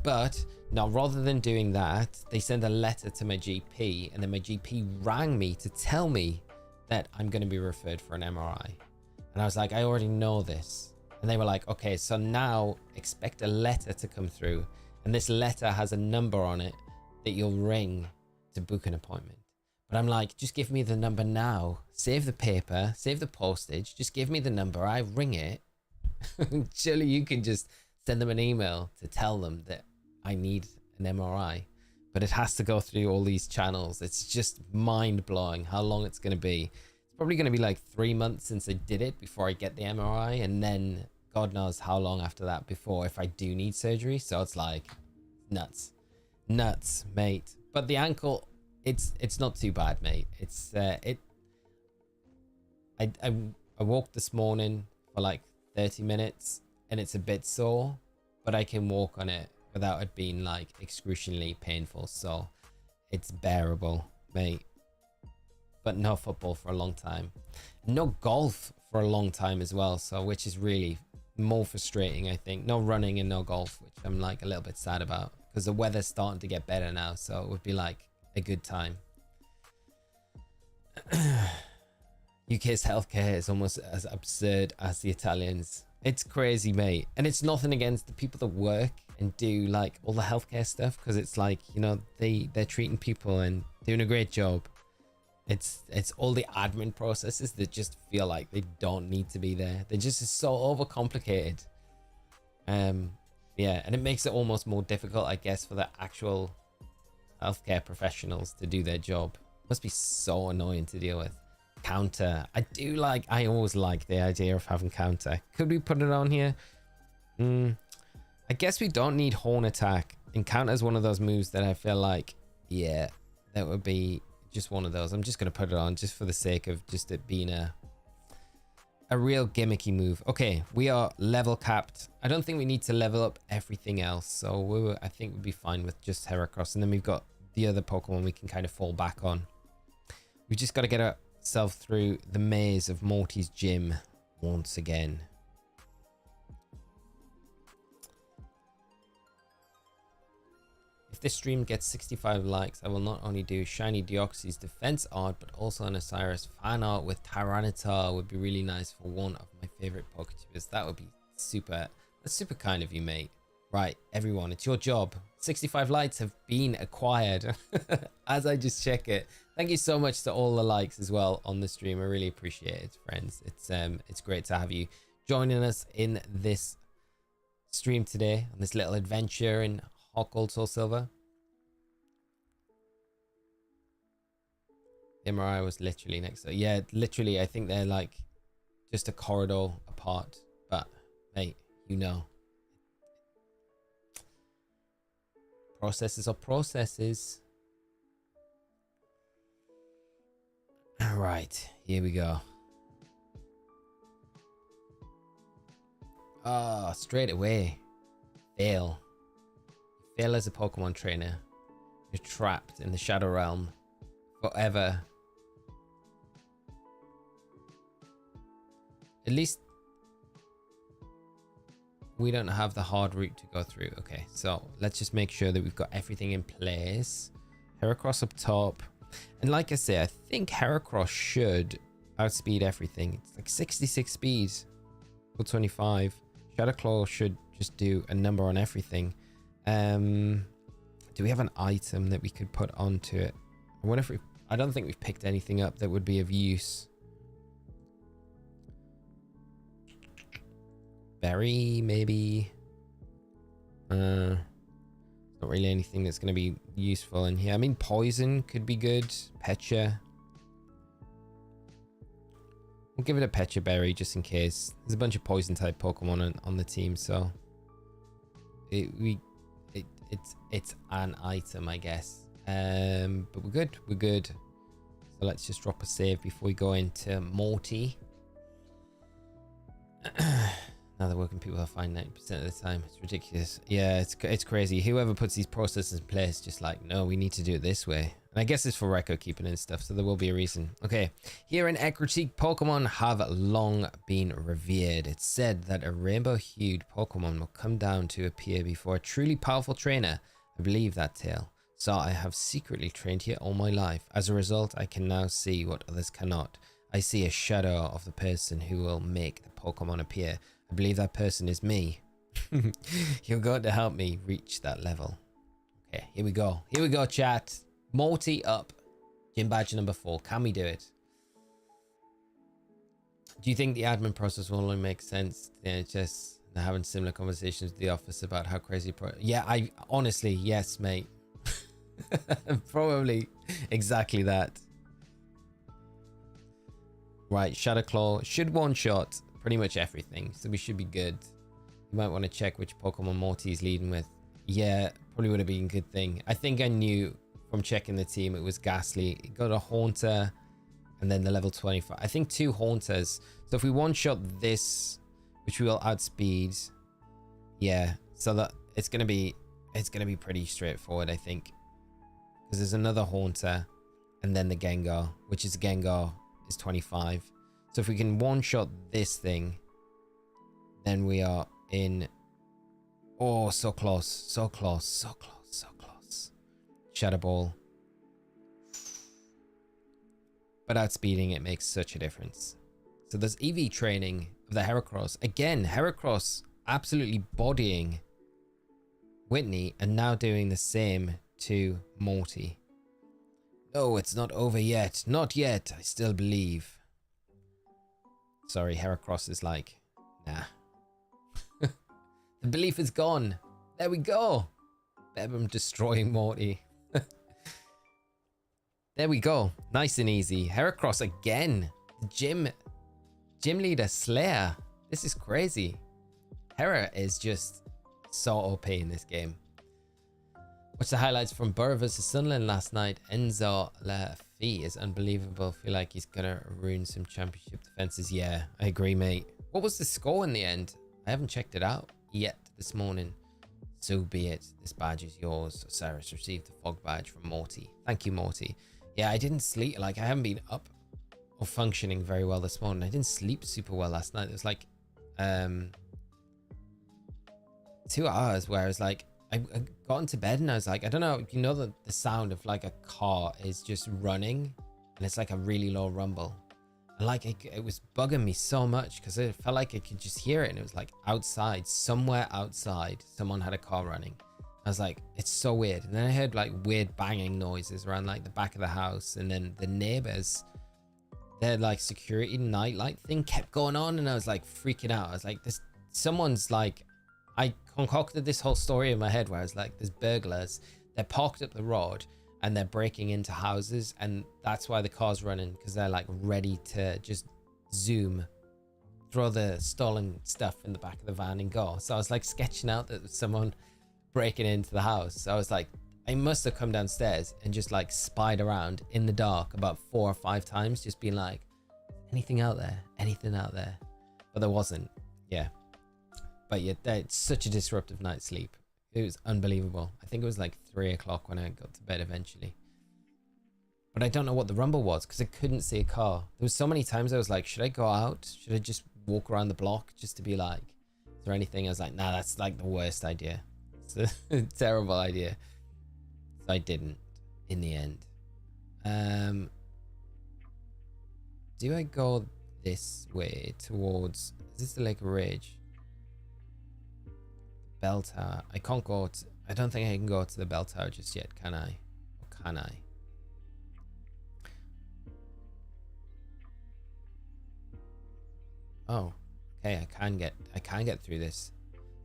But now, rather than doing that, they send a letter to my GP, and then my GP rang me to tell me that I'm going to be referred for an MRI. And I was like, I already know this. And they were like, okay, so now expect a letter to come through. And this letter has a number on it that you'll ring to book an appointment. But I'm like, just give me the number now. Save the paper, save the postage. Just give me the number. I ring it. Surely you can just send them an email to tell them that I need an MRI. but it has to go through all these channels. It's just mind-blowing how long it's going to be. It's probably going to be like 3 months since I did it before I get the MRI, and then God knows how long after that before if I do need surgery. So it's like nuts, mate. But the ankle, it's not too bad, mate. I walked this morning for like 30 minutes and it's a bit sore, but I can walk on it without it being like excruciatingly painful. So it's bearable, mate. But no football for a long time. No golf for a long time as well. So which is really more frustrating, I think. No running and no golf, which I'm like a little bit sad about because the weather's starting to get better now. So it would be like a good time. UK's healthcare is almost as absurd as the Italians. It's crazy, mate. And it's nothing against the people that work and do like all the healthcare stuff, because it's like, you know, they're treating people and doing a great job. It's all the admin processes that just feel like they don't need to be there. They're just so overcomplicated. Yeah, and it makes it almost more difficult, I guess, for the actual healthcare professionals to do their job. Must be so annoying to deal with. Counter. I always like the idea of having counter. Could we put it on here? I guess we don't need horn attack. And counter is one of those moves that I feel like, yeah, that would be just one of those. I'm just going to put it on just for the sake of just it being a real gimmicky move. Okay, we are level capped. I don't think we need to level up everything else. So I think we'll be fine with just Heracross. And then we've got the other Pokemon we can kind of fall back on. We've just got to get ourselves through the maze of Morty's gym once again. If this stream gets 65 likes, I will not only do Shiny Deoxys defense art, but also an Osirus fan art with Tyranitar. Would be really nice for one of my favorite Poketubers. That would be super. That's super kind of you, mate. Right, everyone, it's your job. 65 likes have been acquired as I just check it. Thank you so much to all the likes as well on the stream. I really appreciate it, friends. It's great to have you joining us in this stream today on this little adventure in Hot Gold Soul Silver. The MRI was literally next to, yeah, literally I think they're like just a corridor apart, but mate, you know, processes are processes. All right, here we go. Oh, straight away fail as a Pokemon trainer. You're trapped in the Shadow Realm forever. At least we don't have the hard route to go through. Okay, so let's just make sure that we've got everything in place. Heracross up top. And like I say, I think Heracross should outspeed everything. It's like 66 speed for 25. Shadowclaw should just do a number on everything. Do we have an item that we could put onto it? I wonder if I don't think we've picked anything up that would be of use. Berry, maybe. Not really anything that's going to be useful in here. I mean, poison could be good. Pecha. We'll give it a Pecha Berry just in case. There's a bunch of poison type Pokemon on the team, so it's an item, I guess. But we're good. So let's just drop a save before we go into Morty. Now the working people are fine 90% of the time. It's ridiculous. Yeah, it's crazy. Whoever puts these processes in place just like, no, we need to do it this way. And I guess it's for record keeping and stuff, so there will be a reason. Okay, here in Ekritique, Pokemon have long been revered. It's said that a rainbow-hued Pokemon will come down to appear before a truly powerful trainer. I believe that tale. So I have secretly trained here all my life. As a result, I can now see what others cannot. I see a shadow of the person who will make the Pokemon appear. I believe that person is me. You're going to help me reach that level. Okay, here we go. Here we go, chat. Morty up. Gym badge number 4. Can we do it? Do you think the admin process will only make sense to the NHS? They're having similar conversations with the office about how crazy... Yeah, I honestly, yes, mate. Probably exactly that. Right, Shadow Claw should one-shot pretty much everything, so we should be good. You might want to check which Pokemon Morty is leading with. Yeah, probably would have been a good thing. I think I knew from checking the team it was Ghastly. It got a Haunter and then the level 25. I think 2 Haunters. So if we one-shot this, which we will outspeed, yeah, so that it's gonna be pretty straightforward, I think. Because there's another Haunter and then the Gengar, which is Gengar is 25. So if we can one-shot this thing, then we are in. Oh, so close, so close, so close, so close. Shadow Ball. But outspeeding it makes such a difference. So there's Eevee training of the Heracross. Again, Heracross absolutely bodying Whitney and now doing the same to Morty. No, it's not over yet. Not yet. I still believe. Sorry, Heracross is like, nah. The belief is gone. There we go. Bebum destroying Morty. There we go. Nice and easy. Heracross again. The gym leader Slayer. This is crazy. Hera is just so OP in this game. Watch the highlights from Borough vs Sunderland last night. Enzo Lafi is unbelievable. Feel like he's gonna ruin some championship defenses. Yeah, I agree, mate. What was the score in the end? I haven't checked it out yet this morning. So be it. This badge is yours. Osirus received the fog badge from Morty. Thank you, Morty. Yeah, I didn't sleep. Like, I haven't been up or functioning very well this morning. I didn't sleep super well last night. It was like 2 hours where I was like, I got into bed and I was like, I don't know, you know the sound of like a car is just running and it's like a really low rumble. And like it was bugging me so much because it felt like I could just hear it, and it was like outside, somewhere outside, someone had a car running. I was like, it's so weird. And then I heard like weird banging noises around like the back of the house, and then the neighbors, their like security nightlight thing kept going on, and I was like freaking out. I was like, this someone's like, I concocted this whole story in my head where I was like, there's burglars, they're parked up the road and they're breaking into houses, and that's why the car's running, because they're like ready to just zoom, throw the stolen stuff in the back of the van and go. So I was like sketching out that there's someone breaking into the house. So I was like, I must have come downstairs and just like spied around in the dark about 4 or 5 times, just being like, anything out there, anything out there, but there wasn't. Yeah. But yeah, it's such a disruptive night's sleep. It was unbelievable. I think it was like 3 o'clock when I got to bed eventually. But I don't know what the rumble was because I couldn't see a car. There was so many times I was like, should I go out? Should I just walk around the block just to be like, is there anything? I was like, nah, that's like the worst idea. It's a terrible idea. So I didn't in the end. Do I go this way towards, is this the Lake of Rage? Bell Tower. I can't go to, I don't think I can go to the Bell Tower just yet, can I? Or can I? Oh, okay, I can get through this.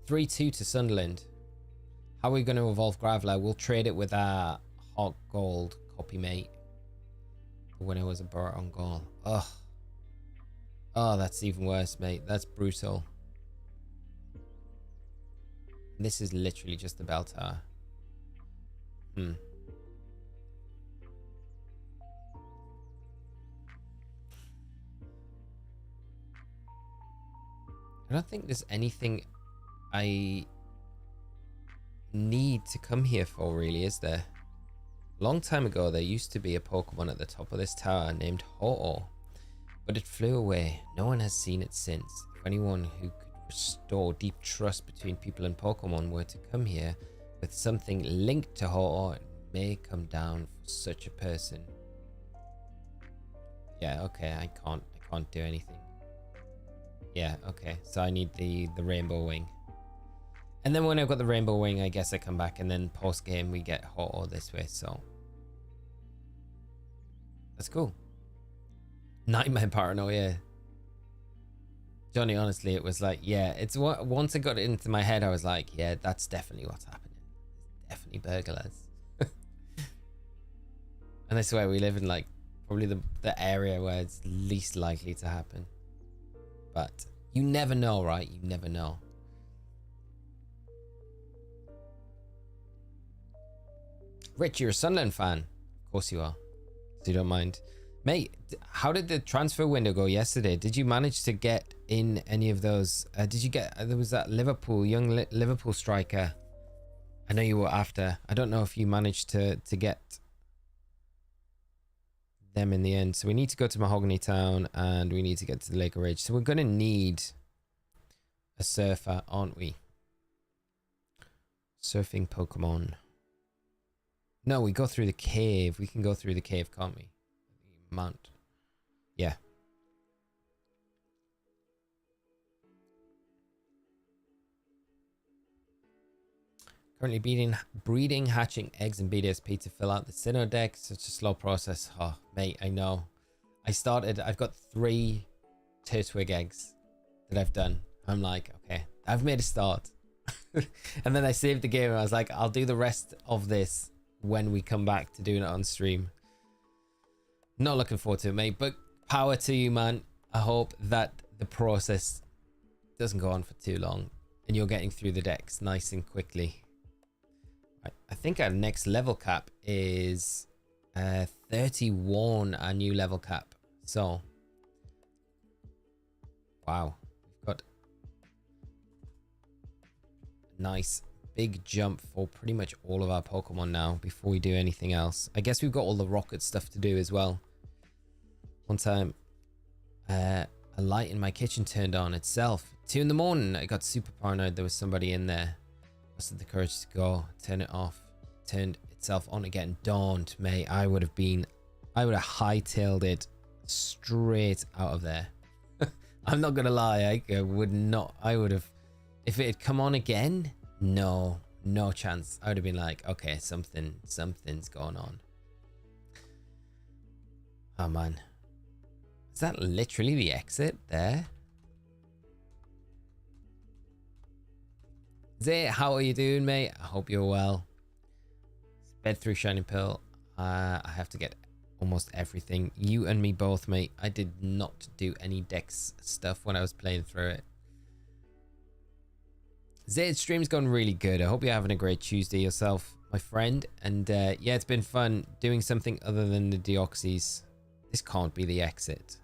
3-2 to Sunderland. How are we going to evolve Graveler? We'll trade it with our Hot Gold copy mate. The winner was a Borough on goal. Ugh. Oh, that's even worse, mate. That's brutal. This is literally just the Bell Tower. I don't think there's anything I need to come here for, really, is there? A long time ago, there used to be a Pokemon at the top of this tower named Ho-Oh, but it flew away. No one has seen it since. If anyone who could restore deep trust between people and Pokemon were to come here with something linked to Ho-Oh, it may come down for such a person. Yeah, okay, I can't do anything. Yeah, okay, so I need the Rainbow Wing. And then when I've got the Rainbow Wing, I guess I come back, and then post game we get Ho-Oh this way, so that's cool. Nightmare Paranoia. Johnny, honestly, it was like, yeah, it's what, once I got it into my head, I was like, yeah, that's definitely what's happening. It's definitely burglars. And I swear we live in like probably the area where it's least likely to happen. But you never know, right? You never know. Rich, you're a Sunderland fan. Of course you are. So you don't mind. Mate, how did the transfer window go yesterday? Did you manage to get in any of those? Did you get... there was that Liverpool, young Liverpool striker. I know you were after. I don't know if you managed to get them in the end. So we need to go to Mahogany Town and we need to get to the Lake of Rage. So we're going to need a surfer, aren't we? Surfing Pokemon. No, we go through the cave. We can go through the cave, can't we? Mount. Yeah. Currently breeding, hatching eggs and BDSP to fill out the Sinnoh deck. Such a slow process. Oh, mate, I know. I've got 3 Turtwig eggs that I've done. I'm like, okay, I've made a start. And then I saved the game and I was like, I'll do the rest of this when we come back to doing it on stream. Not looking forward to it, mate, but power to you, man. I hope that the process doesn't go on for too long and you're getting through the decks nice and quickly. I think our next level cap is 31, our new level cap. So, wow, we've got a nice big jump for pretty much all of our Pokemon now before we do anything else. I guess we've got all the rocket stuff to do as well. One time, a light in my kitchen turned on itself. 2 in the morning, I got super paranoid there was somebody in there. Mustered the courage to go, turn it off, turned itself on again. Dawned, mate. I would have hightailed it straight out of there. I'm not gonna lie, I would have, if it had come on again, no chance. I would have been like, okay, something's going on. Oh man. Is that literally the exit there? Zay, how are you doing, mate? I hope you're well. Sped through Shining Pearl. I have to get almost everything. You and me both, mate. I did not do any Dex stuff when I was playing through it. Zay's stream's gone really good. I hope you're having a great Tuesday yourself, my friend. And yeah, it's been fun doing something other than the Deoxys. This can't be the exit.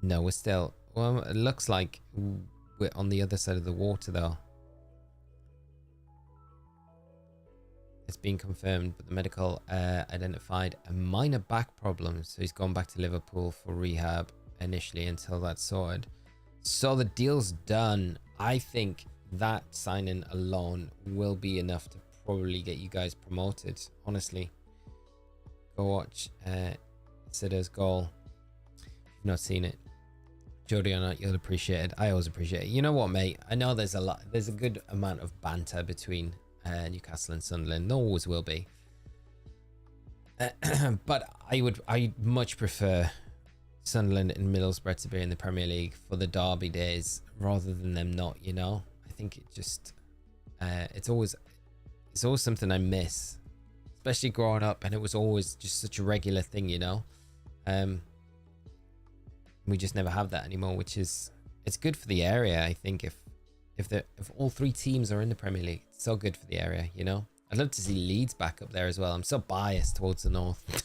No, we're still... Well, it looks like we're on the other side of the water, though. It's been confirmed, but the medical identified a minor back problem, so he's gone back to Liverpool for rehab initially until that's sorted. So the deal's done. I think that signing alone will be enough to probably get you guys promoted, honestly. Go watch Sidda's goal if you've not seen it. Jody or not, you'll appreciate it. I always appreciate it. You know what, mate? I know there's a good amount of banter between Newcastle and Sunderland. There always will be. But I much prefer Sunderland and Middlesbrough to be in the Premier League for the derby days rather than them not, you know? I think it just it's always something I miss, especially growing up, and it was always just such a regular thing, you know? We just never have that anymore, which is, it's good for the area. I think if all 3 teams are in the Premier League, it's so good for the area, you know. I'd love to see Leeds back up there as well. I'm so biased towards the north.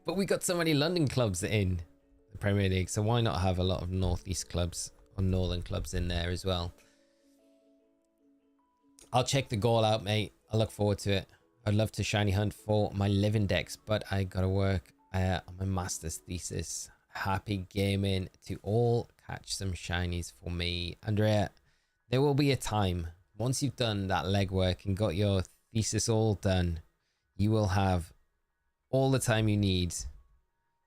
But we got so many London clubs in the Premier League, so why not have a lot of northeast clubs or northern clubs in there as well? I'll check the goal out, mate. I look forward to it. I'd love to shiny hunt for my living decks, but I gotta work on my master's thesis. Happy gaming to all. Catch some shinies for me. Andrea, there will be a time once you've done that legwork and got your thesis all done, you will have all the time you need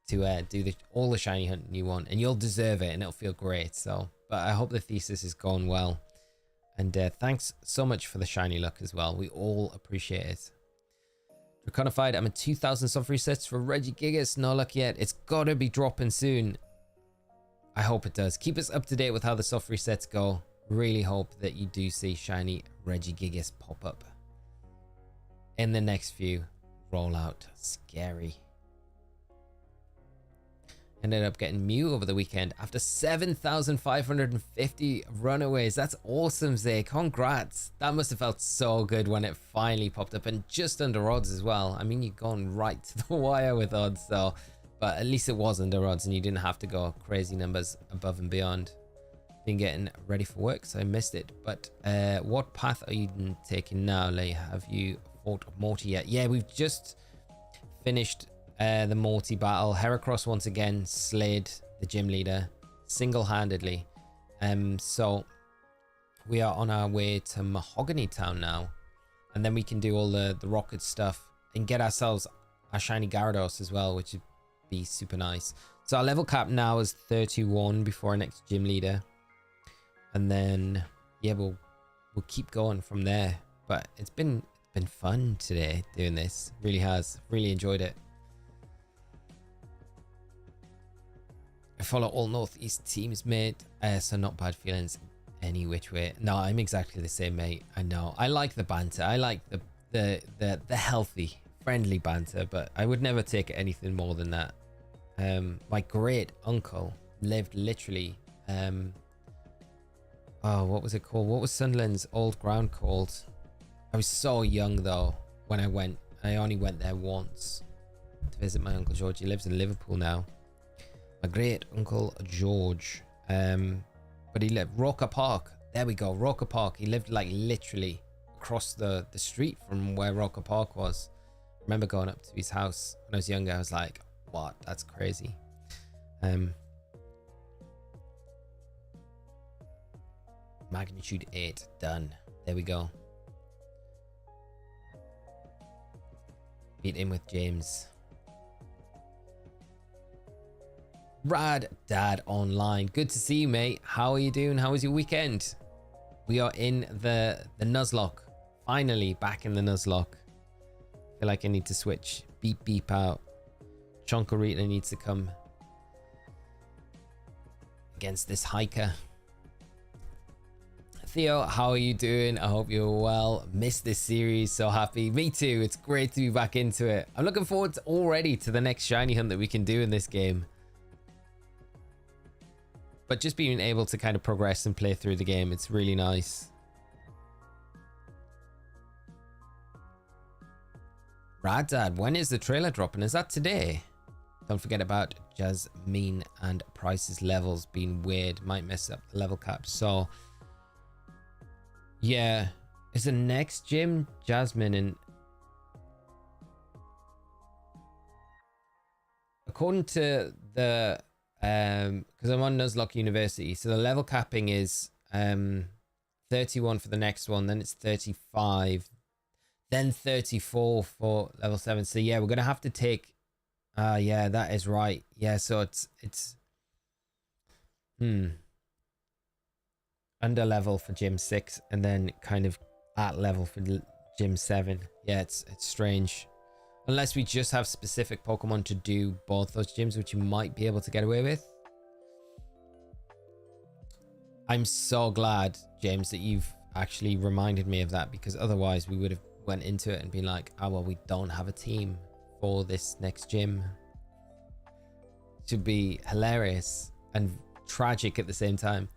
to do all the shiny hunting you want, and you'll deserve it and it'll feel great. So, but I hope the thesis has gone well, and thanks so much for the shiny luck as well. We all appreciate it. Draconified, I'm at 2,000 soft resets for Regigigas. No luck yet. It's gotta be dropping soon. I hope it does. Keep us up to date with how the soft resets go. Really hope that you do see shiny Regigigas pop up. in the next few. Rollout. Scary. Ended up getting Mew over the weekend after 7,550 runaways. That's awesome, Zay. Congrats. That must have felt so good when it finally popped up, and just under odds as well. I mean, you've gone right to the wire with odds, so, but at least it was under odds and you didn't have to go crazy numbers above and beyond. Been getting ready for work, so I missed it. But what path are you taking now, Lay? Have you fought Morty yet? Yeah, we've just finished the Morty battle. Heracross once again slayed the gym leader single-handedly. So we are on our way to Mahogany Town now, and then we can do all the rocket stuff and get ourselves our shiny Gyarados as well, which would be super nice. So our level cap now is 31 before our next gym leader, and then yeah, we'll keep going from there. But it's been fun today doing this. Really has. Really enjoyed it. I follow all Northeast teams, mate, so not bad feelings any which way. No, I'm exactly the same, mate. I know. I like the banter. I like the healthy, friendly banter, but I would never take anything more than that. My great uncle lived literally, oh, what was it called? What was Sunderland's old ground called? I was so young though when I went. I only went there once to visit my Uncle George. He lives in Liverpool now. My great uncle George, but he lived Roker Park. There we go, Roker Park. He lived like literally across the street from where Roker Park was. I remember going up to his house when I was younger. I was like, what? That's crazy. Magnitude 8 done. There we go. Meet in with James. Rad Dad Online. Good to see you, mate. How are you doing? How was your weekend? We are in the Nuzlocke. Finally back in the Nuzlocke. Feel like I need to switch. Beep beep out. Chonkarita needs to come against this hiker. Theo, how are you doing? I hope you're well. Missed this series. So happy. Me too. It's great to be back into it. I'm looking forward already to the next shiny hunt that we can do in this game. But just being able to kind of progress and play through the game, it's really nice. Rad Dad, when is the trailer dropping? Is that today? Don't forget about Jasmine and Price's levels being weird. Might mess up the level cap. So, yeah. Is the next gym Jasmine and... According to the... because I'm on Nuzlocke University, so the level capping is 31 for the next one, then it's 35, then 34 for level 7. So yeah, we're gonna have to take yeah, that is right. Yeah, so it's under level for gym 6 and then kind of at level for gym 7. Yeah, it's strange. Unless we just have specific Pokemon to do both those gyms, which you might be able to get away with. I'm so glad, James, that you've actually reminded me of that, because otherwise we would have went into it and been like, oh, well, we don't have a team for this next gym. Should be hilarious and tragic at the same time.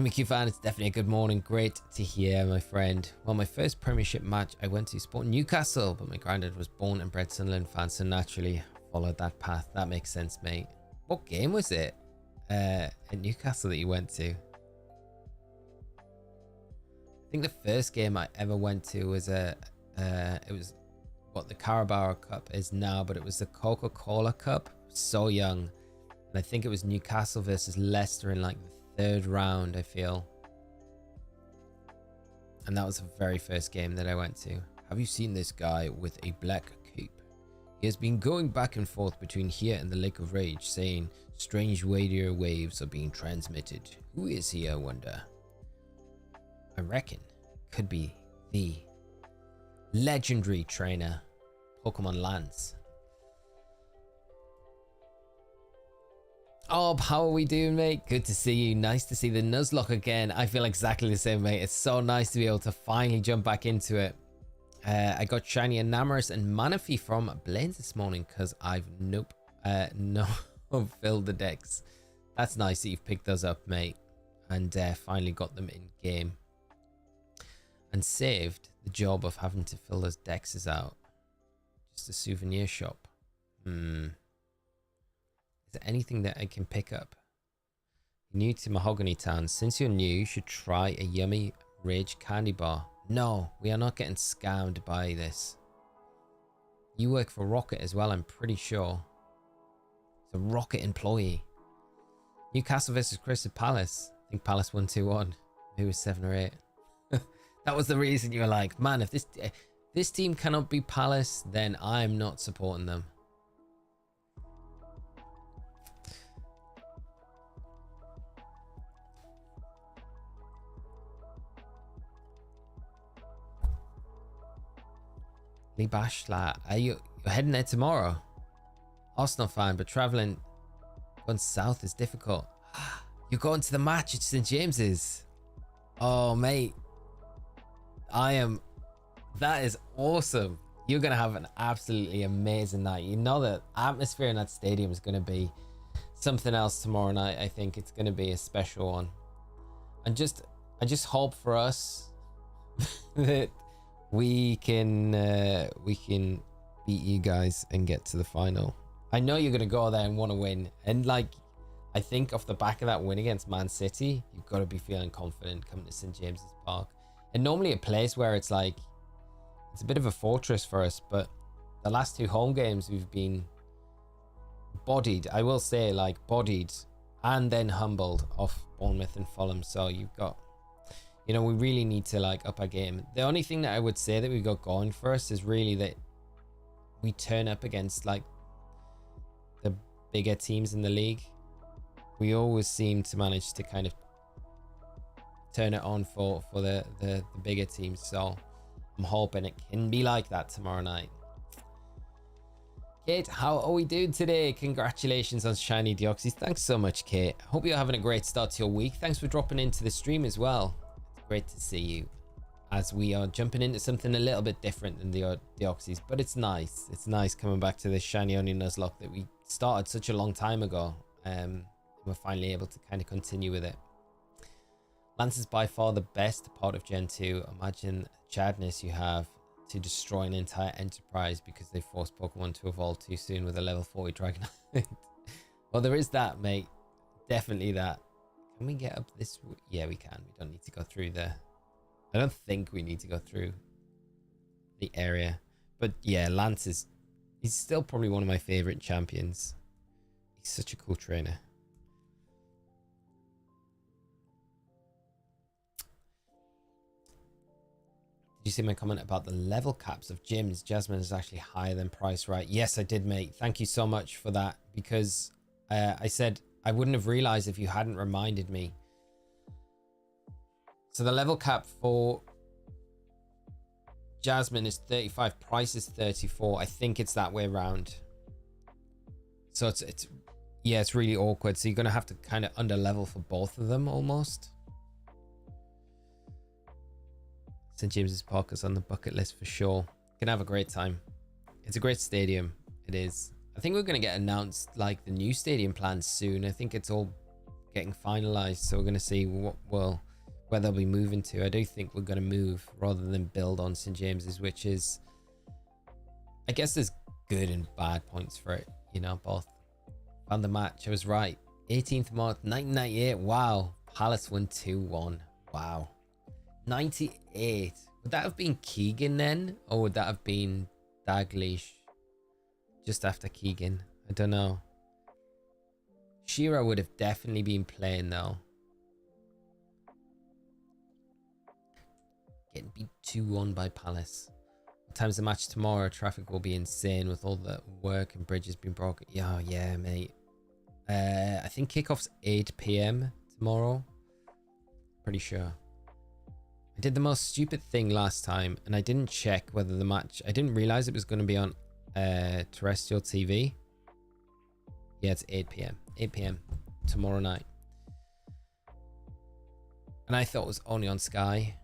Mickey fan, it's definitely a good morning. Great to hear, my friend. Well, my first Premiership match I went to sport Newcastle, but my granddad was born and bred Sunderland fan, so naturally followed that path. That makes sense, mate. What game was it at Newcastle that you went to? I think the first game I ever went to was it was what the Carabao Cup is now, but it was the Coca-Cola Cup. So young, and I think it was Newcastle versus Leicester in like the third round, I feel. And that was the very first game that I went to. Have you seen this guy with a black cape? He has been going back and forth between here and the Lake of Rage, saying strange radio waves are being transmitted. Who is he, I wonder? I reckon could be the legendary trainer Pokemon Lance. Oh, how are we doing, mate? Good to see you. Nice to see the Nuzlocke again. I feel exactly the same, mate. It's so nice to be able to finally jump back into it. I got Shiny Enamorous and Manaphy from Blaine's this morning because I've no filled the decks. That's nice that you've picked those up, mate, and finally got them in game and saved the job of having to fill those Dexes out. Just a souvenir shop. Is there anything that I can pick up? New to Mahogany Town. Since you're new, you should try a yummy Rage candy bar. No, we are not getting scammed by this. You work for Rocket as well, I'm pretty sure. It's a Rocket employee. Newcastle versus Crystal Palace. I think Palace won 2-1. Maybe it was 7 or 8. That was the reason you were like, man, if this team cannot beat Palace, then I'm not supporting them. Lee Bashla, you're heading there tomorrow? Arsenal fan, but traveling going south is difficult. You're going to the match at St. James's. Oh, mate. That is awesome. You're going to have an absolutely amazing night. You know the atmosphere in that stadium is going to be something else tomorrow night. I think it's going to be a special one. And I just hope for us that we can beat you guys and get to the final. I know you're going to go there and want to win. And like, I think off the back of that win against Man City, you've got to be feeling confident coming to St. James's Park. And normally a place where it's like, it's a bit of a fortress for us, but the last 2 home games we've been bodied, I will say, like bodied and then humbled off Bournemouth and Fulham. So you've got, you know, we really need to like up our game. The only thing that I would say that we've got going for us is really that we turn up against like the bigger teams in the league. We always seem to manage to kind of turn it on for the bigger teams. So I'm hoping it can be like that tomorrow night. Kate, how are we doing today? Congratulations on shiny Deoxys. Thanks so much, Kate. Hope you're having a great start to your week. Thanks for dropping into the stream as well. It's great to see you as we are jumping into something a little bit different than the Deoxys, but it's nice. It's nice coming back to this shiny only Nuzlocke that we started such a long time ago. We're finally able to kind of continue with it. Lance is by far the best part of Gen 2. Imagine chadness you have to destroy an entire enterprise because they forced Pokemon to evolve too soon with a level 40 Dragonite. Well, there is that, mate. Definitely that. Can we get up this? Yeah, we can. We don't need to go through there. I don't think we need to go through the area. But yeah, Lance is... he's still probably one of my favorite champions. He's such a cool trainer. Did you see my comment about the level caps of gyms? Jasmine is actually higher than price, right? Yes, I did, mate. Thank you so much for that, because I said I wouldn't have realized if you hadn't reminded me. So the level cap for Jasmine is 35, price is 34. I think it's that way around. So it's yeah, it's really awkward. So you're gonna have to kind of under level for both of them almost. St. James's Park is on the bucket list for sure. Gonna have a great time. It's a great stadium. It is. I think we're gonna get announced like the new stadium plans soon. I think it's all getting finalized, so we're gonna see where they'll be moving to. I do think we're gonna move rather than build on St. James's, which is, I guess there's good and bad points for it, you know, both. Found the match. I was right. 18th March 1998. Wow. Palace won 2-1. Wow. 98. Would that have been Keegan then? Or would that have been Daglish just after Keegan? I don't know. Shira would have definitely been playing though. Getting beat 2-1 by Palace. What time's the match tomorrow? Traffic will be insane with all the work and bridges being broken. Yeah, mate. I think kickoff's 8 PM tomorrow. Pretty sure. I did the most stupid thing last time and I didn't check whether the match... I didn't realize it was going to be on terrestrial TV. Yeah, it's 8 PM. 8 PM tomorrow night. And I thought it was only on Sky.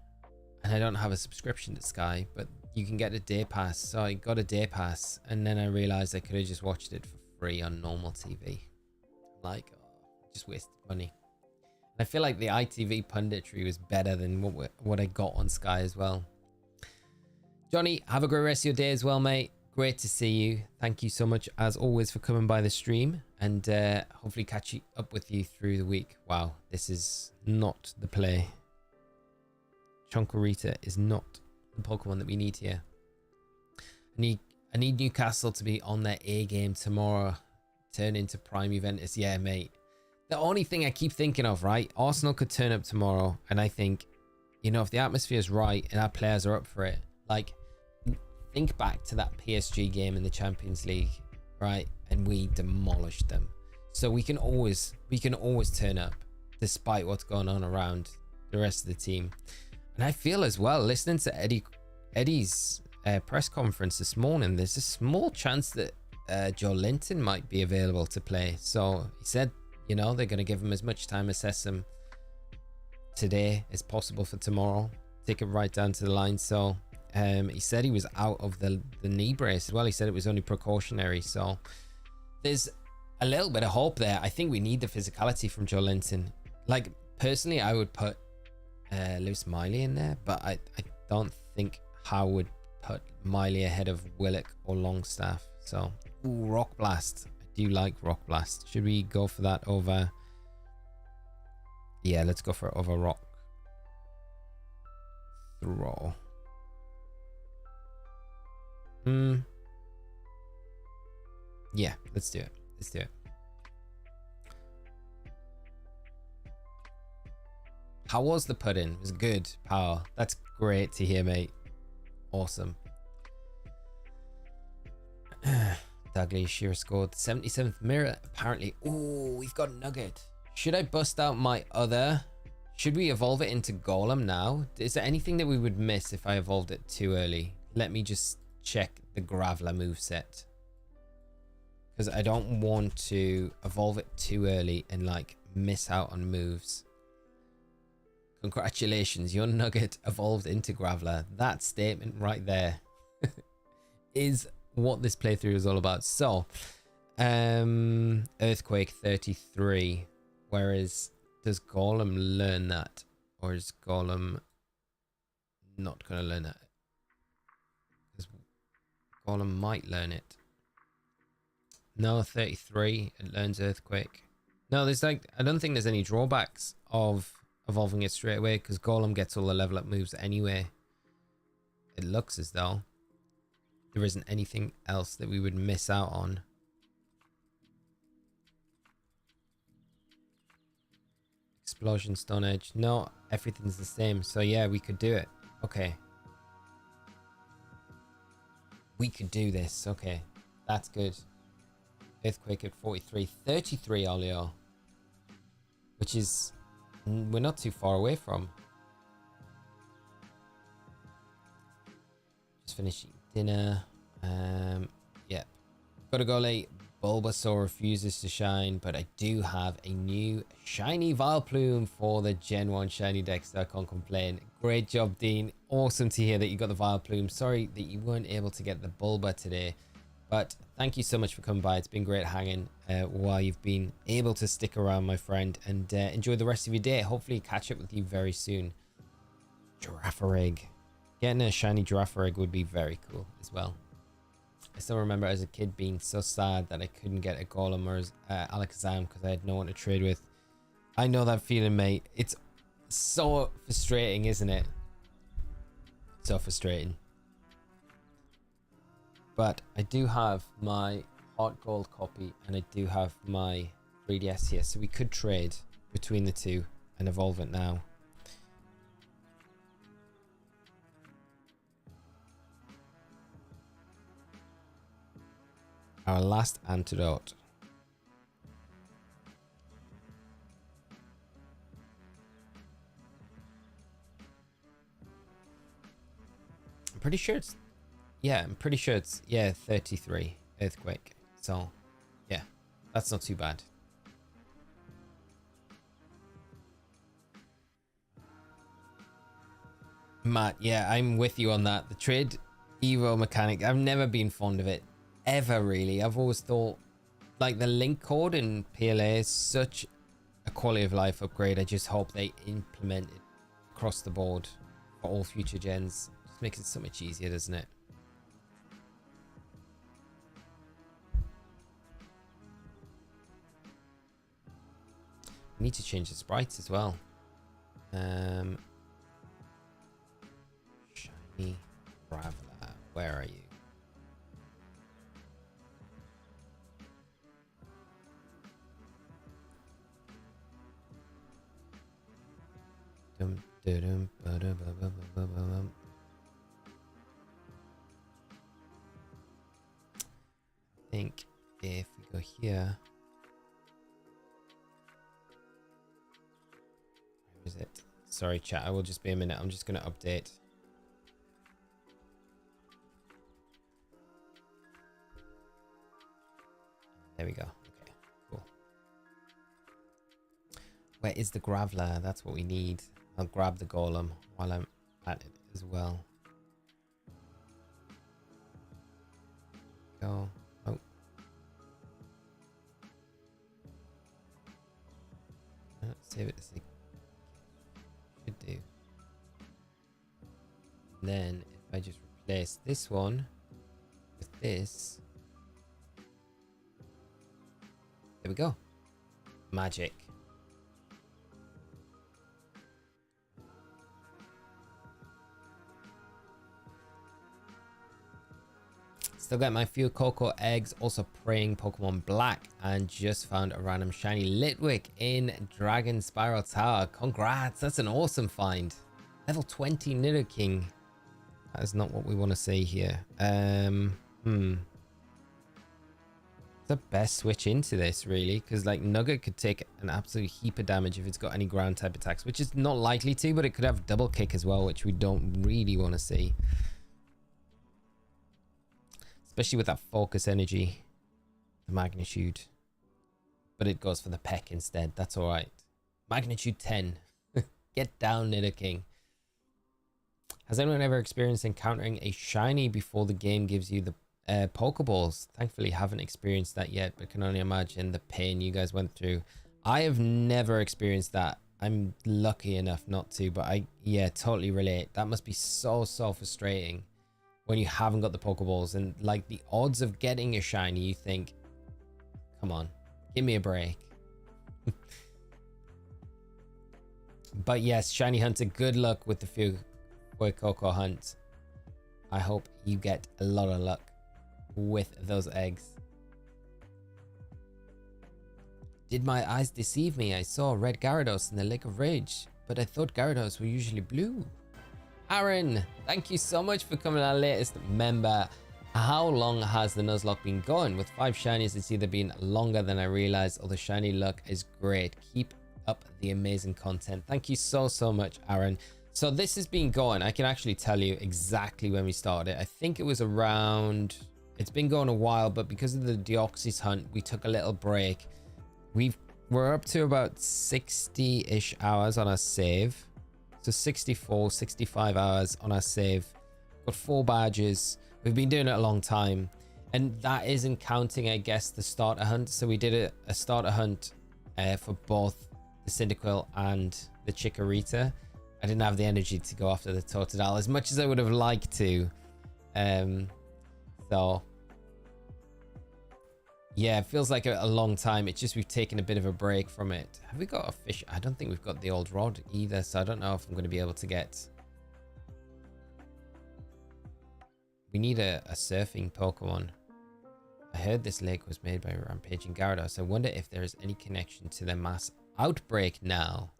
And I don't have a subscription to Sky, but you can get a day pass. So I got a day pass, and then I realized I could have just watched it for free on normal TV. Like, oh, just wasted money. I feel like the ITV punditry was better than what I got on Sky as well. Johnny, have a great rest of your day as well, mate. Great to see you. Thank you so much, as always, for coming by the stream, and hopefully catch up with you through the week. Wow, this is not the play. Chonkarita is not the Pokemon that we need here. I need Newcastle to be on their A game tomorrow. Turn into Prime Juventus. Yeah, mate. The only thing I keep thinking of, right? Arsenal could turn up tomorrow, and I think, you know, if the atmosphere is right and our players are up for it, like, think back to that PSG game in the Champions League, right? And we demolished them. So we can always turn up despite what's going on around the rest of the team. And I feel as well, listening to Eddie's press conference this morning, there's a small chance that Joe Linton might be available to play. So he said, you know, they're going to give him as much time, assess him today as possible for tomorrow. Take it right down to the line. So he said he was out of the knee brace as well. He said it was only precautionary. So there's a little bit of hope there. I think we need the physicality from Joe Linton. Like, personally, I would put Lewis Miley in there, but I don't think Howe would put Miley ahead of Willock or Longstaff. So, ooh, Rock Blast. I do like Rock Blast. Should we go for that over? Yeah, let's go for it over Rock Throw. Yeah, let's do it. Let's do it. How was the pudding? It was good, Power. That's great to hear, mate. Awesome. Dagley Shearer scored 77th mirror, apparently. Oh, we've got Nugget. Should I bust out my other? Should we evolve it into Golem now? Is there anything that we would miss if I evolved it too early? Let me just check the Graveler moveset, because I don't want to evolve it too early and like miss out on moves. Congratulations, your Nugget evolved into Graveler. That statement right there is what this playthrough is all about. So Earthquake 33, whereas does Golem learn that, or is Golem not going to learn that? Golem might learn it. No, 33, it learns Earthquake. No, there's like, I don't think there's any drawbacks of evolving it straight away, because Golem gets all the level up moves anyway. It looks as though there isn't anything else that we would miss out on. Explosion, Stone Edge. No, everything's the same. So yeah, we could do it. Okay. We could do this. Okay. That's good. Earthquake at 43. 33 Olio. Which is... we're not too far away from. Just finishing dinner. Yep. Gotta go late. Bulbasaur refuses to shine, but I do have a new shiny Vileplume for the Gen 1 shiny deck, so I can't complain. Great job, Dean. Awesome to hear that you got the Vileplume. Sorry that you weren't able to get the Bulba today, but thank you so much for coming by. It's been great hanging while you've been able to stick around, my friend, and enjoy the rest of your day. Hopefully catch up with you very soon. Girafarig. Getting a shiny Girafarig would be very cool as well. I still remember as a kid being so sad that I couldn't get a Golem or Alakazam because I had no one to trade with. I know that feeling, mate. It's so frustrating, isn't it? So frustrating. But I do have my Heart Gold copy and I do have my 3DS here, so we could trade between the two and evolve it now. Our last antidote. I'm pretty sure it's... yeah, I'm pretty sure it's... yeah, 33 Earthquake. So, yeah, that's not too bad. Matt, yeah, I'm with you on that. The trade Evo mechanic. I've never been fond of it. Ever, really. I've always thought, like, the link code in PLA is such a quality of life upgrade. I just hope they implement it across the board for all future gens. Just makes it so much easier, doesn't it? Need to change the sprites as well. Shiny Graveler, where are you? I think if we go here, where is it? Sorry, chat. I will just be a minute. I'm just going to update. There we go. Okay, cool. Where is the Graveler? That's what we need. I'll grab the Golem while I'm at it as well. Go. Oh. Save it as it should do. And then if I just replace this one with this. There we go. Magic. Still got my few cocoa eggs. Also praying Pokemon Black. And just found a random shiny Litwick in Dragon Spiral Tower. Congrats. That's an awesome find. Level 20 Nidoking. That is not what we want to see here. The best switch into this, really, because like Nugget could take an absolute heap of damage if it's got any ground type attacks, which is not likely to, but it could have double kick as well, which we don't really want to see, especially with that focus energy, the magnitude. But it goes for the peck instead. That's all right. Magnitude 10. Get down, Nidoking. Has anyone ever experienced encountering a shiny before the game gives you the Pokeballs? Thankfully haven't experienced that yet, but can only imagine the pain you guys went through. I have never experienced that. I'm lucky enough not to, but yeah, totally relate. That must be so frustrating when you haven't got the Pokeballs, and like the odds of getting a shiny, you think, come on, give me a break. But yes, Shiny Hunter, good luck with the few Coco hunt. I hope you get a lot of luck with those eggs. Did my eyes deceive me? I saw red Gyarados in the Lake of Rage, but I thought Gyarados were usually blue. Aaron, thank you so much for coming, our latest member. How long has the Nuzlocke been going? With 5 shinies, it's either been longer than I realized, or the shiny luck is great. Keep up the amazing content. Thank you so much, Aaron. So this has been going, I can actually tell you exactly when we started. I think it was around, it's been going a while, but because of the Deoxys hunt, we took a little break. We're up to about 60-ish hours on our save. So 64, 65 hours on our save. Got 4 badges. We've been doing it a long time. And that isn't counting, I guess, the starter hunt. So we did a starter hunt for both the Cyndaquil and the Chikorita. I didn't have the energy to go after the Totodile as much as I would have liked to. So yeah, it feels like a long time. It's just we've taken a bit of a break from it. Have we got a fish? I don't think we've got the old rod either, so I don't know if I'm going to be able to get... We need a surfing Pokemon. I heard this lake was made by a rampaging Gyarados. I wonder if there is any connection to the mass outbreak now.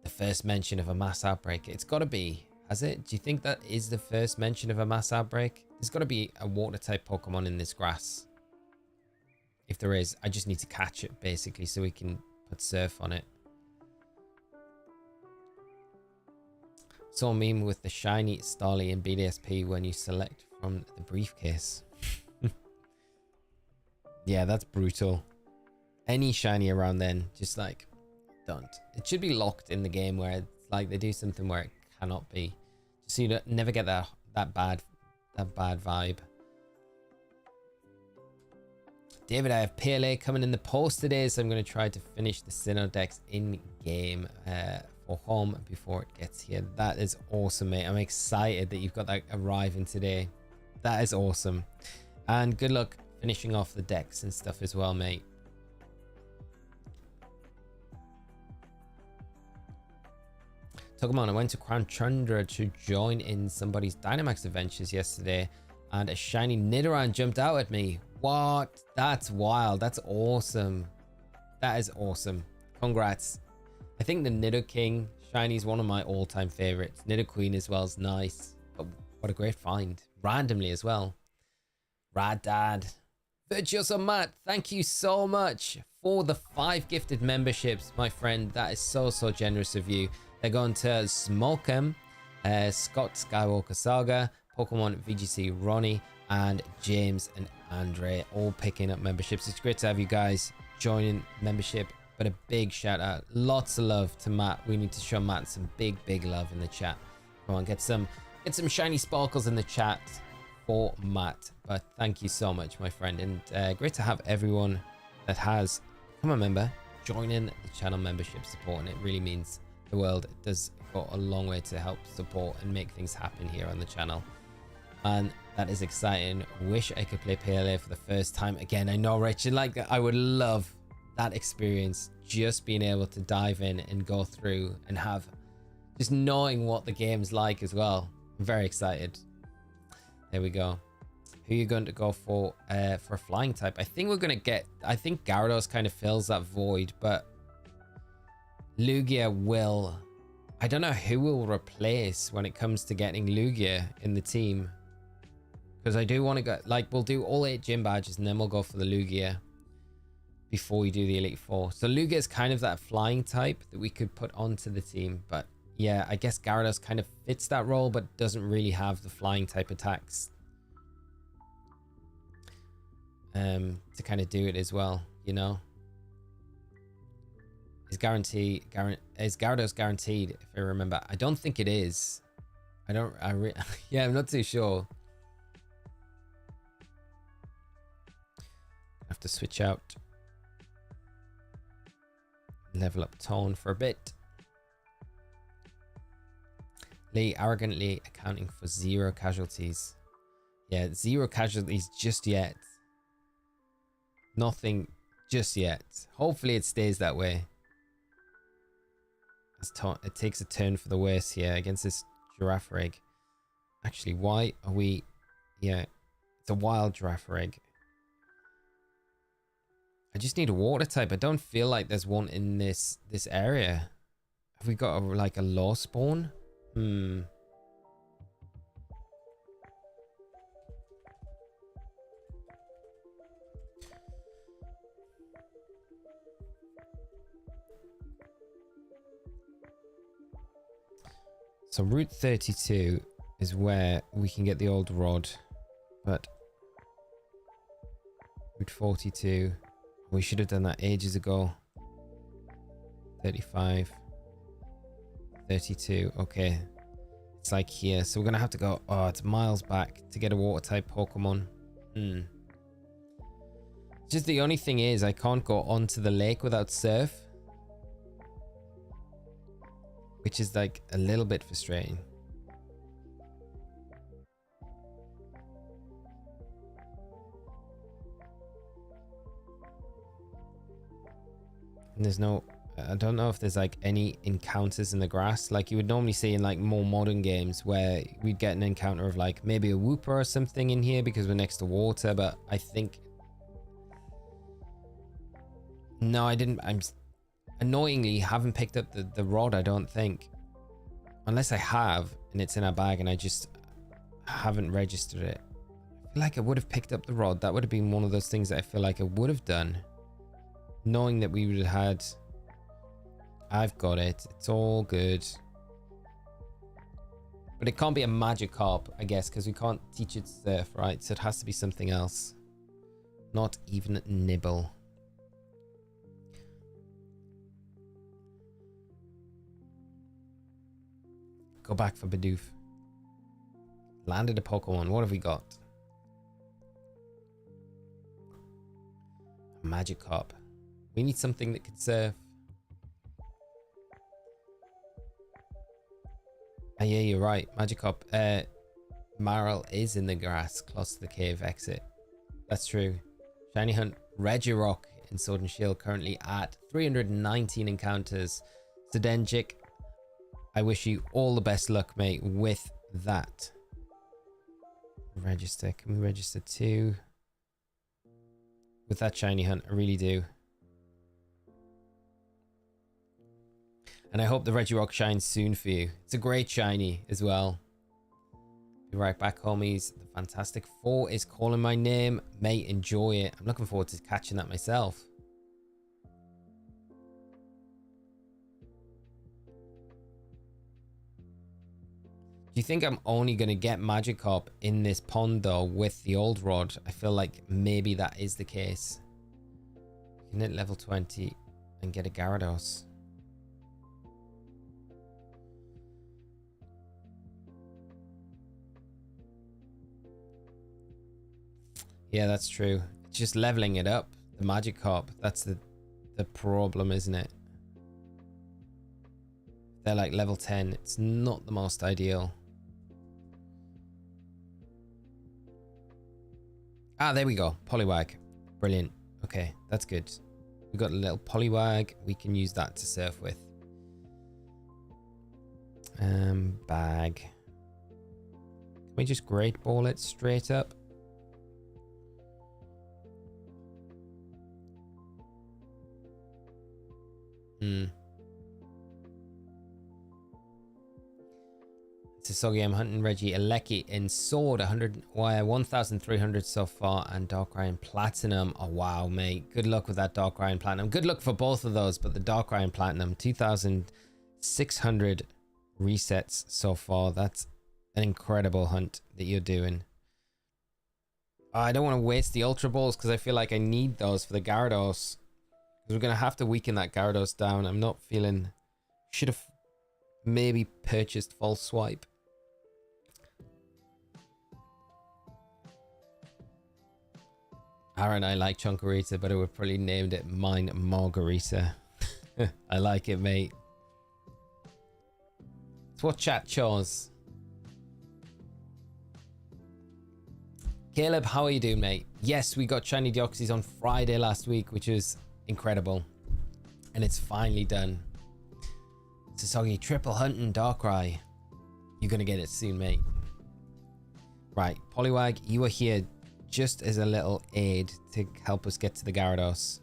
The first mention of a mass outbreak. It's got to be. Has it? Do you think that is the first mention of a mass outbreak? There's got to be a water type Pokemon in this grass. If there is, I just need to catch it basically so we can put surf on it. Saw a meme with the shiny Starly in BDSP when you select from the briefcase. Yeah, that's brutal. Any shiny around then, just like, don't. It should be locked in the game where it's like they do something where it cannot be. Just so you don't, never get that bad that bad vibe. David, I have PLA coming in the post today, so I'm going to try to finish the Sinnoh decks in game for home before it gets here. That is awesome, mate. I'm excited that you've got that arriving today. That is awesome. And good luck finishing off the decks and stuff as well, mate. Pokemon, I went to Crown Chandra to join in somebody's Dynamax adventures yesterday, and a shiny Nidoran jumped out at me. What? That's wild. That's awesome. That is awesome. Congrats. I think the Nidoking shiny is one of my all-time favorites. Nidoqueen as well is nice. But what a great find. Randomly as well. Rad Dad. Virtuoso Matt, thank you so much for the 5 gifted memberships, my friend. That is so generous of you. They're going to Smokem, Scott Skywalker Saga, Pokemon VGC Ronnie, and James and Andre, all picking up memberships. It's great to have you guys joining membership, but a big shout out, lots of love to Matt. We need to show Matt some big love in the chat. Come on, get some shiny sparkles in the chat for Matt. But thank you so much, my friend, and great to have everyone that has become a member joining the channel membership support, and it really means the world. It does go a long way to help support and make things happen here on the channel, and that is exciting. Wish I could play PLA for the first time again. I know, Richard, like, I would love that experience, just being able to dive in and go through and have just knowing what the game's like as well. I'm very excited. There we go. Who are you going to go for a flying type? I think we're going to get, I think Gyarados kind of fills that void, but Lugia will, I don't know who will replace when it comes to getting Lugia in the team, because I do want to go, like, we'll do all 8 gym badges and then we'll go for the Lugia before we do the Elite Four. So Lugia is kind of that flying type that we could put onto the team, but yeah, I guess Gyarados kind of fits that role but doesn't really have the flying type attacks to kind of do it as well, you know. Is Gyarados guaranteed, if I remember? I don't think it is. Yeah, I'm not too sure. I have to switch out. Level up Tone for a bit. Lee arrogantly accounting for 0 casualties. Yeah, 0 casualties just yet. Nothing just yet. Hopefully it stays that way. It takes a turn for the worse here against this Girafarig. Actually, why are we... Yeah, it's a wild Girafarig. I just need a water type. I don't feel like there's one in this area. Have we got like a law spawn? So Route 32 is where we can get the old rod, but Route 42, we should have done that ages ago. 35, 32, okay. It's like here, so we're gonna have to go, oh, it's miles back to get a water type Pokemon. Just the only thing is I can't go onto the lake without surf, which is like a little bit frustrating. And there's no, I don't know if there's like any encounters in the grass like you would normally see in like more modern games, where we'd get an encounter of like maybe a Wooper or something in here because we're next to water. But I think, no, I didn't. I'm annoyingly haven't picked up the rod, I don't think, unless I have and it's in our bag and I just haven't registered it. I feel like I would have picked up the rod. That would have been one of those things that I feel like I would have done, knowing that we would have had. I've got it, it's all good, but it can't be a Magikarp, I guess, because we can't teach it surf, right? So it has to be something else, not even Nibble. Go back for Bidoof. Landed a Pokemon. What have we got? Magikarp. We need something that could serve. Oh, yeah, you're right. Magikarp. Marl is in the grass close to the cave exit. That's true. Shiny Hunt Regirock in Sword and Shield currently at 319 encounters. Sedengic, I wish you all the best luck, mate, with that. Register. Can we register too? With that Shiny Hunt, I really do. And I hope the Regirock shines soon for you. It's a great shiny as well. Be right back, homies. The Fantastic Four is calling my name. Mate, enjoy it. I'm looking forward to catching that myself. Do you think I'm only going to get Magikarp in this pond though with the old rod? I feel like maybe that is the case. You can hit level 20 and get a Gyarados. Yeah, that's true. It's just leveling it up. The Magikarp. That's the problem, isn't it? They're like level 10. It's not the most ideal. Ah, there we go. Poliwag. Brilliant. Okay, that's good. We've got a little Poliwag. We can use that to surf with. Bag. Can we just Great Ball it straight up? Tsuggi, I'm hunting Reggie Alecki in Sword, 1,300 so far, and Darkrai in Platinum. Oh wow, mate, good luck with that Darkrai in Platinum. Good luck for both of those, but the Darkrai in Platinum, 2,600 resets so far. That's an incredible hunt that you're doing. I don't want to waste the Ultra Balls because I feel like I need those for the Gyarados. We're going to have to weaken that Gyarados down. I'm not feeling... Should have maybe purchased False Swipe. Aaron, I like Chunkarita, but I would probably named it Mine Margarita. I like it, mate. It's what chat chose. Caleb, how are you doing, mate? Yes, we got Shiny Deoxys on Friday last week, which was incredible. And it's finally done. Tsuggi, triple hunting Darkrai. You're going to get it soon, mate. Right, Poliwag, you are here just as a little aid to help us get to the Gyarados.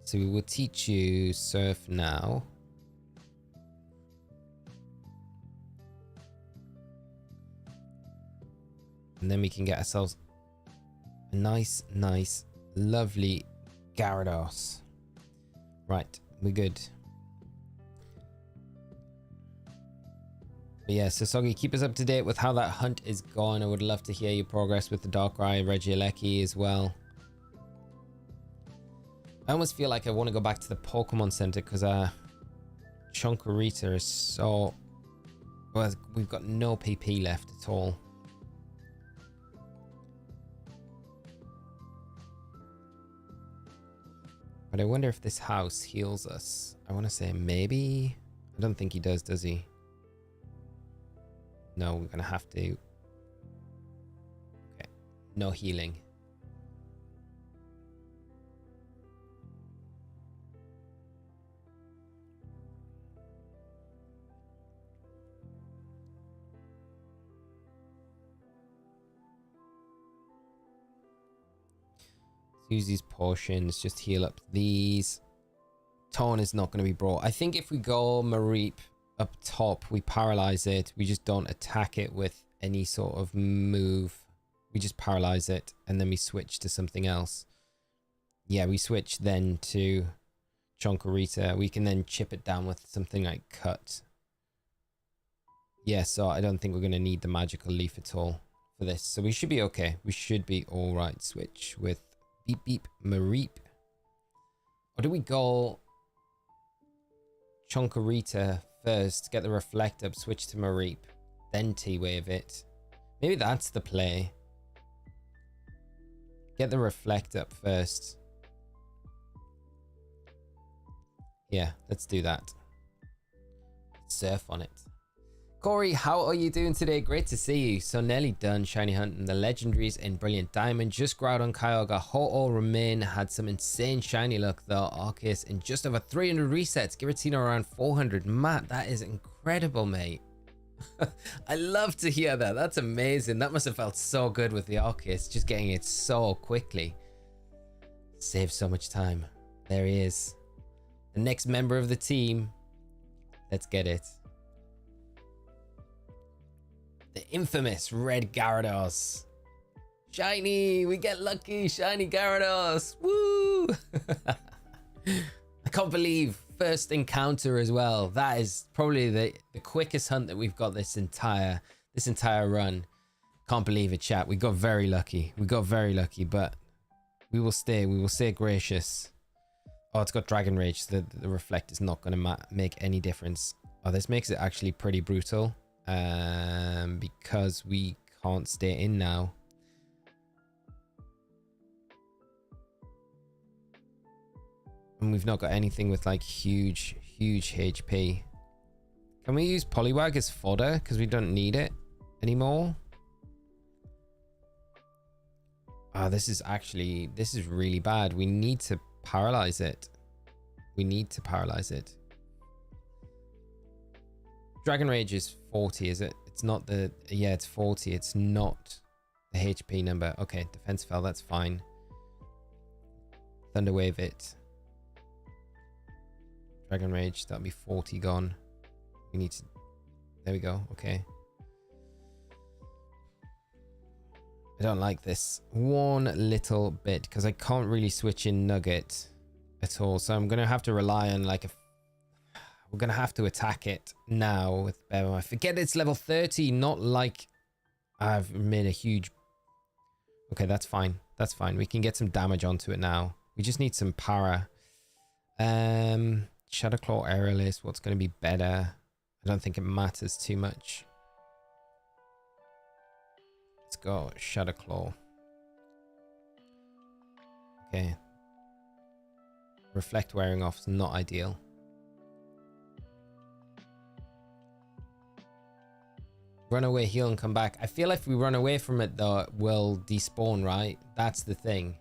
So we will teach you Surf now. And then we can get ourselves a nice, lovely Gyarados. Right, we're good. But yeah, Tsuggi, keep us up to date with how that hunt is going. I would love to hear your progress with the Darkrai, Regieleki as well. I almost feel like I want to go back to the Pokemon Center because Chunkarita is so... Well, we've got no PP left at all. But I wonder if this house heals us. I want to say maybe. I don't think he does he? No, we're going to have to. Okay. No healing. Use these potions, just heal up these. Taunt is not going to be brought. I think if we go Mareep up top, we paralyze it. We just don't attack it with any sort of move. We just paralyze it and then we switch to something else. Yeah, we switch then to Chunkarita. We can then chip it down with something like Cut. Yeah, so I don't think we're going to need the magical leaf at all for this. So we should be okay. We should be all right. Switch with Beep Mareep. Or do we go Chunkarita first, get the reflect up, switch to Mareep, then T-Wave it. Maybe that's the play. Get the reflect up first. Yeah, let's do that. Surf on it. Corey, how are you doing today? Great to see you. So nearly done shiny hunting the legendaries in Brilliant Diamond. Just growled on Kyogre. Ho-Oh remain. Had some insane shiny luck though. Arceus in just over 300 resets. Giratina around 400. Matt, that is incredible, mate. I love to hear that. That's amazing. That must have felt so good with the Arceus. Just getting it so quickly. Saved so much time. There he is. The next member of the team. Let's get it. The infamous red Gyarados. Shiny! We get lucky! Shiny Gyarados! Woo! I can't believe first encounter as well. That is probably the quickest hunt that we've got this entire run. Can't believe it, chat. We got very lucky. We got very lucky, but we will stay gracious. Oh, it's got Dragon Rage. The reflect is not going to make any difference. Oh, this makes it actually pretty brutal. Because we can't stay in now. And we've not got anything with like huge HP. Can we use Poliwag as fodder? Because we don't need it anymore. Oh, this is really bad. We need to paralyze it. Dragon Rage is 40, is it? It's not the... Yeah, it's 40. It's not the HP number. Okay, defense fell. That's fine. Thunder Wave it. Dragon Rage. That'll be 40 gone. We need to... There we go. Okay. I don't like this one little bit because I can't really switch in Nugget at all. So I'm going to have to rely on like a... We're going to have to attack it now with Bear. I forget it's level 30, not like I've made a huge... Okay, that's fine. That's fine. We can get some damage onto it now. We just need some para. Shadow Claw, Aerialist, what's going to be better? I don't think it matters too much. Let's go Shadow Claw. Okay. Reflect wearing off is not ideal. Run away, heal, and come back. I feel like if we run away from it, though, it will despawn, right? That's the thing.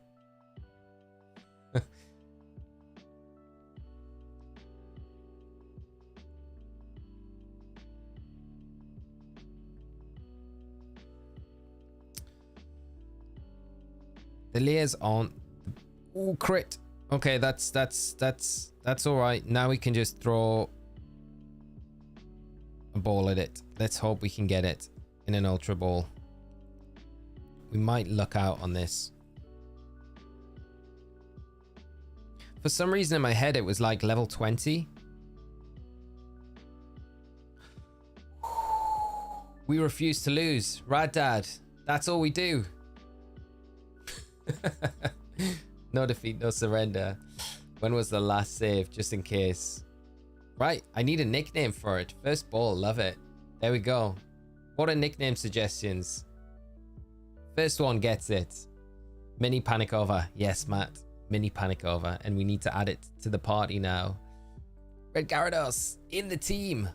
The layers aren't... Ooh, crit. Okay, that's all right. Now we can just throw a ball at it. Let's hope we can get it in an ultra ball. We might luck out on this. For some reason in my head it was like level 20. We refuse to lose. Rad Dad. That's all we do. No defeat, no surrender. When was the last save? Just in case. Right, I need a nickname for it. First ball, love it. There we go. What are nickname suggestions? First one gets it. Mini Panic Over. Yes, Matt. Mini Panic Over. And we need to add it to the party now. Red Gyarados in the team.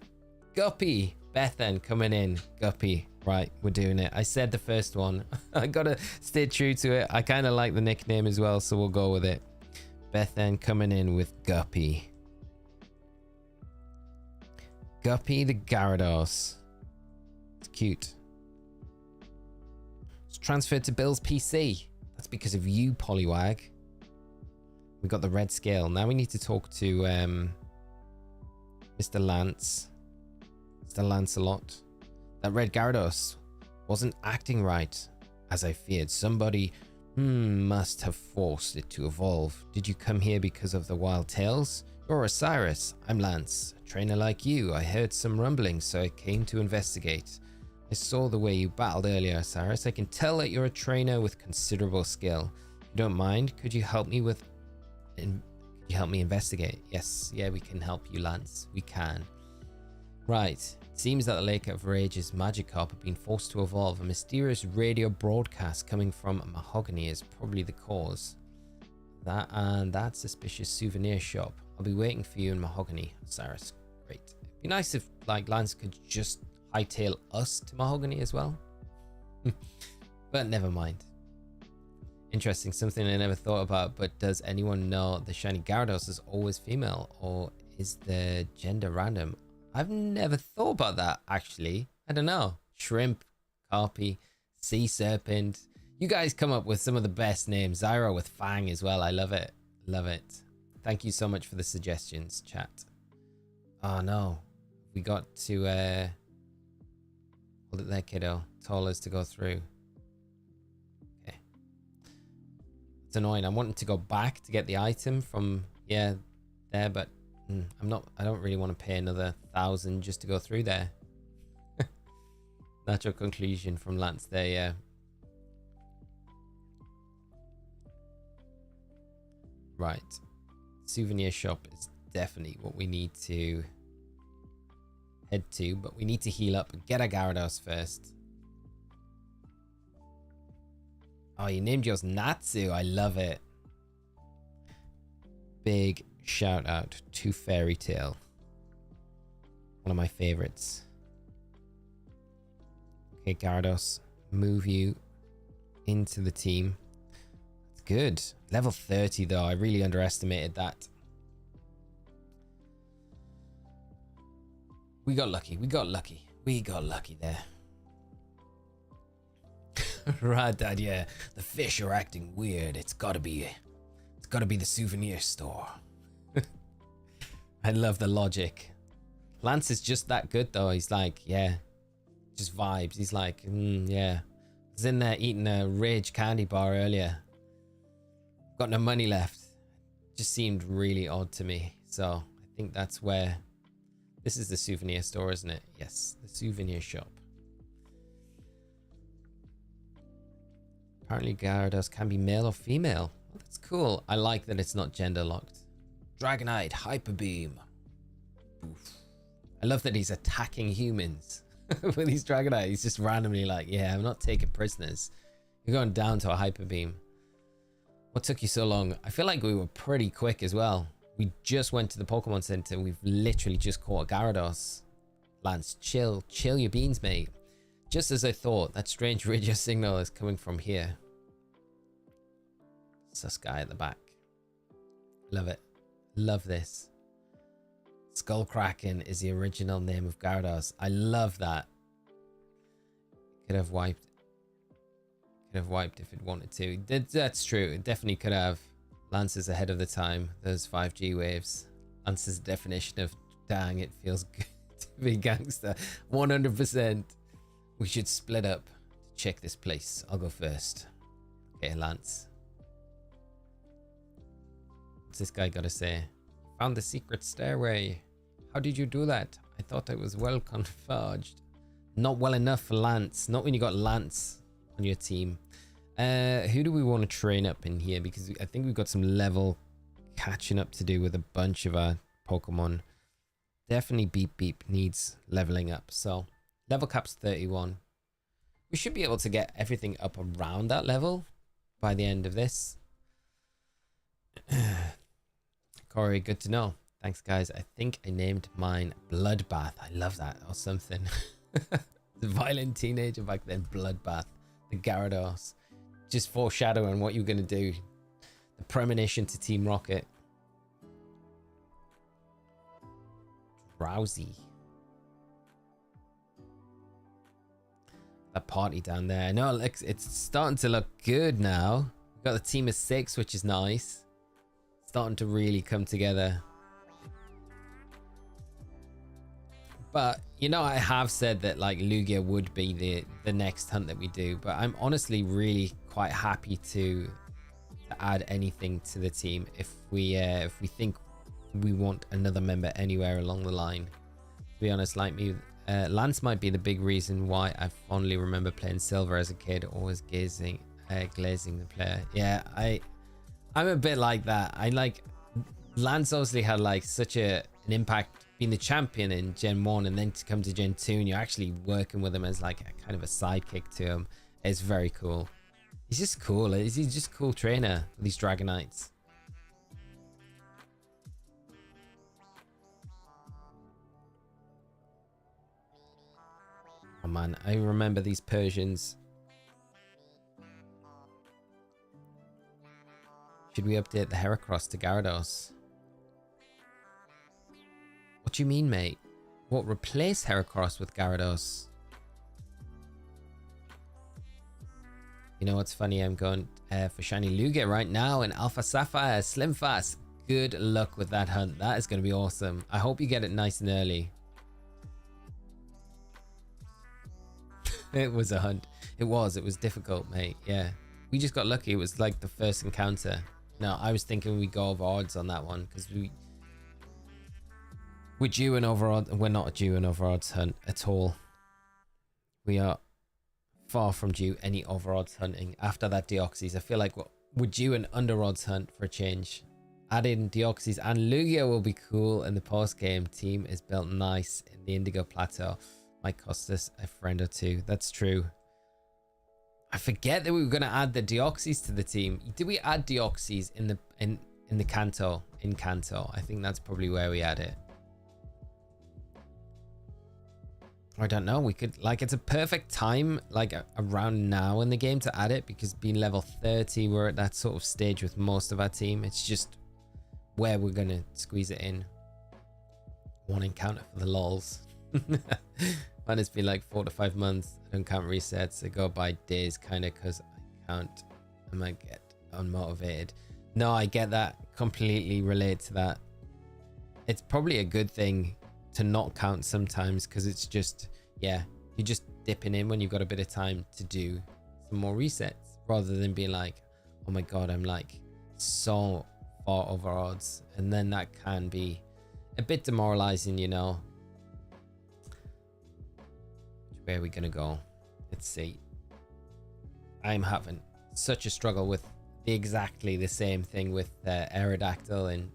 Guppy. Bethan coming in. Guppy. Right, we're doing it. I said the first one. I gotta stay true to it. I kind of like the nickname as well, so we'll go with it. Bethan coming in with Guppy. Guppy the Gyarados. It's cute. It's transferred to Bill's PC. That's because of you, Poliwag. We got the red scale. Now we need to talk to Mr. Lance. Mr. Lancelot. That red Gyarados wasn't acting right, as I feared. Somebody must have forced it to evolve. Did you come here because of the wild tales? You're Osirus. I'm Lance. A trainer like you. I heard some rumblings, so I came to investigate. I saw the way you battled earlier, Osirus. I can tell that you're a trainer with considerable skill. If you don't mind, could you help me investigate? Yes, yeah, we can help you, Lance. We can. Right. It seems that the Lake of Rage's Magikarp have been forced to evolve. A mysterious radio broadcast coming from Mahogany is probably the cause. That suspicious souvenir shop. I'll be waiting for you in Mahogany, Osirus. Great. It'd be nice if like Lance could just hightail us to Mahogany as well. But never mind. Interesting, something I never thought about, but does anyone know the shiny Gyarados is always female, or is the gender random? I've never thought about that, actually. I don't know. Shrimp, Carpy, Sea Serpent. You guys come up with some of the best names. Zyro with Fang as well. I love it. Love it. Thank you so much for the suggestions, chat. Oh no. We got to hold it there, kiddo. Told us to go through. Okay. It's annoying. I'm wanting to go back to get the item from there, but I don't really want to pay another 1,000 just to go through there. Natural conclusion from Lance there, yeah. Right. Souvenir shop is definitely what we need to head to, but we need to heal up and get a Gyarados first. Oh, you named yours Natsu. I love it. Big shout out to Fairy Tail. One of my favorites. Okay, Gyarados, move you into the team. It's good. Level 30 though, I really underestimated that. We got lucky, we got lucky there. Right, Dad, yeah. The fish are acting weird. It's gotta be the souvenir store. I love the logic. Lance is just that good though. He's like, yeah, just vibes. He's like, yeah. I was in there eating a Rage candy bar earlier. Got no money left. Just seemed really odd to me. So I think that's where... This is the souvenir store, isn't it? Yes, the souvenir shop. Apparently Gyarados can be male or female. Oh, that's cool. I like that it's not gender locked. Dragonite, Hyper Beam. Oof. I love that he's attacking humans with his Dragonite. He's just randomly like, yeah, I'm not taking prisoners. You're going down to a Hyper Beam. What took you so long? I feel like we were pretty quick as well. We just went to the Pokemon Center. We've literally just caught a Gyarados. Lance, chill your beans, mate. Just as I thought, that strange radio signal is coming from here. Sus guy at the back. Love it. Love this. Skullkraken is the original name of Gyarados. I love that. Could have wiped if it wanted to. That's true. It definitely could have. Lance is ahead of the time. Those 5G waves. Lance's definition of dang, it feels good to be gangster. 100%. We should split up to check this place. I'll go first. Okay, Lance. What's this guy gotta say? Found the secret stairway. How did you do that? I thought I was well converged. Not well enough for Lance. Not when you got Lance on your team. Who do we want to train up in here? Because I think we've got some level catching up to do with a bunch of our Pokemon. Definitely Beep Beep needs leveling up. So level cap's 31. We should be able to get everything up around that level by the end of this. Corey, good to know. Thanks, guys. I think I named mine Bloodbath. I love that. Or something. The violent teenager back then. Bloodbath. The Gyarados. Just foreshadowing what you're going to do. The premonition to Team Rocket. Drowsy. That party down there. No, it's starting to look good now. We've got a team of 6, which is nice. Starting to really come together. But, you know, I have said that, like, Lugia would be the next hunt that we do. But I'm honestly really quite happy to add anything to the team if we think we want another member anywhere along the line. To be honest, like me, Lance might be the big reason why I fondly remember playing Silver as a kid, always glazing the player. Yeah, I'm a bit like that. I like Lance obviously had like such an impact been the champion in Gen 1 and then to come to Gen 2 and you're actually working with him as like a kind of a sidekick to him is very cool. He's just cool. He's just a cool trainer with these Dragonites. Oh man, I remember these Persians. Should we update the Heracross to Gyarados? What do you mean, mate? What, replace Heracross with Gyarados? You know what's funny? I'm going for Shiny Lugia right now in Alpha Sapphire. Slim Fast. Good luck with that hunt. That is going to be awesome. I hope you get it nice and early. It was a hunt. It was difficult, mate. Yeah. We just got lucky. It was like the first encounter. No, I was thinking we'd go over odds on that one because we're due an over odds. We're not due an over odds hunt at all. We are far from due any over odds hunting after that Deoxys. I feel like we're due an under odds hunt for a change. Adding Deoxys and Lugia will be cool, and the post game team is built nice in the Indigo Plateau. Might cost us a friend or two. That's true. I forget that we were going to add the Deoxys to the team. Did we add Deoxys in the Kanto? In Kanto, I think that's probably where we add it. I don't know. We could, like, it's a perfect time, like around now in the game to add it, because being level 30, we're at that sort of stage with most of our team. It's just where we're going to squeeze it in. One encounter for the lols. Man, it's been like 4 to 5 months. I don't count resets. I go by days kind of because I might get unmotivated. No, I get that. Completely relate to that. It's probably a good thing to not count sometimes because it's just, yeah, you're just dipping in when you've got a bit of time to do some more resets rather than being like, oh my god, I'm like so far over odds. And then that can be a bit demoralizing, you know. Where are we gonna go? Let's see. I'm having such a struggle with exactly the same thing with Aerodactyl and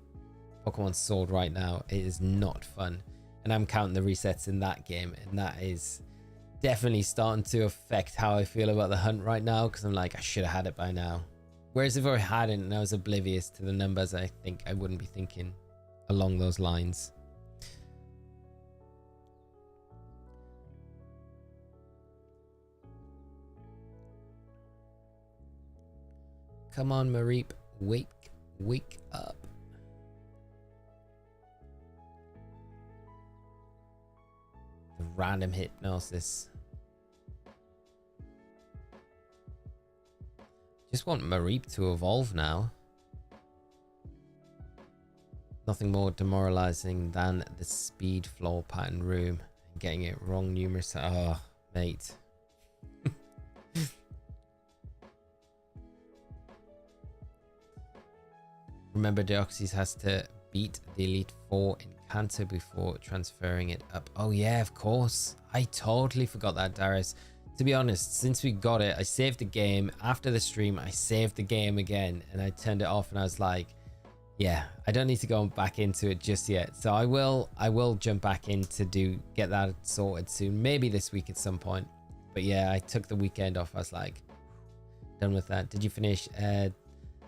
Pokemon Sword right now. It is not fun, and I'm counting the resets in that game, and that is definitely starting to affect how I feel about the hunt right now, because I'm like, I should have had it by now. Whereas if I hadn't and I was oblivious to the numbers, I think I wouldn't be thinking along those lines. Come on, Mareep, wake up. The random hypnosis. Just want Mareep to evolve now. Nothing more demoralizing than the speed floor pattern room and getting it wrong numerous times. Oh, mate. Remember, Deoxys has to beat the Elite Four in Kanto before transferring it up. Oh yeah, of course. I totally forgot that, Darius. To be honest, since we got it, I saved the game. After the stream, I saved the game again and I turned it off and I was like, yeah, I don't need to go back into it just yet. So I will jump back in to get that sorted soon. Maybe this week at some point. But yeah, I took the weekend off. I was like, done with that. Did you finish the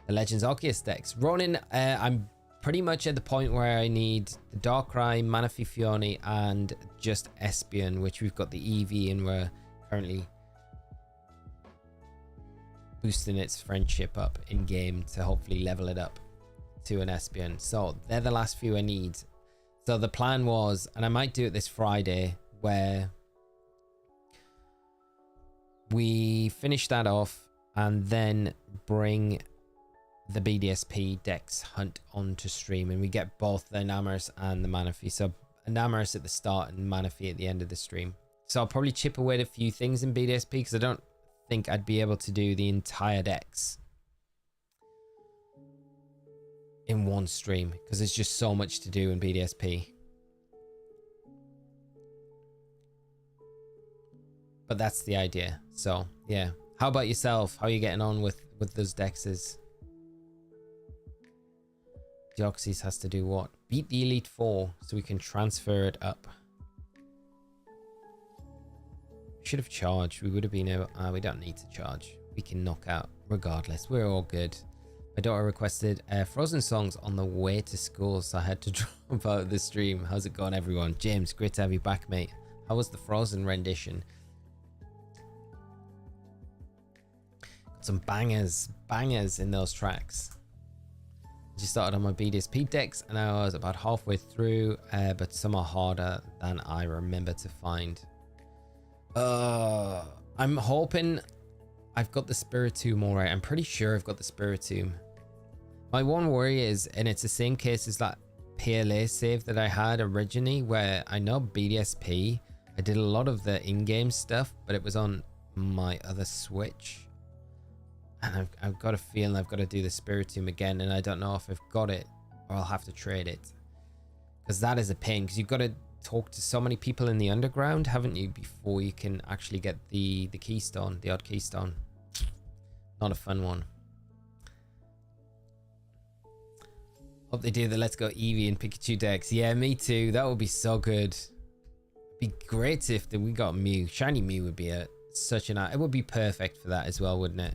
Legends Arceus decks? Ronin, I'm pretty much at the point where I need the Darkrai, Manaphy Fione, and just Espeon, which we've got the Eevee, and we're currently boosting its friendship up in game to hopefully level it up to an Espeon. So they're the last few I need. So the plan was, and I might do it this Friday, where we finish that off and then bring the BDSP Dex hunt onto stream, and we get both the Enamorus and the Manaphy. So Enamorus at the start and Manaphy at the end of the stream. So I'll probably chip away at a few things in BDSP because I don't think I'd be able to do the entire Dex in one stream because there's just so much to do in BDSP. But that's the idea. So yeah, how about yourself? How are you getting on with those Dexes? Deoxys has to do what? beat the Elite Four so we can transfer it up. Should have charged. We would have been able... we don't need to charge. We can knock out regardless. We're all good. My daughter requested Frozen songs on the way to school, so I had to drop out of the stream. How's it going, everyone? James, great to have you back, mate. How was the Frozen rendition? Got some bangers in those tracks. Just started on my BDSP decks and I was about halfway through, but some are harder than I remember to find. I'm hoping I've got the Spiritomb all right. I'm pretty sure I've got the Spiritomb. My one worry is, and it's the same case as that PLA save that I had originally, where I know BDSP, I did a lot of the in-game stuff, but it was on my other Switch. And I've got a feeling I've got to do the Spiritomb again, and I don't know if I've got it or I'll have to trade it. Because that is a pain, because you've got to talk to so many people in the underground, haven't you, before you can actually get the keystone, the odd keystone. Not a fun one. Hope they do the Let's Go Eevee and Pikachu decks. Yeah, me too. That would be so good. It'd be great if we got Mew. Shiny Mew would be such an... It would be perfect for that as well, wouldn't it?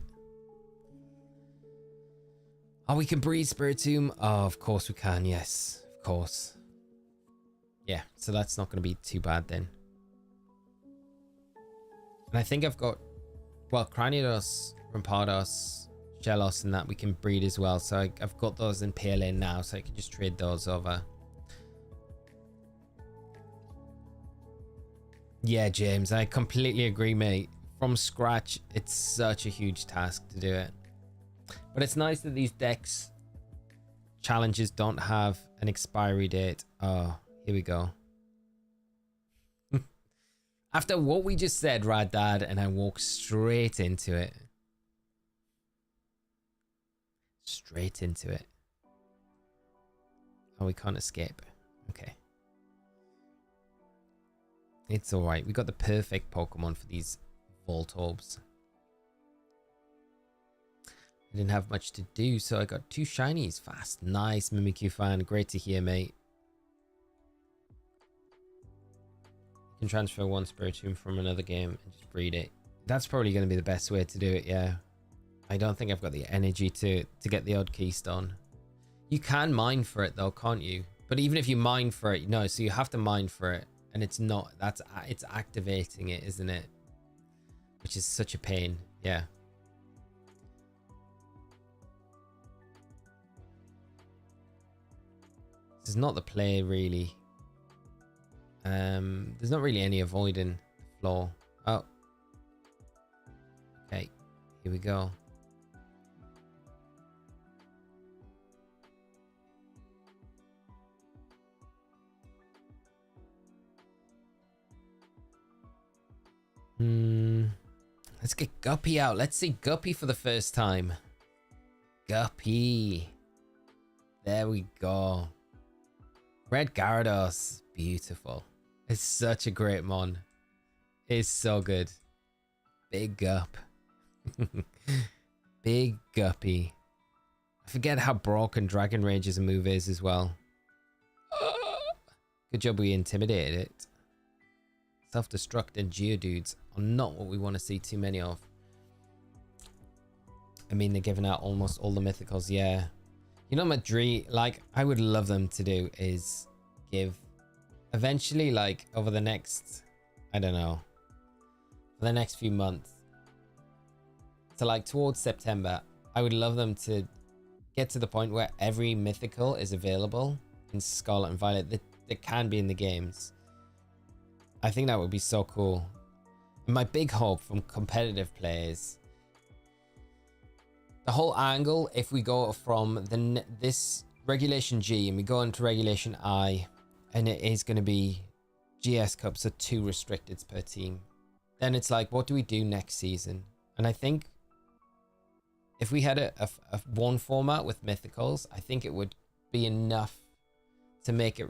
Oh, we can breed Spiritomb. Oh, of course we can. Yes, of course. Yeah, so that's not going to be too bad then. And I think I've got... Well, Cranidos, Rampardos, Shellos and that we can breed as well. So I've got those in PLA now, so I can just trade those over. Yeah, James, I completely agree, mate. From scratch, it's such a huge task to do it. But it's nice that these decks challenges don't have an expiry date. Oh, here we go. After what we just said, right, Dad, and I walk straight into it. Straight into it. Oh, we can't escape. Okay. It's alright. We got the perfect Pokemon for these Volt Orbs. I didn't have much to do, so I got 2 shinies fast. Nice, Mimikyu fan. Great to hear, mate. You can transfer one Spiritomb from another game and just breed it. That's probably going to be the best way to do it, yeah. I don't think I've got the energy to get the odd keystone. You can mine for it though, can't you? But even if you mine for it, no, so you have to mine for it. And it's not, it's activating it, isn't it? Which is such a pain, yeah. This is not the play, really. There's not really any avoiding the floor. Oh. Okay, here we go. Let's get Guppy out. Let's see Guppy for the first time. Guppy. There we go. Red Gyarados. Beautiful. It's such a great mon. It's so good. Big Gup. Big Guppy. I forget how broken Dragon Rage as a move is as well. Good job we intimidated it. Self-destruct and Geodudes are not what we want to see too many of. I mean, they're giving out almost all the mythicals, yeah. You know, my dream, like, I would love them to do is give eventually, like, over the next, I don't know, for the next few months. So, like, towards September, I would love them to get to the point where every mythical is available in Scarlet and Violet that can be in the games. I think that would be so cool. And my big hope from competitive players, the whole angle, if we go from this Regulation G and we go into Regulation I, and it is going to be GS Cups, so 2 restricteds per team, then it's like, what do we do next season? And I think if we had a one format with mythicals, I think it would be enough to make it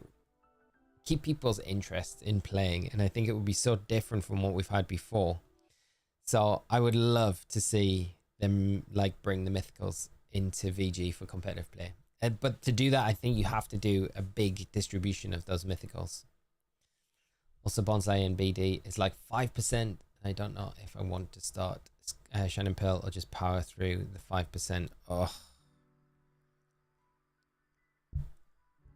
keep people's interest in playing, and I think it would be so different from what we've had before. So I would love to see them like bring the mythicals into VG for competitive play. But to do that, I think you have to do a big distribution of those mythicals. Also, Bonsai and BD is like 5%. I don't know if I want to start Shining Pearl or just power through the 5%. Oh,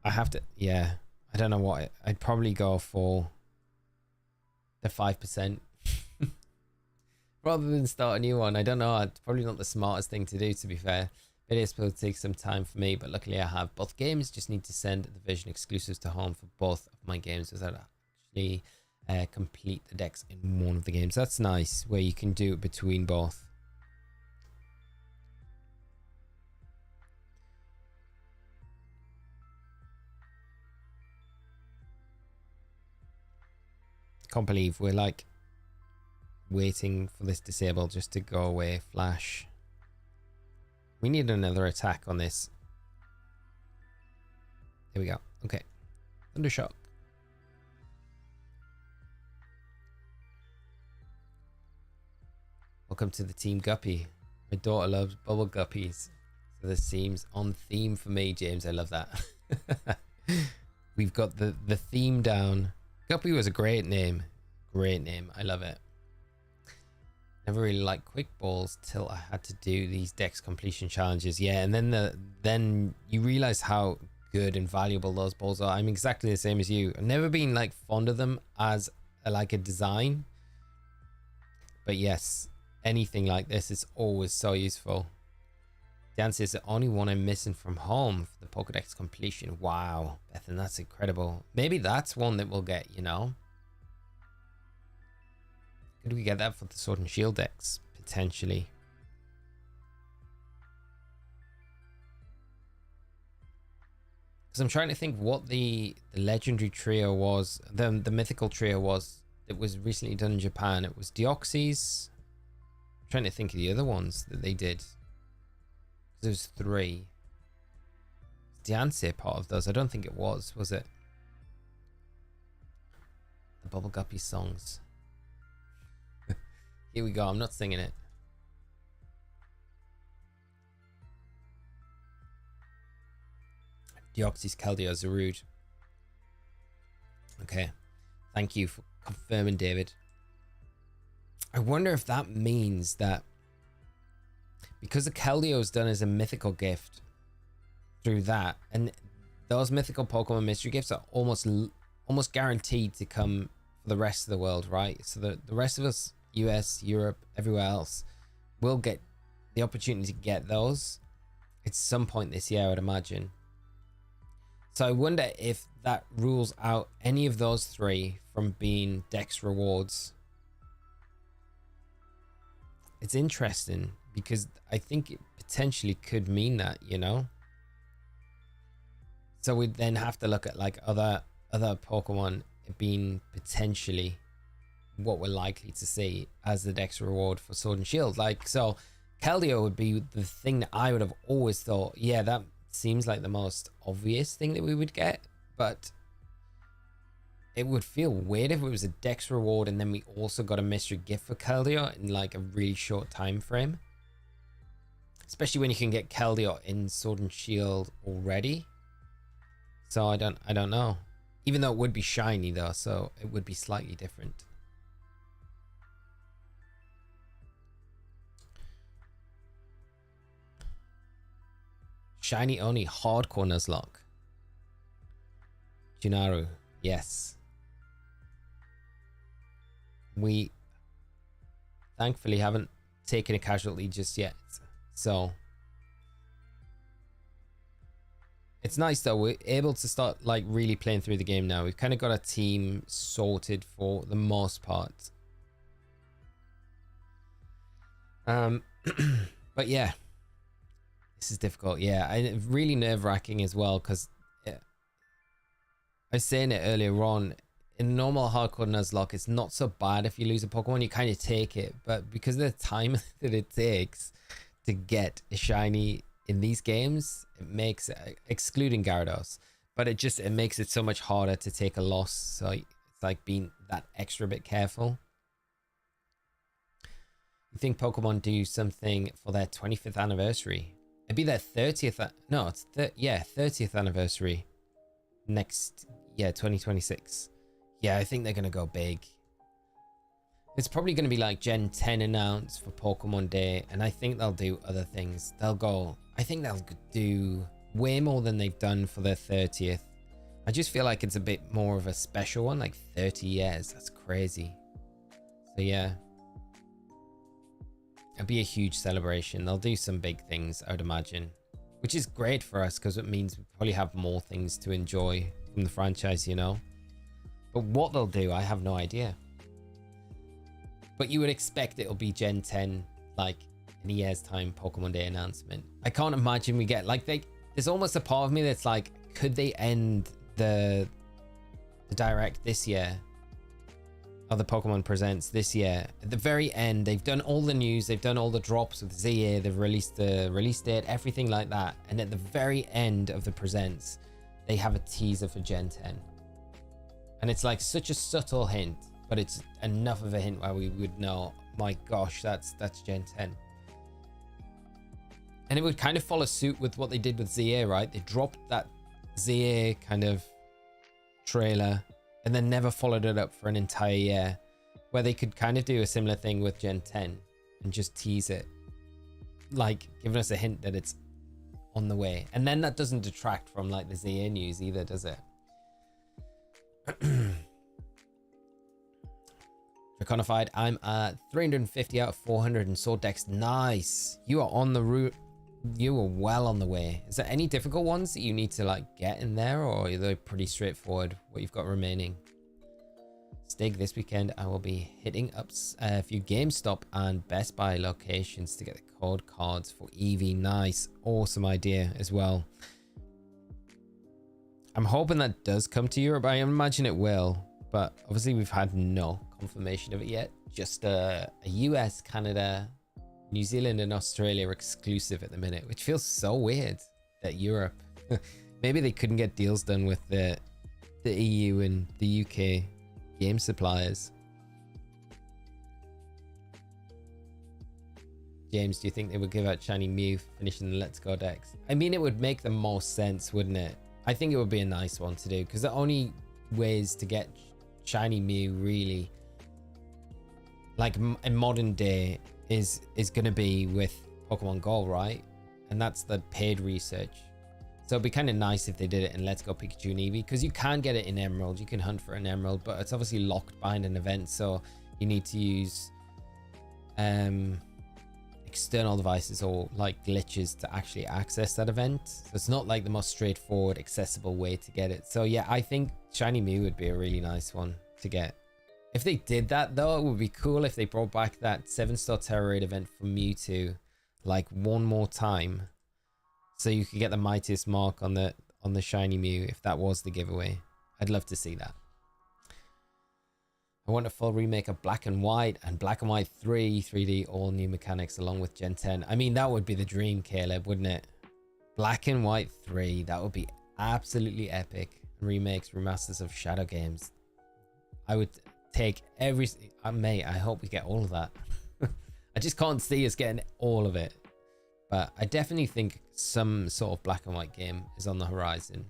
I have to. Yeah, I don't know what. I'd probably go for the 5% rather than start a new one. I don't know. It's probably not the smartest thing to do, to be fair. It is will take some time for me, but luckily I have both games. Just need to send the Vision exclusives to home for both of my games, as I actually complete the decks in one of the games. That's nice, where you can do it between both. Can't believe we're like waiting for this disable just to go away. Flash. We need another attack on this. Here we go. Okay. Thundershock. Welcome to the Team Guppy. My daughter loves bubble guppies. So this seems on theme for me, James. I love that. We've got the theme down. Guppy was a great name. Great name. I love it. Never really liked quick balls till I had to do these dex completion challenges. Yeah, and then you realize how good and valuable those balls are. I'm exactly the same as you. I've never been like fond of them as like a design, but yes, anything like this is always so useful. Dan says the only one I'm missing from home for the Pokedex completion. Wow, Bethan, that's incredible. Maybe that's one that we'll get, you know. Could we get that for the Sword and Shield decks? Potentially. Because I'm trying to think what the legendary trio was, the mythical trio was that was recently done in Japan. It was Deoxys. I'm trying to think of the other ones that they did. There was 3. Is Diancie part of those? I don't think it was it? The Bubble Guppy songs. Here we go. I'm not singing it. Deoxys, Keldeo, Zarude. Okay. Thank you for confirming, David. I wonder if that means that because the Keldeo is done as a mythical gift through that, and those mythical Pokemon mystery gifts are almost guaranteed to come for the rest of the world, right? So the rest of us, US, Europe, everywhere else, will get the opportunity to get those at some point this year, I would imagine. So I wonder if that rules out any of those 3 from being Dex rewards. It's interesting because I think it potentially could mean that, you know. So we'd then have to look at like other Pokemon being potentially what we're likely to see as the Dex reward for Sword and Shield. Like, so Keldeo would be the thing that I would have always thought, yeah, that seems like the most obvious thing that we would get, but it would feel weird if it was a Dex reward and then we also got a mystery gift for Keldeo in like a really short time frame, especially when you can get Keldeo in Sword and Shield already. So I don't know, even though it would be shiny though, so it would be slightly different. Shiny only, hardcore Nuzlocke. Junaru, yes. We thankfully haven't taken a casualty just yet, so it's nice though. We're able to start like really playing through the game now. We've kind of got a team sorted for the most part. But yeah, this is difficult. Yeah, really nerve-wracking as well, because I was saying it earlier on, in normal hardcore Nuzlocke, it's not so bad if you lose a Pokemon. You kind of take it, but because of the time that it takes to get a shiny in these games, it makes, excluding Gyarados, but it makes it so much harder to take a loss. So it's like being that extra bit careful. You think Pokemon do something for their 25th anniversary? It'd be their 30th. No, it's 30th anniversary next 2026. Yeah, I think they're gonna go big. It's probably gonna be like Gen 10 announced for Pokemon Day, and I think they'll do other things. I think they'll do way more than they've done for their 30th. I just feel like it's a bit more of a special one, like 30 years. That's crazy. So yeah, it'll be a huge celebration. They'll do some big things, I would imagine, which is great for us because it means we probably have more things to enjoy from the franchise, you know. But what they'll do, I have no idea. But you would expect it'll be Gen 10, like in a year's time, Pokemon Day announcement. I can't imagine we get like there's almost a part of me that's like, could they end the direct this year, or the Pokemon Presents this year? At the very end, they've done all the news, they've done all the drops with ZA, they've released the release date, everything like that, and at the very end of the Presents, they have a teaser for Gen 10, and it's like such a subtle hint, but it's enough of a hint where we would know, my gosh, that's Gen 10. And it would kind of follow suit with what they did with ZA, right? They dropped that ZA kind of trailer and then never followed it up for an entire year, where they could kind of do a similar thing with Gen 10 and just tease it, like giving us a hint that it's on the way. And then that doesn't detract from like the ZA news either, does it? Draconified, I'm at 350 out of 400 and Sword Dex. Nice. You are on the route. You are well on the way. Is there any difficult ones that you need to like get in there, or are they pretty straightforward what you've got remaining? Stig, this weekend I will be hitting up a few GameStop and Best Buy locations to get the code cards for Eevee. Nice. Awesome idea as well. I'm hoping that does come to Europe. I imagine it will, but obviously we've had no confirmation of it yet. Just a US, Canada, New Zealand and Australia are exclusive at the minute, which feels so weird that Europe, maybe they couldn't get deals done with the EU and the UK game suppliers. James, do you think they would give out shiny Mew finishing the Let's Go decks? I mean, it would make the most sense, wouldn't it? I think it would be a nice one to do, because the only ways to get shiny Mew really, like in modern day, is going to be with Pokemon Go, right? And that's the paid research. So it'd be kind of nice if they did it in Let's Go Pikachu and Eevee, because you can get it in Emerald, you can hunt for an Emerald, but it's obviously locked behind an event, so you need to use external devices or like glitches to actually access that event. So it's not like the most straightforward accessible way to get it. So yeah, I think shiny Mew would be a really nice one to get. If they did that though, it would be cool if they brought back that 7-star Terror Raid event for Mewtwo like one more time, so you could get the mightiest mark on the shiny Mew if that was the giveaway. I'd love to see that. I want a full remake of Black and White and Black and White 3 3D, all new mechanics along with Gen 10. I mean, that would be the dream, Caleb, wouldn't it? Black and White 3, that would be absolutely epic. Remakes, remasters of Shadow games. I would take every... mate, I hope we get all of that. I just can't see us getting all of it. But I definitely think some sort of Black and White game is on the horizon.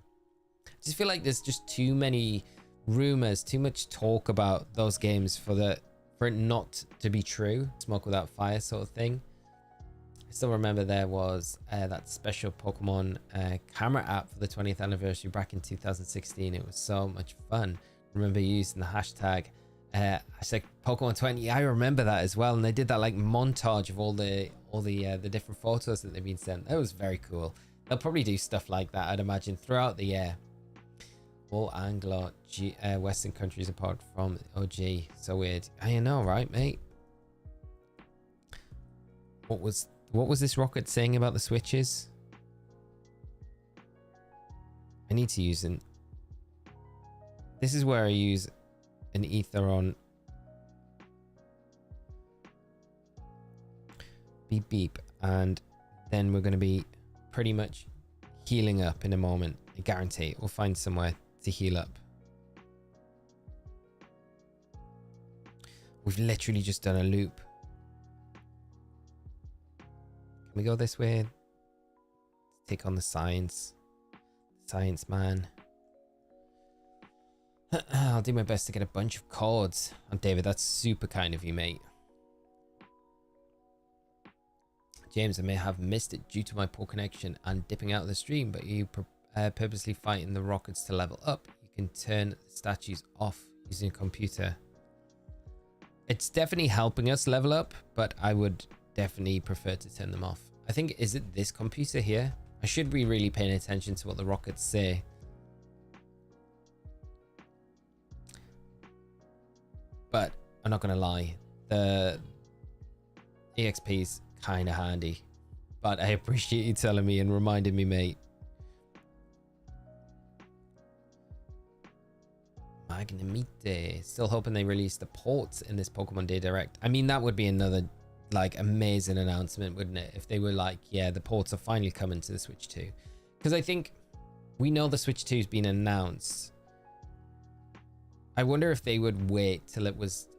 I just feel like there's just too many rumors, too much talk about those games for it not to be true. Smoke without fire sort of thing. I still remember there was that special Pokemon camera app for the 20th anniversary back in 2016. It was so much fun. I remember using the hashtag Pokemon 20. I remember that as well, and they did that like montage of all the different photos that they've been sent. That was very cool. They'll probably do stuff like that, I'd imagine, throughout the year. All Anglo Western countries apart from OG. So weird. I know, right, mate? What was this rocket saying about the switches? I need to use an... This is where I use an ether on. Beep beep. And then we're going to be pretty much healing up in a moment. I guarantee we'll find somewhere to heal up. We've literally just done a loop. Can we go this way? take on the science. Science man. I'll do my best to get a bunch of cords. And David, that's super kind of you, mate. James, I may have missed it due to my poor connection and dipping out of the stream, but you purposely fighting the rockets to level up. You can turn the statues off using a computer. It's definitely helping us level up, but I would definitely prefer to turn them off. I think, is it this computer here? I should be really paying attention to what the rockets say. But I'm not going to lie. The EXP's kind of handy. But I appreciate you telling me and reminding me, mate. Magnemite. Still hoping they release the ports in this Pokemon Day Direct. I mean, that would be another like amazing announcement, wouldn't it? If they were like, yeah, the ports are finally coming to the Switch 2. Because I think we know the Switch 2 has been announced. I wonder if they would wait till it was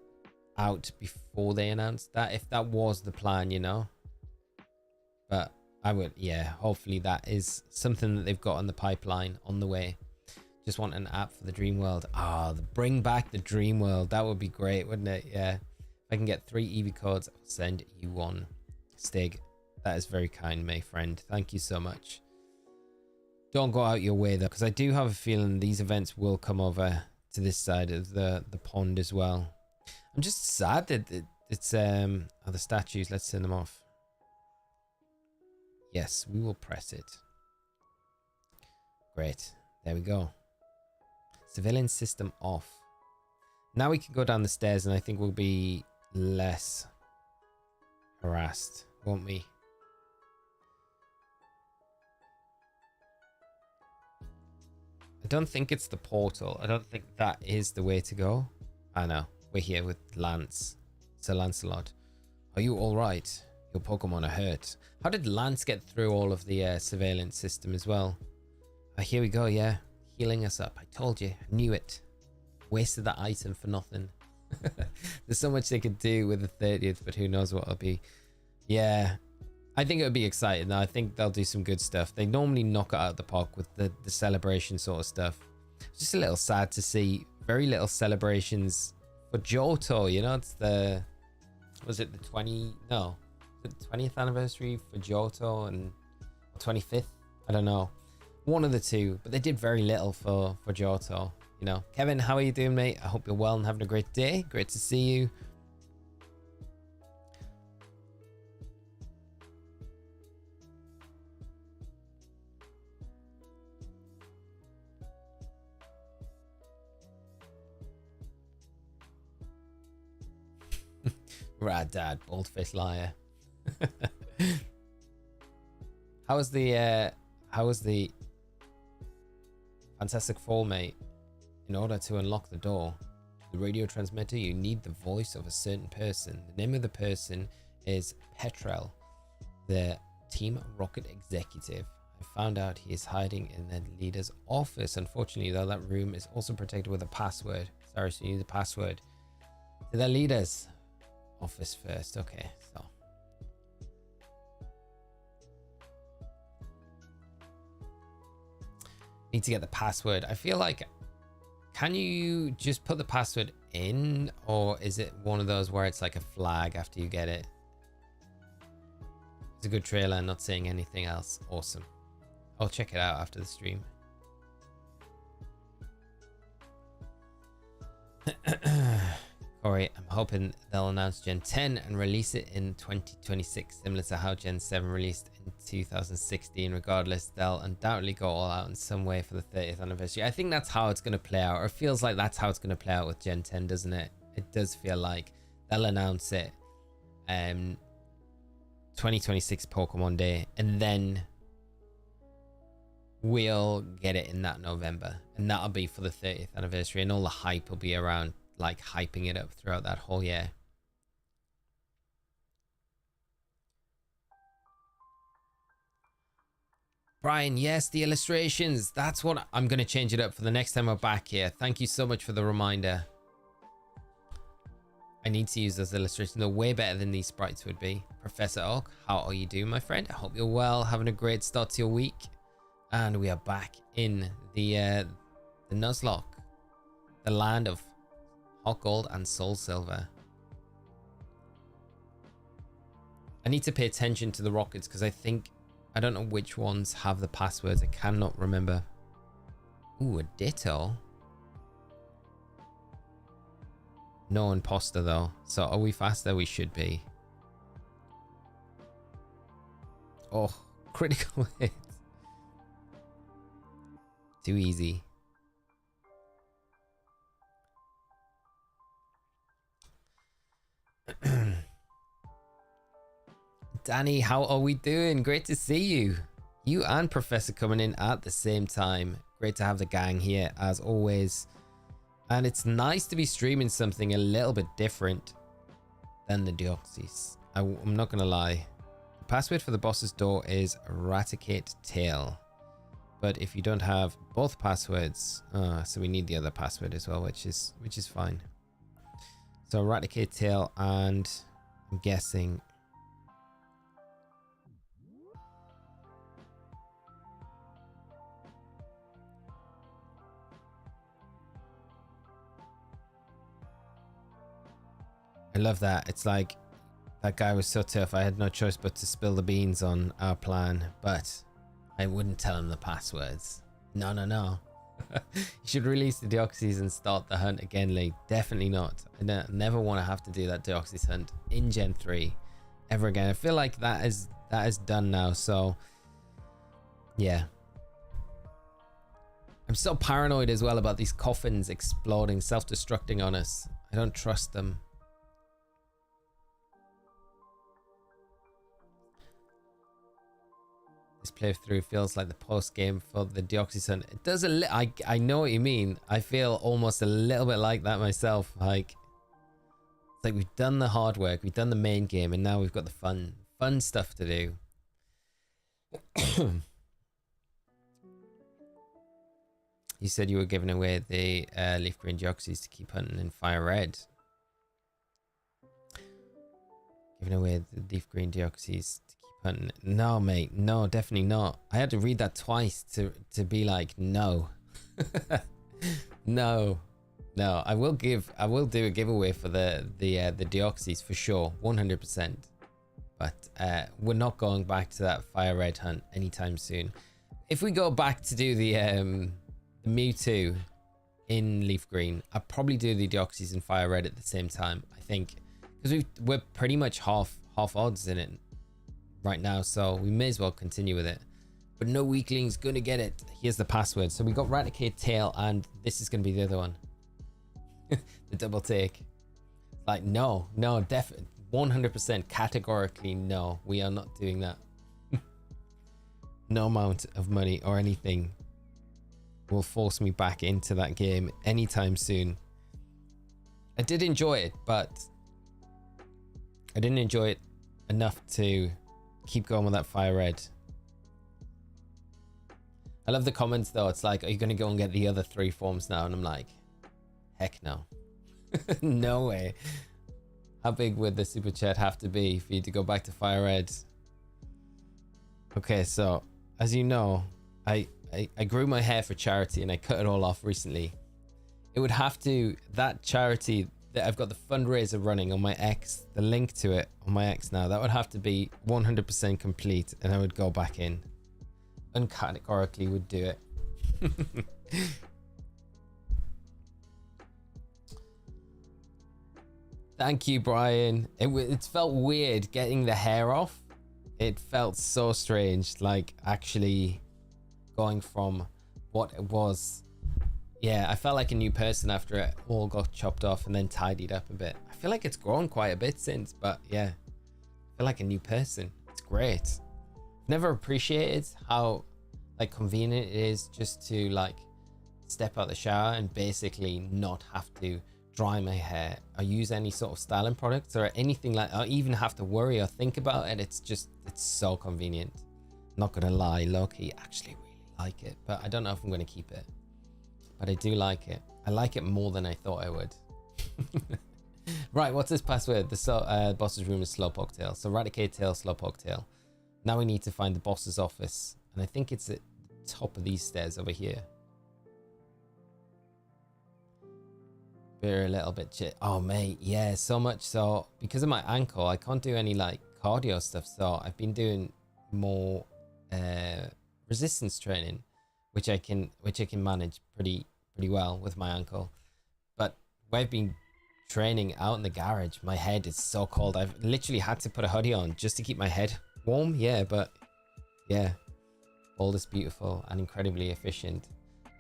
out before they announced that, if that was the plan, you know. But I would, yeah, hopefully that is something that they've got on the pipeline on the way. Just want an app for the Dream World. Ah, bring back the Dream World. That would be great, wouldn't it? Yeah. If I can get 3 Eevee codes, I'll send you one. Stig, that is very kind, my friend. Thank you so much. Don't go out your way though, because I do have a feeling these events will come over to this side of the pond as well. I'm just sad that it's the statues. Let's turn them off. Yes, we will press it. Great. There we go. Civilian system off. Now we can go down the stairs and I think we'll be less harassed, won't we? I don't think it's the portal. I don't think that is the way to go. I know. We're here with Lance. Sir Lancelot. Are you alright? Your Pokemon are hurt. How did Lance get through all of the surveillance system as well? Here we go, yeah. Healing us up. I told you. I knew it. Wasted that item for nothing. There's so much they could do with the 30th, but who knows what it'll be. Yeah. I think it'll be exciting. I think they'll do some good stuff. They normally knock it out of the park with the celebration sort of stuff. It's just a little sad to see very little celebrations for Johto, you know. It's the, was it the 20th anniversary for Johto and 25th? I don't know. One of the two, but they did very little for Johto, you know. Kevin, how are you doing, mate? I hope you're well and having a great day. Great to see you. Rad dad, bald-faced liar. How was the Fantastic Fall, mate? In order to unlock the door to the radio transmitter, you need the voice of a certain person. The name of the person is Petrel, the Team Rocket executive. I found out he is hiding in the leader's office. Unfortunately, though, that room is also protected with a password. Sorry, so you need the password to the leader's office first. Okay, so need to get the password. I feel like, can you just put the password in, or is it one of those where it's like a flag after you get it? It's a good trailer, not saying anything else. Awesome. I'll check it out after the stream. Corey, I'm hoping they'll announce Gen 10 and release it in 2026, similar to how Gen 7 released in 2016. Regardless, they'll undoubtedly go all out in some way for the 30th anniversary. I think that's how it's going to play out, or it feels like that's how it's going to play out with Gen 10, doesn't it? It does feel like they'll announce it 2026 Pokemon Day, and then we'll get it in that November, and that'll be for the 30th anniversary, and all the hype will be around, like hyping it up throughout that whole year. Brian, yes, the illustrations. That's what I'm going to change it up for the next time we're back here. Thank you so much for the reminder. I need to use those illustrations. They're way better than these sprites would be. Professor Oak, how are you doing, my friend? I hope you're well, having a great start to your week. And we are back in the Nuzlocke, the land of hot gold and soul silver. I need to pay attention to the rockets because I don't know which ones have the passwords. I cannot remember. Ooh, a ditto. No imposter though. So are we faster? We should be. Oh, critical hit. Too easy. Danny, how are we doing? Great to see you. You and Professor coming in at the same time. Great to have the gang here as always. And it's nice to be streaming something a little bit different than the Deoxys. I'm not going to lie. The password for the boss's door is eradicate tail. But if you don't have both passwords, so we need the other password as well, which is fine. So eradicate tail, and I'm guessing I love that. It's like that guy was so tough. I had no choice but to spill the beans on our plan, but I wouldn't tell him the passwords. No. You should release the Deoxys and start the hunt again, Lee. Definitely not. I never want to have to do that Deoxys hunt in Gen 3 ever again. I feel like that is done now. So yeah. I'm so paranoid as well about these coffins exploding, self-destructing on us. I don't trust them. This playthrough feels like the post game for the Deoxys hunt. It does I know what you mean. I feel almost a little bit like that myself. Like, it's like we've done the hard work, we've done the main game, and now we've got the fun stuff to do. You said you were giving away the leaf green Deoxys to keep hunting in fire red. Giving away the leaf green Deoxys to keep hunting. No, mate. No, definitely not. I had to read that twice to be like, no. No. I will do a giveaway for the Deoxys for sure, 100%. But we're not going back to that fire red hunt anytime soon. If we go back to do the Mewtwo in leaf green, I'll probably do the Deoxys in fire red at the same time, I think, because we're pretty much half odds in it right now, so we may as well continue with it. But no weakling's gonna get it. Here's the password. So we got eradicate tail, and this is gonna be the other one. The double take. Like, no, definitely 100% categorically no, we are not doing that. No amount of money or anything will force me back into that game anytime soon. I did enjoy it, but I didn't enjoy it enough to keep going with that fire red. I love the comments though. It's like, are you gonna go and get the other 3 forms now? And I'm like, heck no. No way. How big would the super chat have to be for you to go back to fire red? Okay, so as you know, I grew my hair for charity and I cut it all off recently. It would have to, that charity that I've got the fundraiser running on my X, the link to it on my X now, that would have to be 100% complete and I would go back in. Uncategorically would do it. Thank you, Brian. It felt weird getting the hair off. It felt so strange, like actually going from what it was. Yeah, I felt like a new person after it all got chopped off and then tidied up a bit. I feel like it's grown quite a bit since, but yeah, I feel like a new person. It's great. Never appreciated how like convenient it is just to like step out the shower and basically not have to dry my hair or use any sort of styling products or anything like, or even have to worry or think about it. It's so convenient. Not gonna lie, low-key actually really like it, but I don't know if I'm gonna keep it, but I do like it. I like it more than I thought I would. Right, what's this password? The boss's room is Slowpoke Tail. So Raticate Tail, Slowpoke Tail. Now we need to find the boss's office. And I think it's at the top of these stairs over here. We're a little bit shit. Oh, mate. Yeah, so much so. Because of my ankle, I can't do any, like, cardio stuff. So I've been doing more resistance training, which I can manage pretty well with my ankle. But I've been training out in the garage. My head is so cold. I've literally had to put a hoodie on just to keep my head warm. Yeah, but yeah, all is beautiful and incredibly efficient.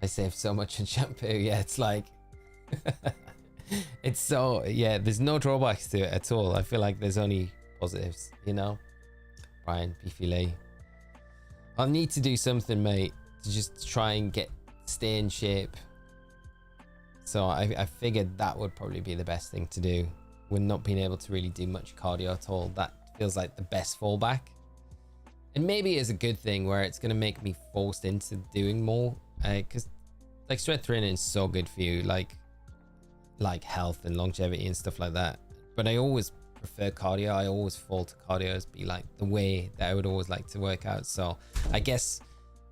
I save so much on shampoo. Yeah, it's like it's so, yeah, there's no drawbacks to it at all. I feel like there's only positives, you know. Brian, Beefy Lee, I'll need to do something, mate, to just try and stay in shape. So I figured that would probably be the best thing to do. With not being able to really do much cardio at all, that feels like the best fallback. And maybe it's a good thing where it's going to make me forced into doing more. Because like strength training is so good for you, like health and longevity and stuff like that. But I always prefer cardio. I always fall to cardio as be like the way that I would always like to work out. So I guess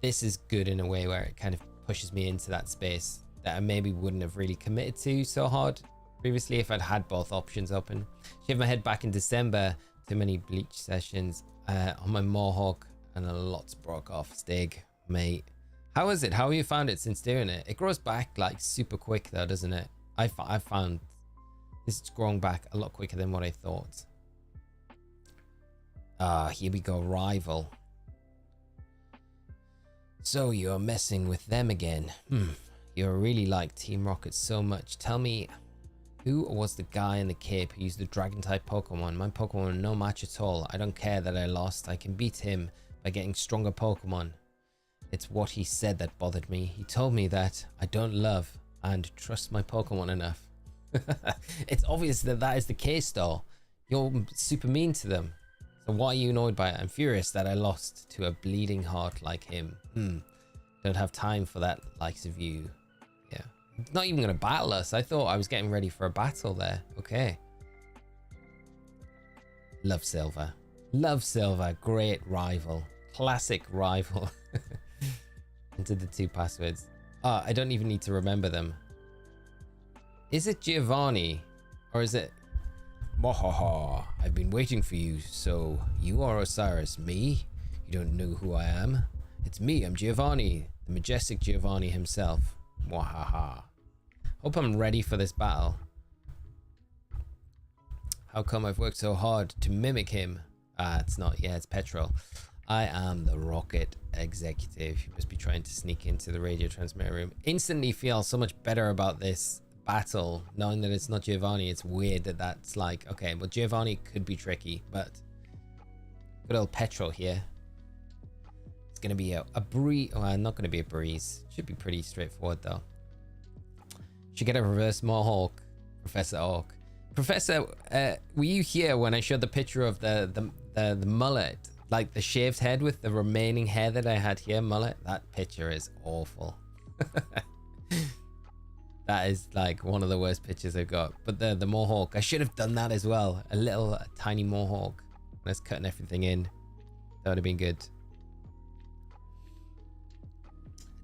this is good in a way where it kind of pushes me into that space that I maybe wouldn't have really committed to so hard previously if I'd had both options open. Shaved my head back in December. Too many bleach sessions on my mohawk and a lot's broke off. Stig, mate. How is it? How have you found it since doing it? It grows back like super quick though, doesn't it? I found this is growing back a lot quicker than what I thought. Here we go, rival. So you're messing with them again. You really like Team Rocket so much. Tell me, who was the guy in the cape who used the dragon type Pokemon? My Pokemon are no match at all. I don't care that I lost. I can beat him by getting stronger Pokemon. It's what he said that bothered me. He told me that I don't love and trust my Pokemon enough. It's obvious that that is the case though. You're super mean to them. So why are you annoyed by it? I'm furious that I lost to a bleeding heart like him. Don't have time for that likes of you. Yeah. Not even gonna battle us. I thought I was getting ready for a battle there. Okay. Love Silver. Love Silver. Great rival. Classic rival. Enter the 2 passwords. I don't even need to remember them. Is it Giovanni? Or is it... Mohaha, I've been waiting for you. So, you are Osirus. Me? You don't know who I am? It's me, I'm Giovanni. The majestic Giovanni himself. Mwahaha. Hope I'm ready for this battle. How come I've worked so hard to mimic him? It's not. Yeah, it's Petrol. I am the rocket executive. You must be trying to sneak into the radio transmitter room. Instantly feel so much better about this battle, knowing that it's not Giovanni. It's weird that that's like, okay, well, Giovanni could be tricky, but good old Petrol here. It's going to be a breeze. Well, not going to be a breeze. Should be pretty straightforward, though. Should get a reverse Mohawk, Professor Oak. Professor, were you here when I showed the picture of the mullet? Like the shaved head with the remaining hair that I had here, mullet? That picture is awful. That is like one of the worst pictures I've got. But the Mohawk, I should have done that as well. A little tiny Mohawk. Let's cutting everything in. That would have been good.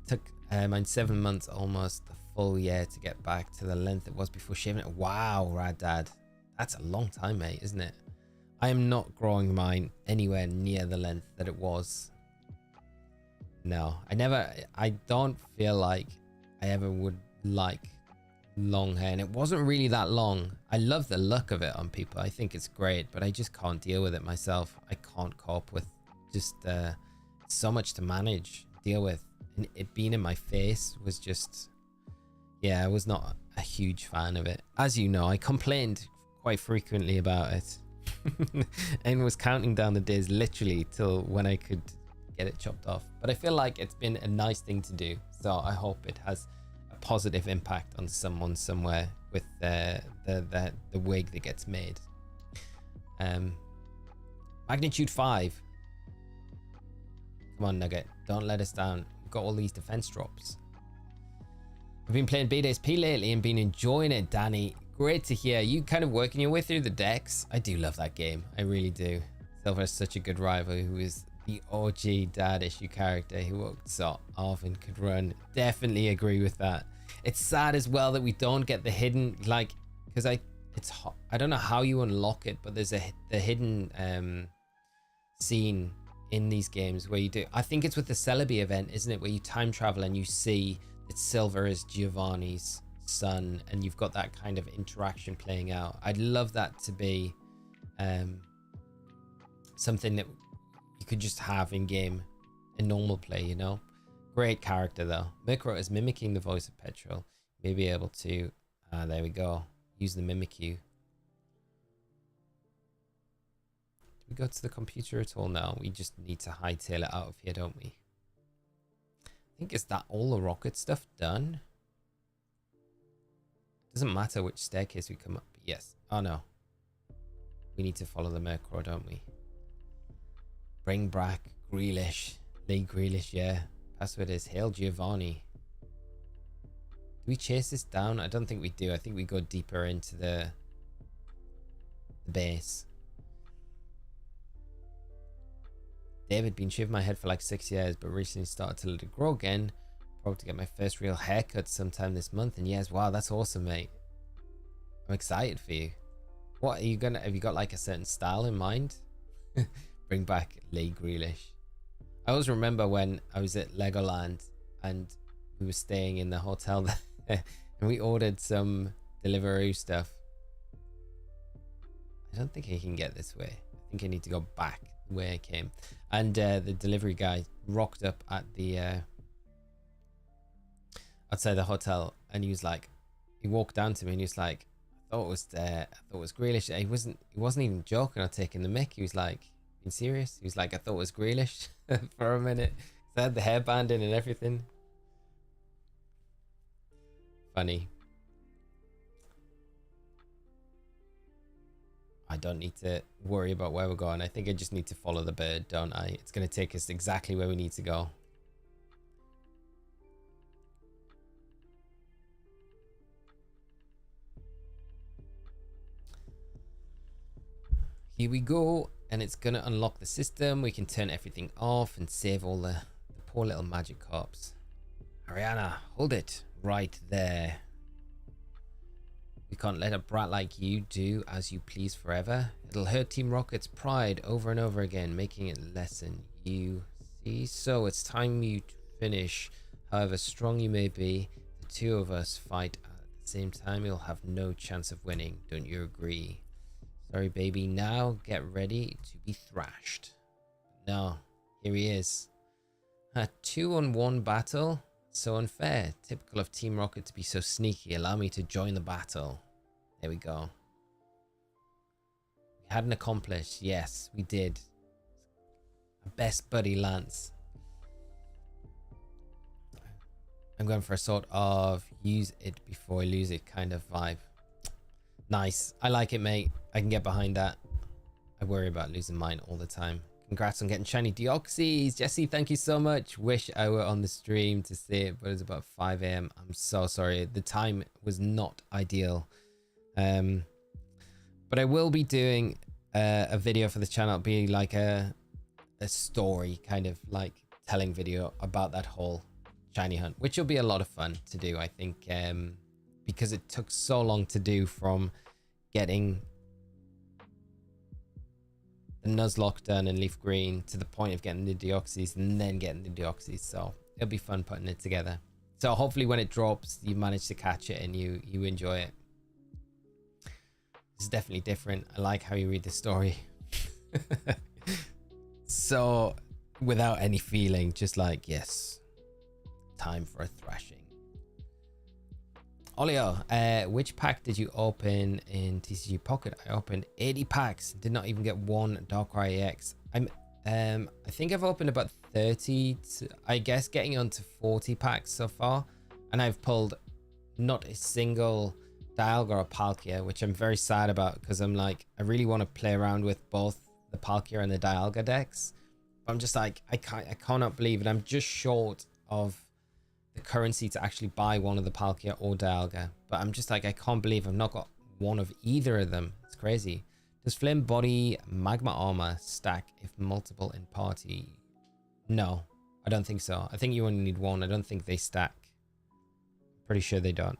It took mine 7 months, almost the full year to get back to the length it was before shaving it. Wow, Rad Dad. That's a long time, mate, isn't it? I am not growing mine anywhere near the length that it was. No, I don't feel like I ever would like long hair, and it wasn't really that long. I love the look of it on people. I think it's great, but I just can't deal with it myself. I can't cope with just so much to manage, deal with. And it being in my face was just, yeah, I was not a huge fan of it. As you know, I complained quite frequently about it. And was counting down the days literally till when I could get it chopped off. But I feel like it's been a nice thing to do, so I hope it has a positive impact on someone somewhere with the wig that gets made. Magnitude 5. Come on, Nugget, don't let us down. We've got all these defense drops. I've been playing BDSP lately and been enjoying it, Danny. Great to hear. You kind of working your way through the decks. I do love that game. I really do. Silver is such a good rival who is the OG dad issue character who worked so often could run. Definitely agree with that. It's sad as well that we don't get the hidden, like, because I don't know how you unlock it, but there's the hidden scene in these games where you do, I think it's with the Celebi event, isn't it, where you time travel and you see that Silver is Giovanni's son and you've got that kind of interaction playing out. I'd love that to be something that you could just have in game in normal play, you know. Great character though. Micro is mimicking the voice of Petrol. You'll be able to there we go, use the Mimikyu. Do we go to the computer at all now? We just need to hightail it out of here, don't we? I think, is that all the rocket stuff done? Doesn't matter which staircase we come up. Yes. Oh no. We need to follow the Murkrow, don't we? Bring back Grealish. Lee Grealish, yeah. Password is Hail Giovanni. Do we chase this down? I don't think we do. I think we go deeper into the base. David, been shaving my head for like 6 years, but recently started to let it grow again. Probably to get my first real haircut sometime this month. And yes, wow, that's awesome, mate. I'm excited for you. What are you gonna, have you got like a certain style in mind? Bring back Lee Grealish. I always remember when I was at Legoland and we were staying in the hotel there and we ordered some Deliveroo stuff. I don't think I can get this way. I think I need to go back the way I came. And the delivery guy rocked up at the outside the hotel and he was like, he walked down to me and he was like, I thought it was Grealish. He wasn't even joking or taking the mick. He was like, being serious. He was like, I thought it was Grealish for a minute. They had the hairband in and everything. Funny. I don't need to worry about where we're going. I think I just need to follow the bird, don't I? It's going to take us exactly where we need to go. Here we go. And it's going to unlock the system. We can turn everything off and save all the poor little magic corps. Ariana, hold it right there. We can't let a brat like you do as you please forever. It'll hurt Team Rocket's pride over and over again, making it lessen. You see? So it's time you to finish. However strong you may be, the two of us fight at the same time. You'll have no chance of winning. Don't you agree? Sorry, baby. Now get ready to be thrashed. No, here he is. A 2-on-1 battle. So unfair. Typical of Team Rocket to be so sneaky. Allow me to join the battle. There we go. We hadn't accomplished. Yes, we did. Our best buddy Lance. I'm going for a sort of use it before I lose it kind of vibe. Nice. I like it, mate. I can get behind that. I worry about losing mine all the time. Congrats on getting shiny Deoxys. Jesse, thank you so much. Wish I were on the stream to see it, but it's about 5 a.m. I'm so sorry. The time was not ideal. But I will be doing a video for the channel. It'll be like a story, kind of like telling video about that whole shiny hunt, which will be a lot of fun to do, I think, because it took so long to do from getting the Nuzlocke done and Leaf Green to the point of getting the Deoxys and then getting the Deoxys. So it'll be fun putting it together. So hopefully when it drops, you manage to catch it and you enjoy it. It's definitely different. I like how you read the story. So without any feeling, just like, yes, time for a thrashing. Olio, which pack did you open in TCG Pocket? I opened 80 packs. Did not even get one Darkrai EX. I think I've opened about 30 to, I guess, getting on to 40 packs so far. And I've pulled not a single Dialga or Palkia, which I'm very sad about because I'm like, I really want to play around with both the Palkia and the Dialga decks. But I'm just like, I cannot believe it. I'm just short of the currency to actually buy one of the Palkia or Dialga, but I'm just like, I can't believe I've not got one of either of them. It's crazy. Does Flame Body Magma Armor stack if multiple in party? No, I don't think so. I think you only need one. I don't think they stack. Pretty sure they don't.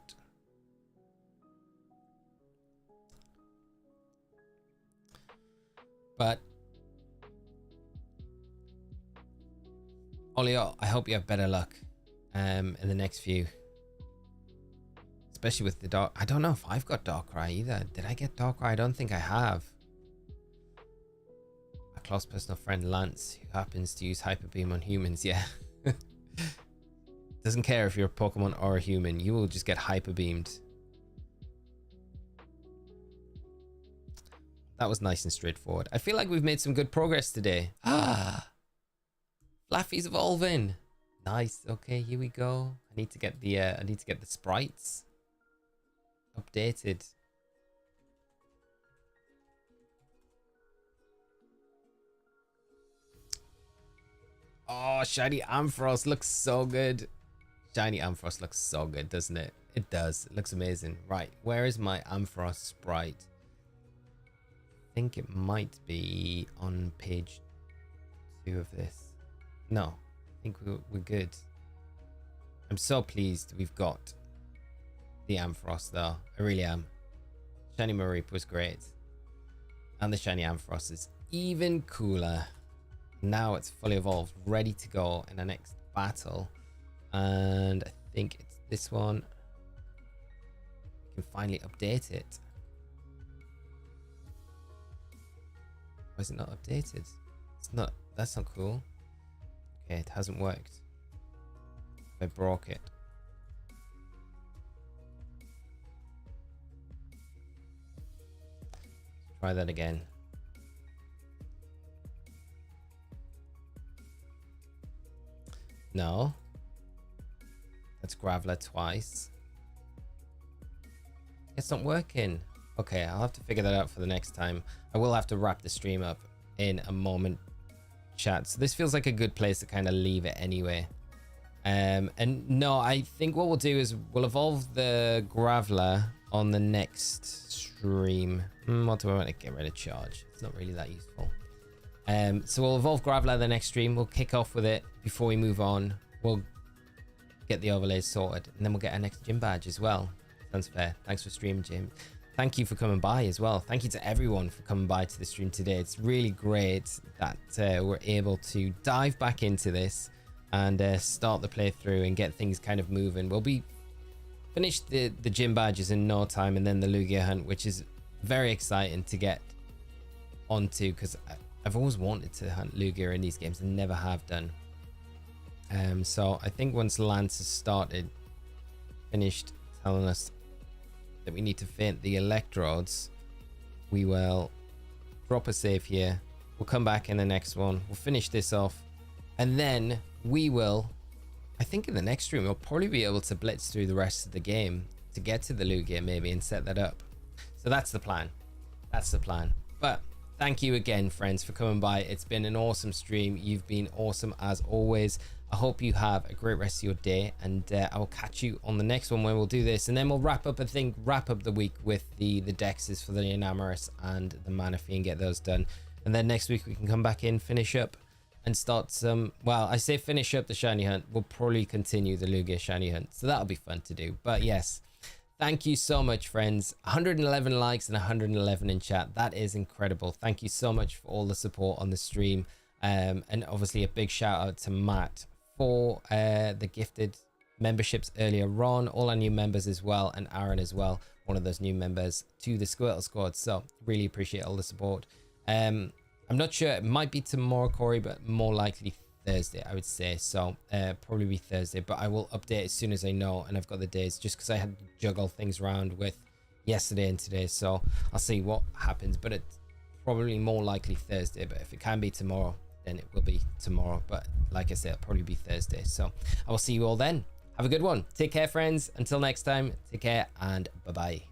But Olio, I hope you have better luck in the next few. Especially with the dark. I don't know if I've got Darkrai either. Did I get Darkrai? I don't think I have. A close personal friend, Lance, who happens to use Hyper Beam on humans. Yeah. Doesn't care if you're a Pokemon or a human. You will just get Hyper Beamed. That was nice and straightforward. I feel like we've made some good progress today. Ah, Flaffy's evolving. Nice. Okay, here we go. I need to get the sprites updated. Oh, shiny Ampharos looks so good. Shiny Ampharos looks so good, doesn't it? It does. It looks amazing. Right, where is my Ampharos sprite? I think it might be on page 2 of this. No, I think we're good. I'm so pleased we've got the Ampharos though. I really am. Shiny Mareep was great. And the shiny Ampharos is even cooler. Now it's fully evolved, ready to go in the next battle. And I think it's this one. We can finally update it. Why is it not updated? It's not, that's not cool. Okay, it hasn't worked. I broke it. Try that again. No. That's Graveler twice. It's not working. Okay, I'll have to figure that out for the next time. I will have to wrap the stream up in a moment, chat. So this feels like a good place to kind of leave it anyway. And no, I think what we'll do is we'll evolve the Graveler on the next stream. What do I want to get rid of charge? It's not really that useful. So we'll evolve Graveler the next stream. We'll kick off with it before we move on. We'll get the overlays sorted, and then we'll get our next gym badge as well. Sounds fair. Thanks for streaming, Jim. Thank you for coming by as well. Thank you to everyone for coming by to the stream today. It's really great that we're able to dive back into this and start the playthrough and get things kind of moving. We'll be finished the gym badges in no time, and then the Lugia hunt, which is very exciting to get onto because I've always wanted to hunt Lugia in these games and never have done. So I think once Lance has finished telling us that we need to faint the electrodes, we will drop a save here. We'll come back in the next one. We'll finish this off, and then we will, I think in the next stream, we'll probably be able to blitz through the rest of the game to get to the Lugia maybe and set that up. So that's the plan. That's the plan. But thank you again, friends, for coming by. It's been an awesome stream. You've been awesome as always. I hope you have a great rest of your day, and I will catch you on the next one when we'll do this, and then we'll wrap up the week with the Dexes for the Enamorous and the Manaphy and get those done. And then next week we can come back in, finish up, and start some, well, I say finish up the shiny hunt. We'll probably continue the Lugia shiny hunt, so that'll be fun to do. But yes, thank you so much, friends. 111 likes and 111 in chat. That is incredible. Thank you so much for all the support on the stream, and obviously a big shout out to Matt for the gifted memberships earlier on, all our new members as well, and Aaron as well, one of those new members to the Squirtle Squad. So really appreciate all the support. I'm not sure, it might be tomorrow, Corey, but more likely Thursday, I would say. So probably be Thursday, but I will update as soon as I know and I've got the days, just because I had to juggle things around with yesterday and today. So I'll see what happens, but it's probably more likely Thursday. But if it can be tomorrow, then it will be tomorrow. But like I said, it'll probably be Thursday. So I will see you all then. Have a good one. Take care, friends. Until next time, take care and bye-bye.